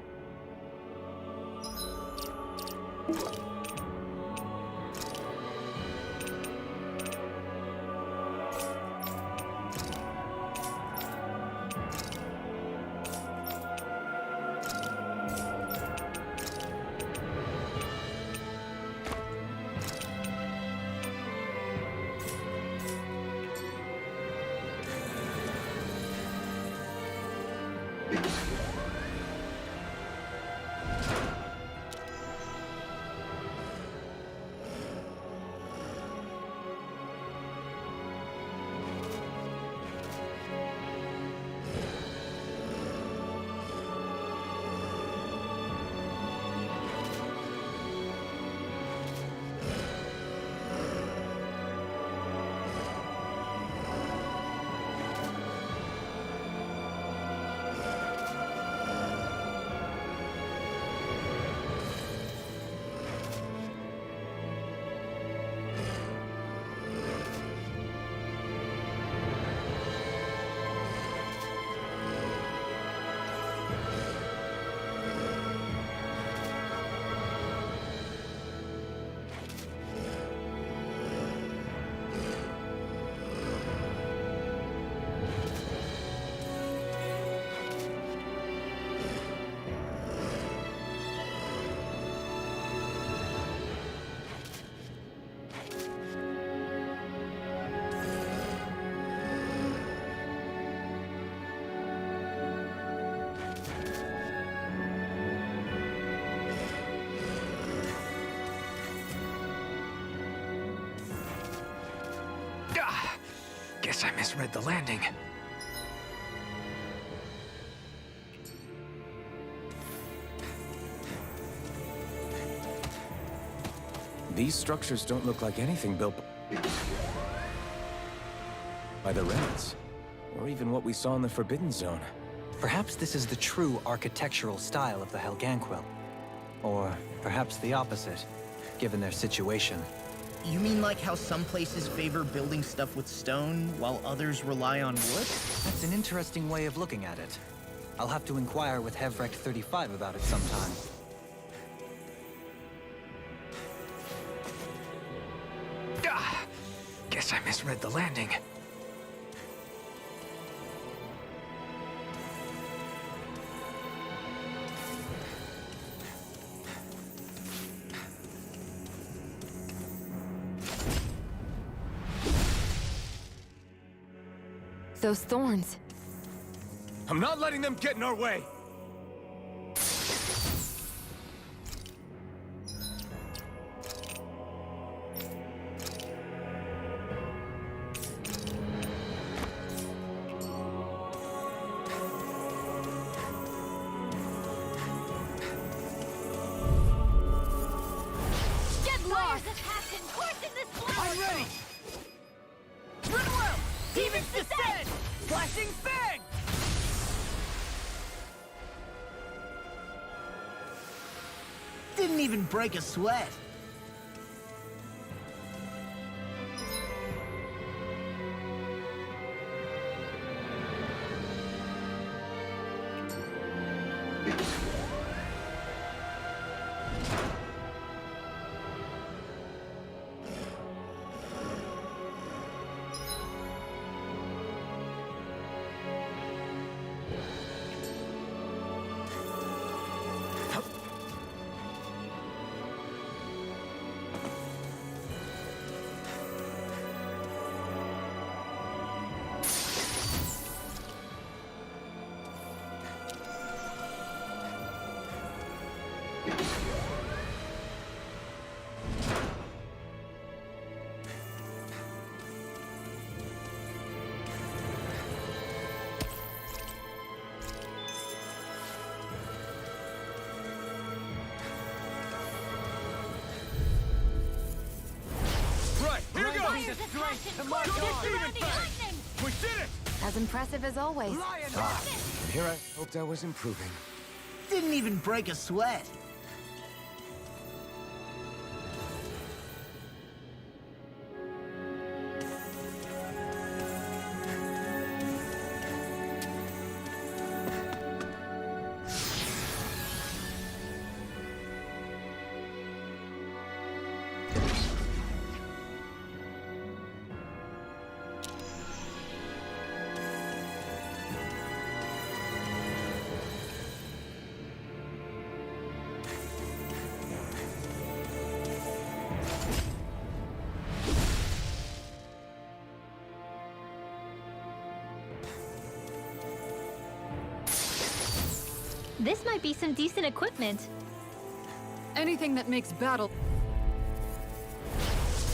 Guess I misread the landing. These structures don't look like anything built by the Reds, or even what we saw in the Forbidden Zone. Perhaps this is the true architectural style of the Helganquil. Or perhaps the opposite, given their situation. You mean like how some places favor building stuff with stone, while others rely on wood? That's an interesting way of looking at it. I'll have to inquire with Hevrek 35 about it sometime. Guess I misread the landing. Those thorns. I'm not letting them get in our way! Get lost! Coursing this flower! I'm ready! Rinwell! Demons descend! Flashing fang! Didn't even break a sweat. As impressive as always. And here I hoped I was improving. Didn't even break a sweat. This might be some decent equipment. Anything that makes battle...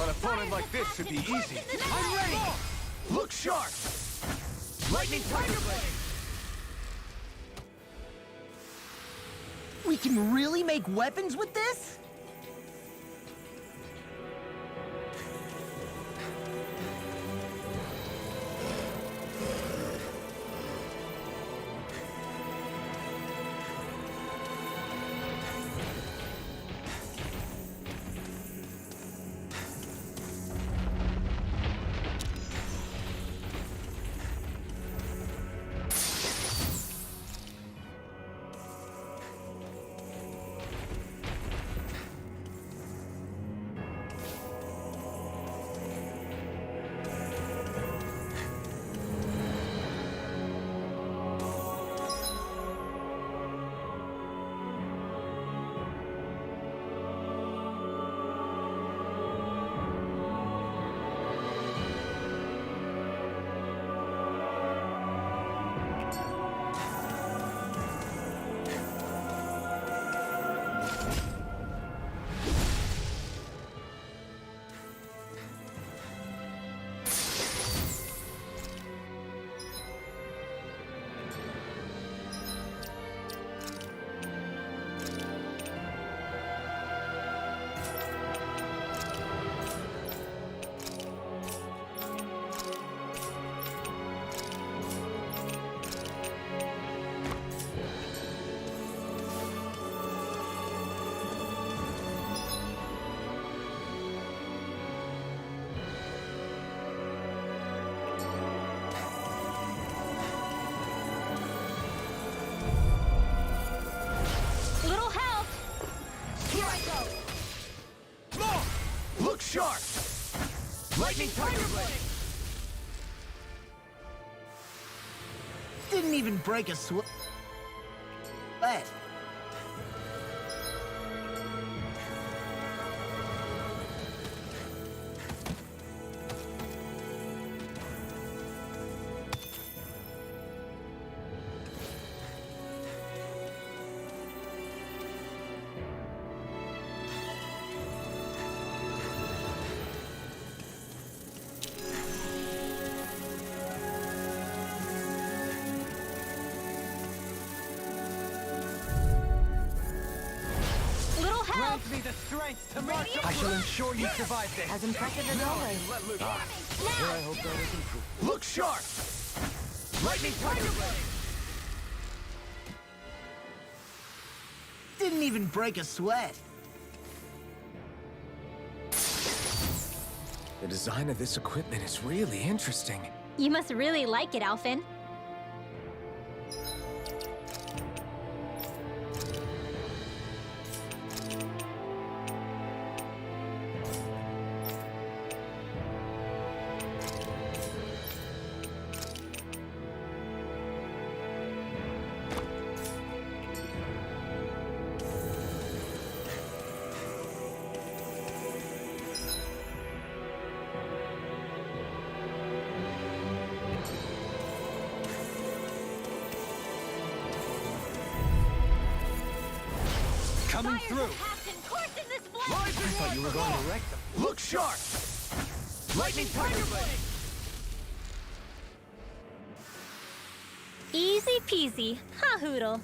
An opponent like this should be easy. I'm ready! Look sharp! Lightning Tiger Blade! We can really make weapons with this? Lightning Tiger Blade! Didn't even break a sweat. Grant me the strength to march. I shall ensure you survive this. As impressive as always. Let loose. I hope that isn't true. Look sharp! Lightning Tiger Blade! Didn't even break a sweat. The design of this equipment is really interesting. You must really like it, Alphen. Coming through. I thought you were going to wreck them. Look sharp! Lightning Tiger Blade! Easy peasy, ha hoodle.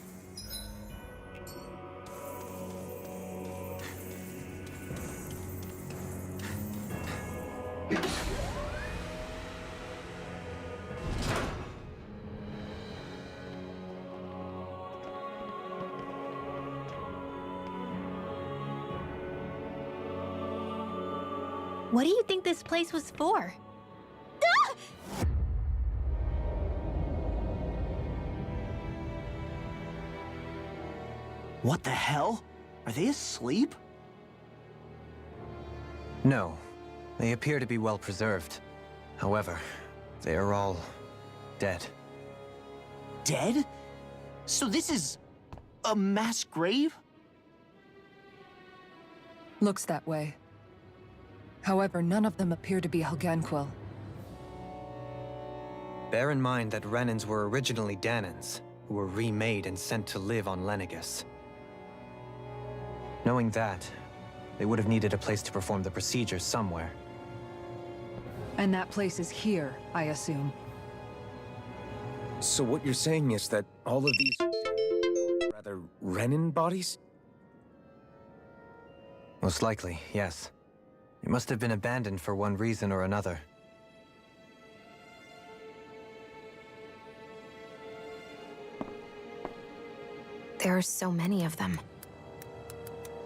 What do you think this place was for? Ah! What the hell? Are they asleep? No. They appear to be well preserved. However, they are all dead. Dead? So this is a mass grave? Looks that way. However, none of them appear to be Helganquil. Bear in mind that Renans were originally Danans, who were remade and sent to live on Lenegus. Knowing that, they would have needed a place to perform the procedure somewhere. And that place is here, I assume. So what you're saying is that all of these are rather Renan bodies? Most likely, yes. It must have been abandoned for one reason or another. There are so many of them.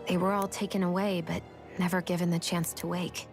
They were all taken away, but never given the chance to wake.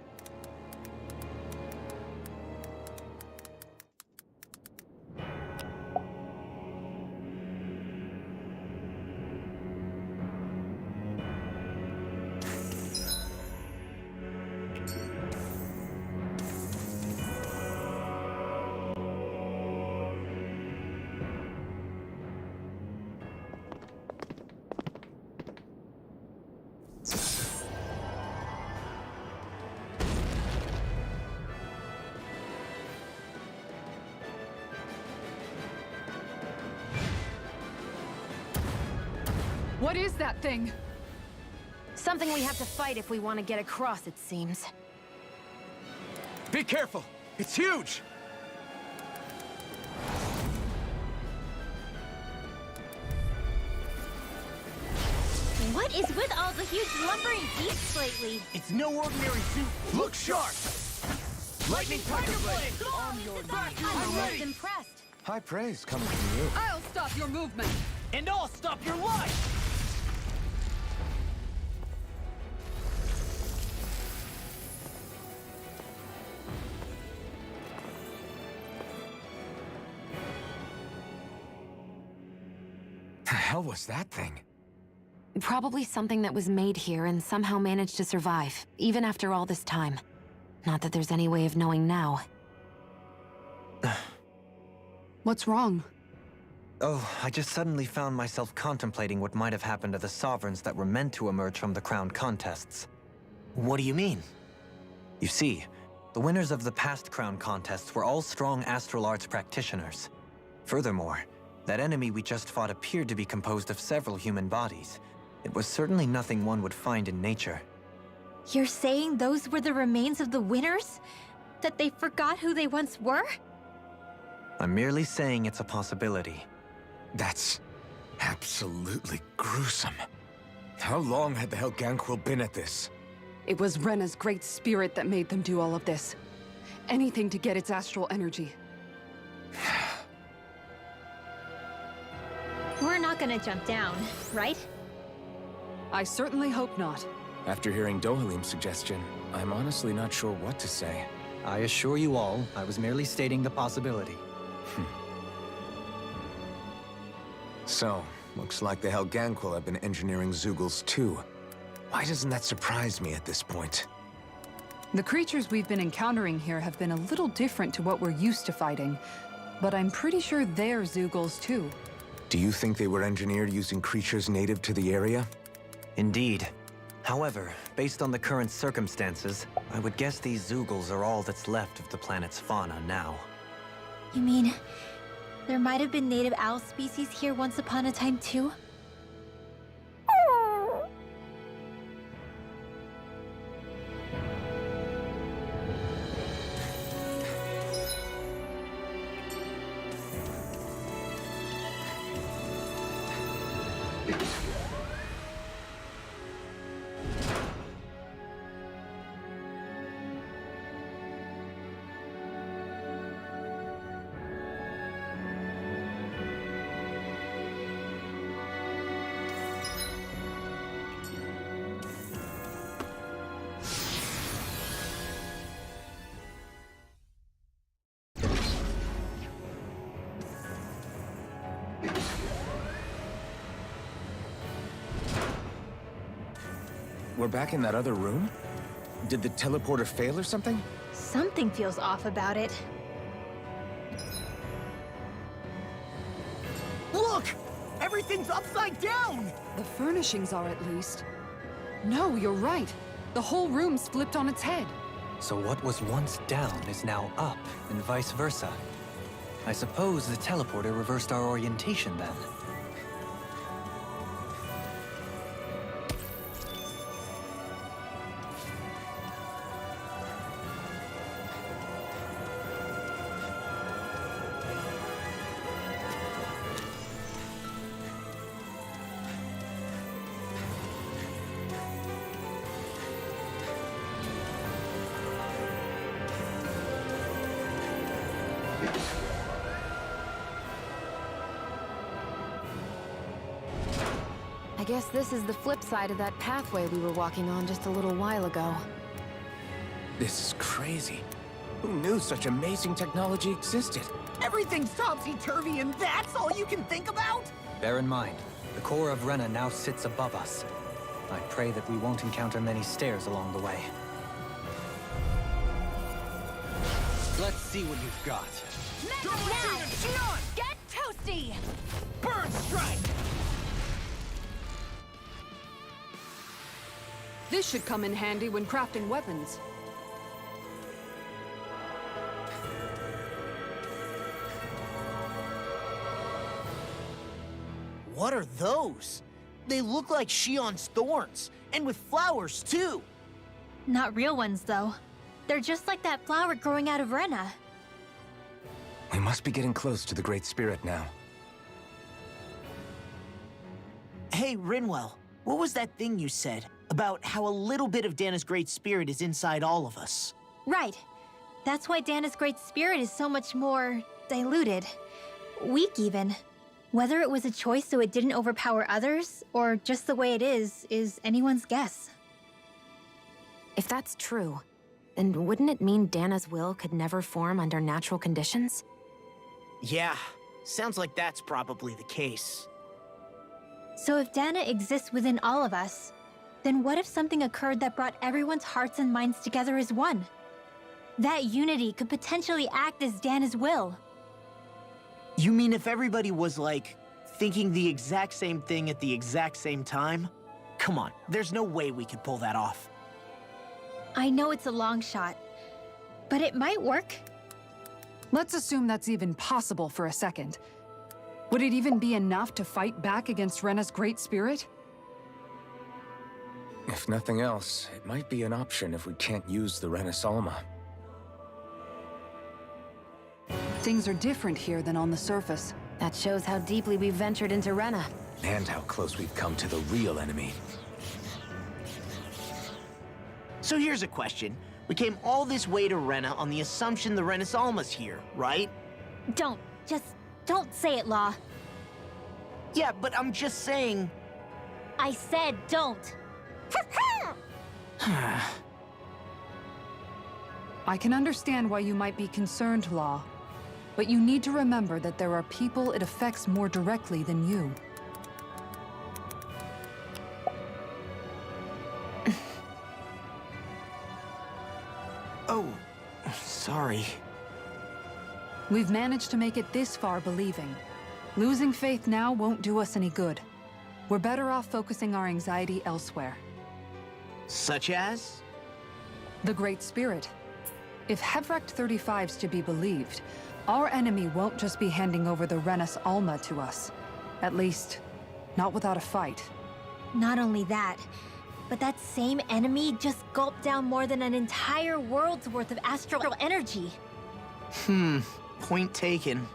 What is that thing? Something we have to fight if we want to get across, it seems. Be careful! It's huge! What is with all the huge lumbering beasts lately? It's no ordinary suit. Look sharp! Lightning Tiger Blade! On your back, I'm most impressed. High praise coming from you. I'll stop your movement! And I'll stop your life! The hell was that thing? Probably something that was made here and somehow managed to survive, even after all this time. Not that there's any way of knowing now. What's wrong? Oh, I just suddenly found myself contemplating what might have happened to the sovereigns that were meant to emerge from the crown contests. What do you mean? You see, the winners of the past crown contests were all strong astral arts practitioners. Furthermore, that enemy we just fought appeared to be composed of several human bodies. It was certainly nothing one would find in nature. You're saying those were the remains of the winners? That they forgot who they once were? I'm merely saying it's a possibility. That's absolutely gruesome. How long had the Helganquil been at this? It was Rena's great spirit that made them do all of this. Anything to get its astral energy. We're not gonna jump down, right? I certainly hope not. After hearing Dohalim's suggestion, I'm honestly not sure what to say. I assure you all, I was merely stating the possibility. So, looks like the Helganquil have been engineering Zeugles too. Why doesn't that surprise me at this point? The creatures we've been encountering here have been a little different to what we're used to fighting, but I'm pretty sure they're Zeugles too. Do you think they were engineered using creatures native to the area? Indeed. However, based on the current circumstances, I would guess these Zeugles are all that's left of the planet's fauna now. You mean, there might have been native owl species here once upon a time too? We're back in that other room? Did the teleporter fail or something? Something feels off about it. Look! Everything's upside down! The furnishings are at least. No, you're right. The whole room's flipped on its head. So what was once down is now up, and vice versa. I suppose the teleporter reversed our orientation then. I guess this is the flip side of that pathway we were walking on just a little while ago. This is crazy. Who knew such amazing technology existed? Everything's topsy-turvy and that's all you can think about? Bear in mind, the core of Rena now sits above us. I pray that we won't encounter many stairs along the way. Let's see what you've got. Now! Shion! Get toasty! Burn strike! This should come in handy when crafting weapons. What are those? They look like Shion's thorns, and with flowers too. Not real ones, though. They're just like that flower growing out of Rena. We must be getting close to the Great Spirit now. Hey, Rinwell, what was that thing you said about how a little bit of Dana's Great Spirit is inside all of us? Right. That's why Dana's Great Spirit is so much more diluted. Weak, even. Whether it was a choice so it didn't overpower others, or just the way it is anyone's guess. If that's true, then wouldn't it mean Dana's will could never form under natural conditions? Yeah, sounds like that's probably the case. So if Dana exists within all of us, then what if something occurred that brought everyone's hearts and minds together as one? That unity could potentially act as Dana's will. You mean if everybody was, like, thinking the exact same thing at the exact same time? Come on, there's no way we could pull that off. I know it's a long shot, but it might work. Let's assume that's even possible for a second. Would it even be enough to fight back against Rena's great spirit? If nothing else, it might be an option if we can't use the Renasalma. Things are different here than on the surface. That shows how deeply we've ventured into Rena. And how close we've come to the real enemy. So here's a question. We came all this way to Rena on the assumption the Renasalma's here, right? Just don't say it, Law. Yeah, but I'm just saying... I said don't. I can understand why you might be concerned, Law. But you need to remember that there are people it affects more directly than you. Oh, sorry. We've managed to make it this far believing. Losing faith now won't do us any good. We're better off focusing our anxiety elsewhere. Such as? The Great Spirit. If Hevrecht 35's to be believed, our enemy won't just be handing over the Renas Alma to us. At least, not without a fight. Not only that, but that same enemy just gulped down more than an entire world's worth of astral energy. Point taken.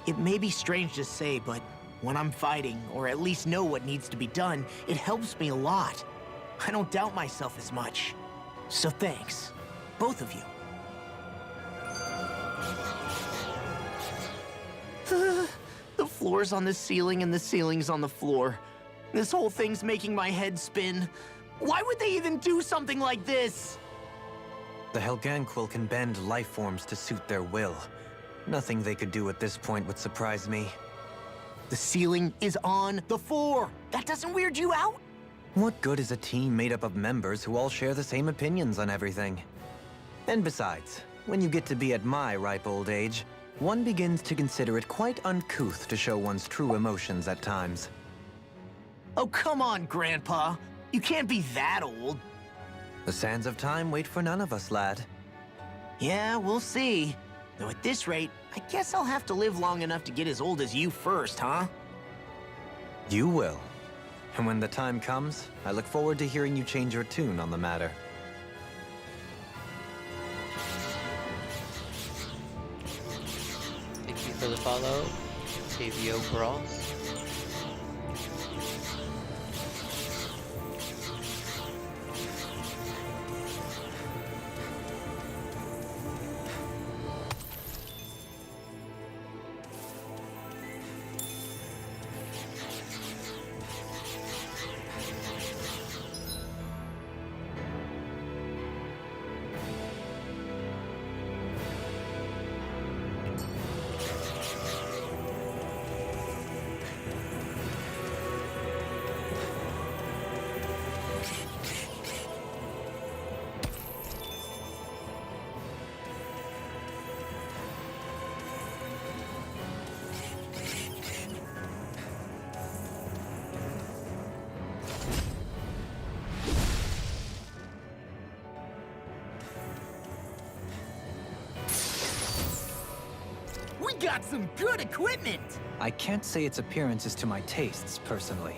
It may be strange to say, but when I'm fighting, or at least know what needs to be done, it helps me a lot. I don't doubt myself as much. So thanks, both of you. The floor's on the ceiling and the ceiling's on the floor. This whole thing's making my head spin. Why would they even do something like this? The Helganquil can bend life forms to suit their will. Nothing they could do at this point would surprise me. The ceiling is on the floor. That doesn't weird you out? What good is a team made up of members who all share the same opinions on everything? And besides, when you get to be at my ripe old age, one begins to consider it quite uncouth to show one's true emotions at times. Oh, come on, Grandpa. You can't be that old. The sands of time wait for none of us, lad. Yeah, we'll see. Though at this rate, I guess I'll have to live long enough to get as old as you first, huh? You will. And when the time comes, I look forward to hearing you change your tune on the matter. Thank you for the follow, KVO Brawls. We got some good equipment! I can't say its appearance is to my tastes, personally.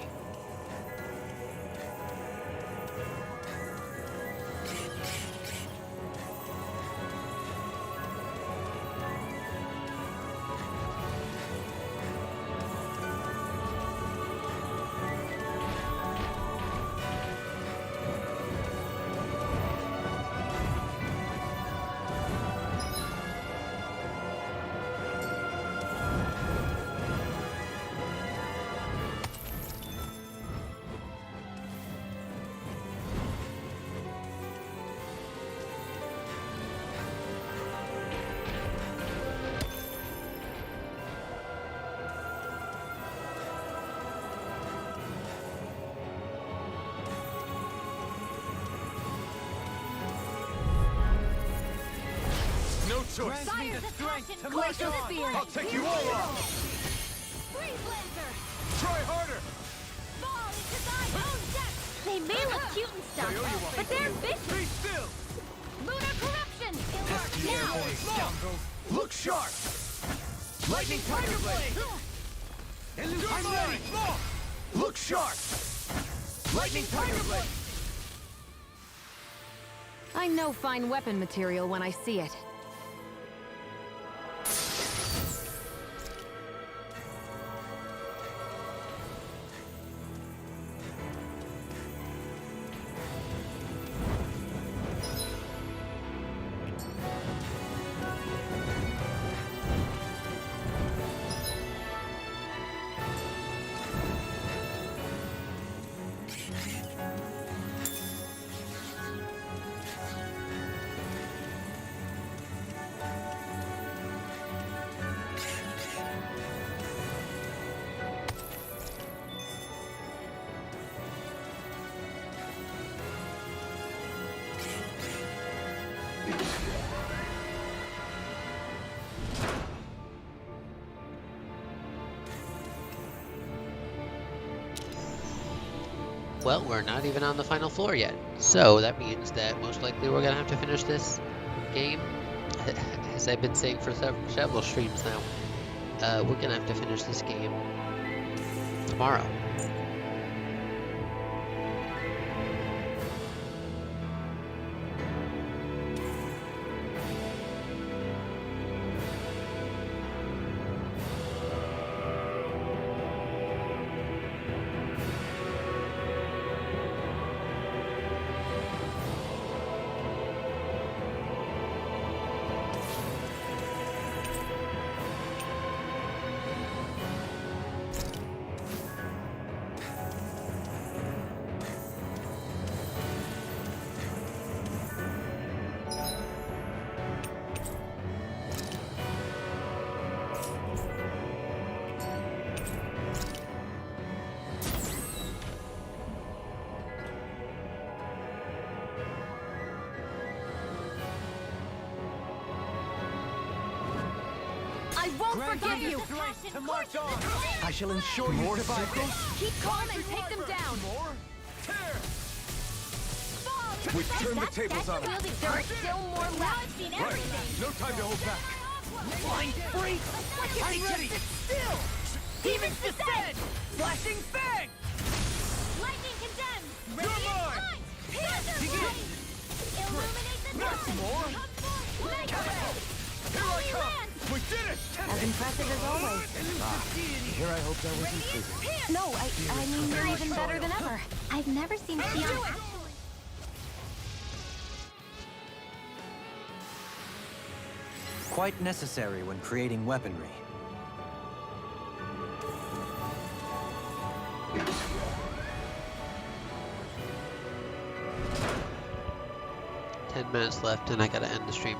choice. Grant me the strength to march Glacial on. Spear. I'll take you all on. Freeze Lancer. Try harder. Fall into thine own depth. They may look cute and stuff, I owe you one. but they're Be vicious. still. Lunar corruption. Now. Scoundrel. Look sharp. Lightning Tiger Blade. Illusion. Look sharp. Lightning Tiger Blade. I know fine weapon material when I see it. Well, we're not even on the final floor yet. So that means that most likely we're gonna have to finish this game. As I've been saying for several streams now, we're gonna have to finish this game tomorrow. I won't Grant forgive me you! the strength to march on. I shall ensure you survive this. Keep calm and take them down! We've turned the tables on him. There are still more left. Now I've seen everything. No time to hold back. Blind freak! I Ready! Sit still! Demons descend! Flashing fang! Lightning condemned. You're mine! Begin. Illuminate the darkness. more. Come forth. Make Here I come! We did it! As impressive as always. Here I hope that wasn't freezing. No, I mean you're even better than ever. I've never seen Xion actually. Quite necessary when creating weaponry. Ten minutes left and I gotta end the stream.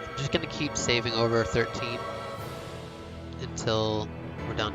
I'm just gonna keep saving over 13 until we're done.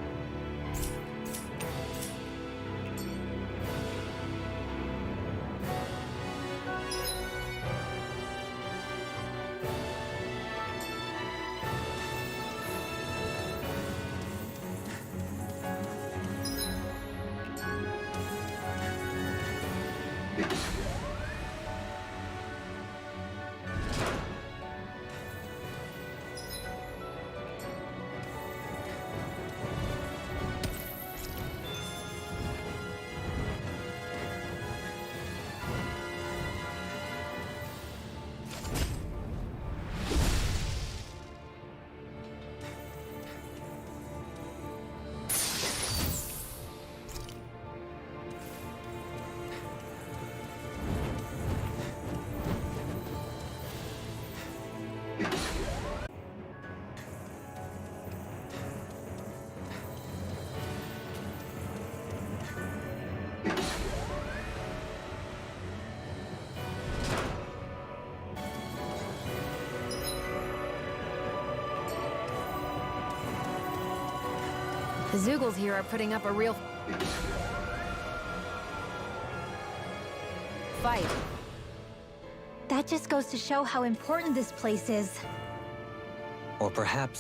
The Zoogles here are putting up a real fight. That just goes to show how important this place is. Or perhaps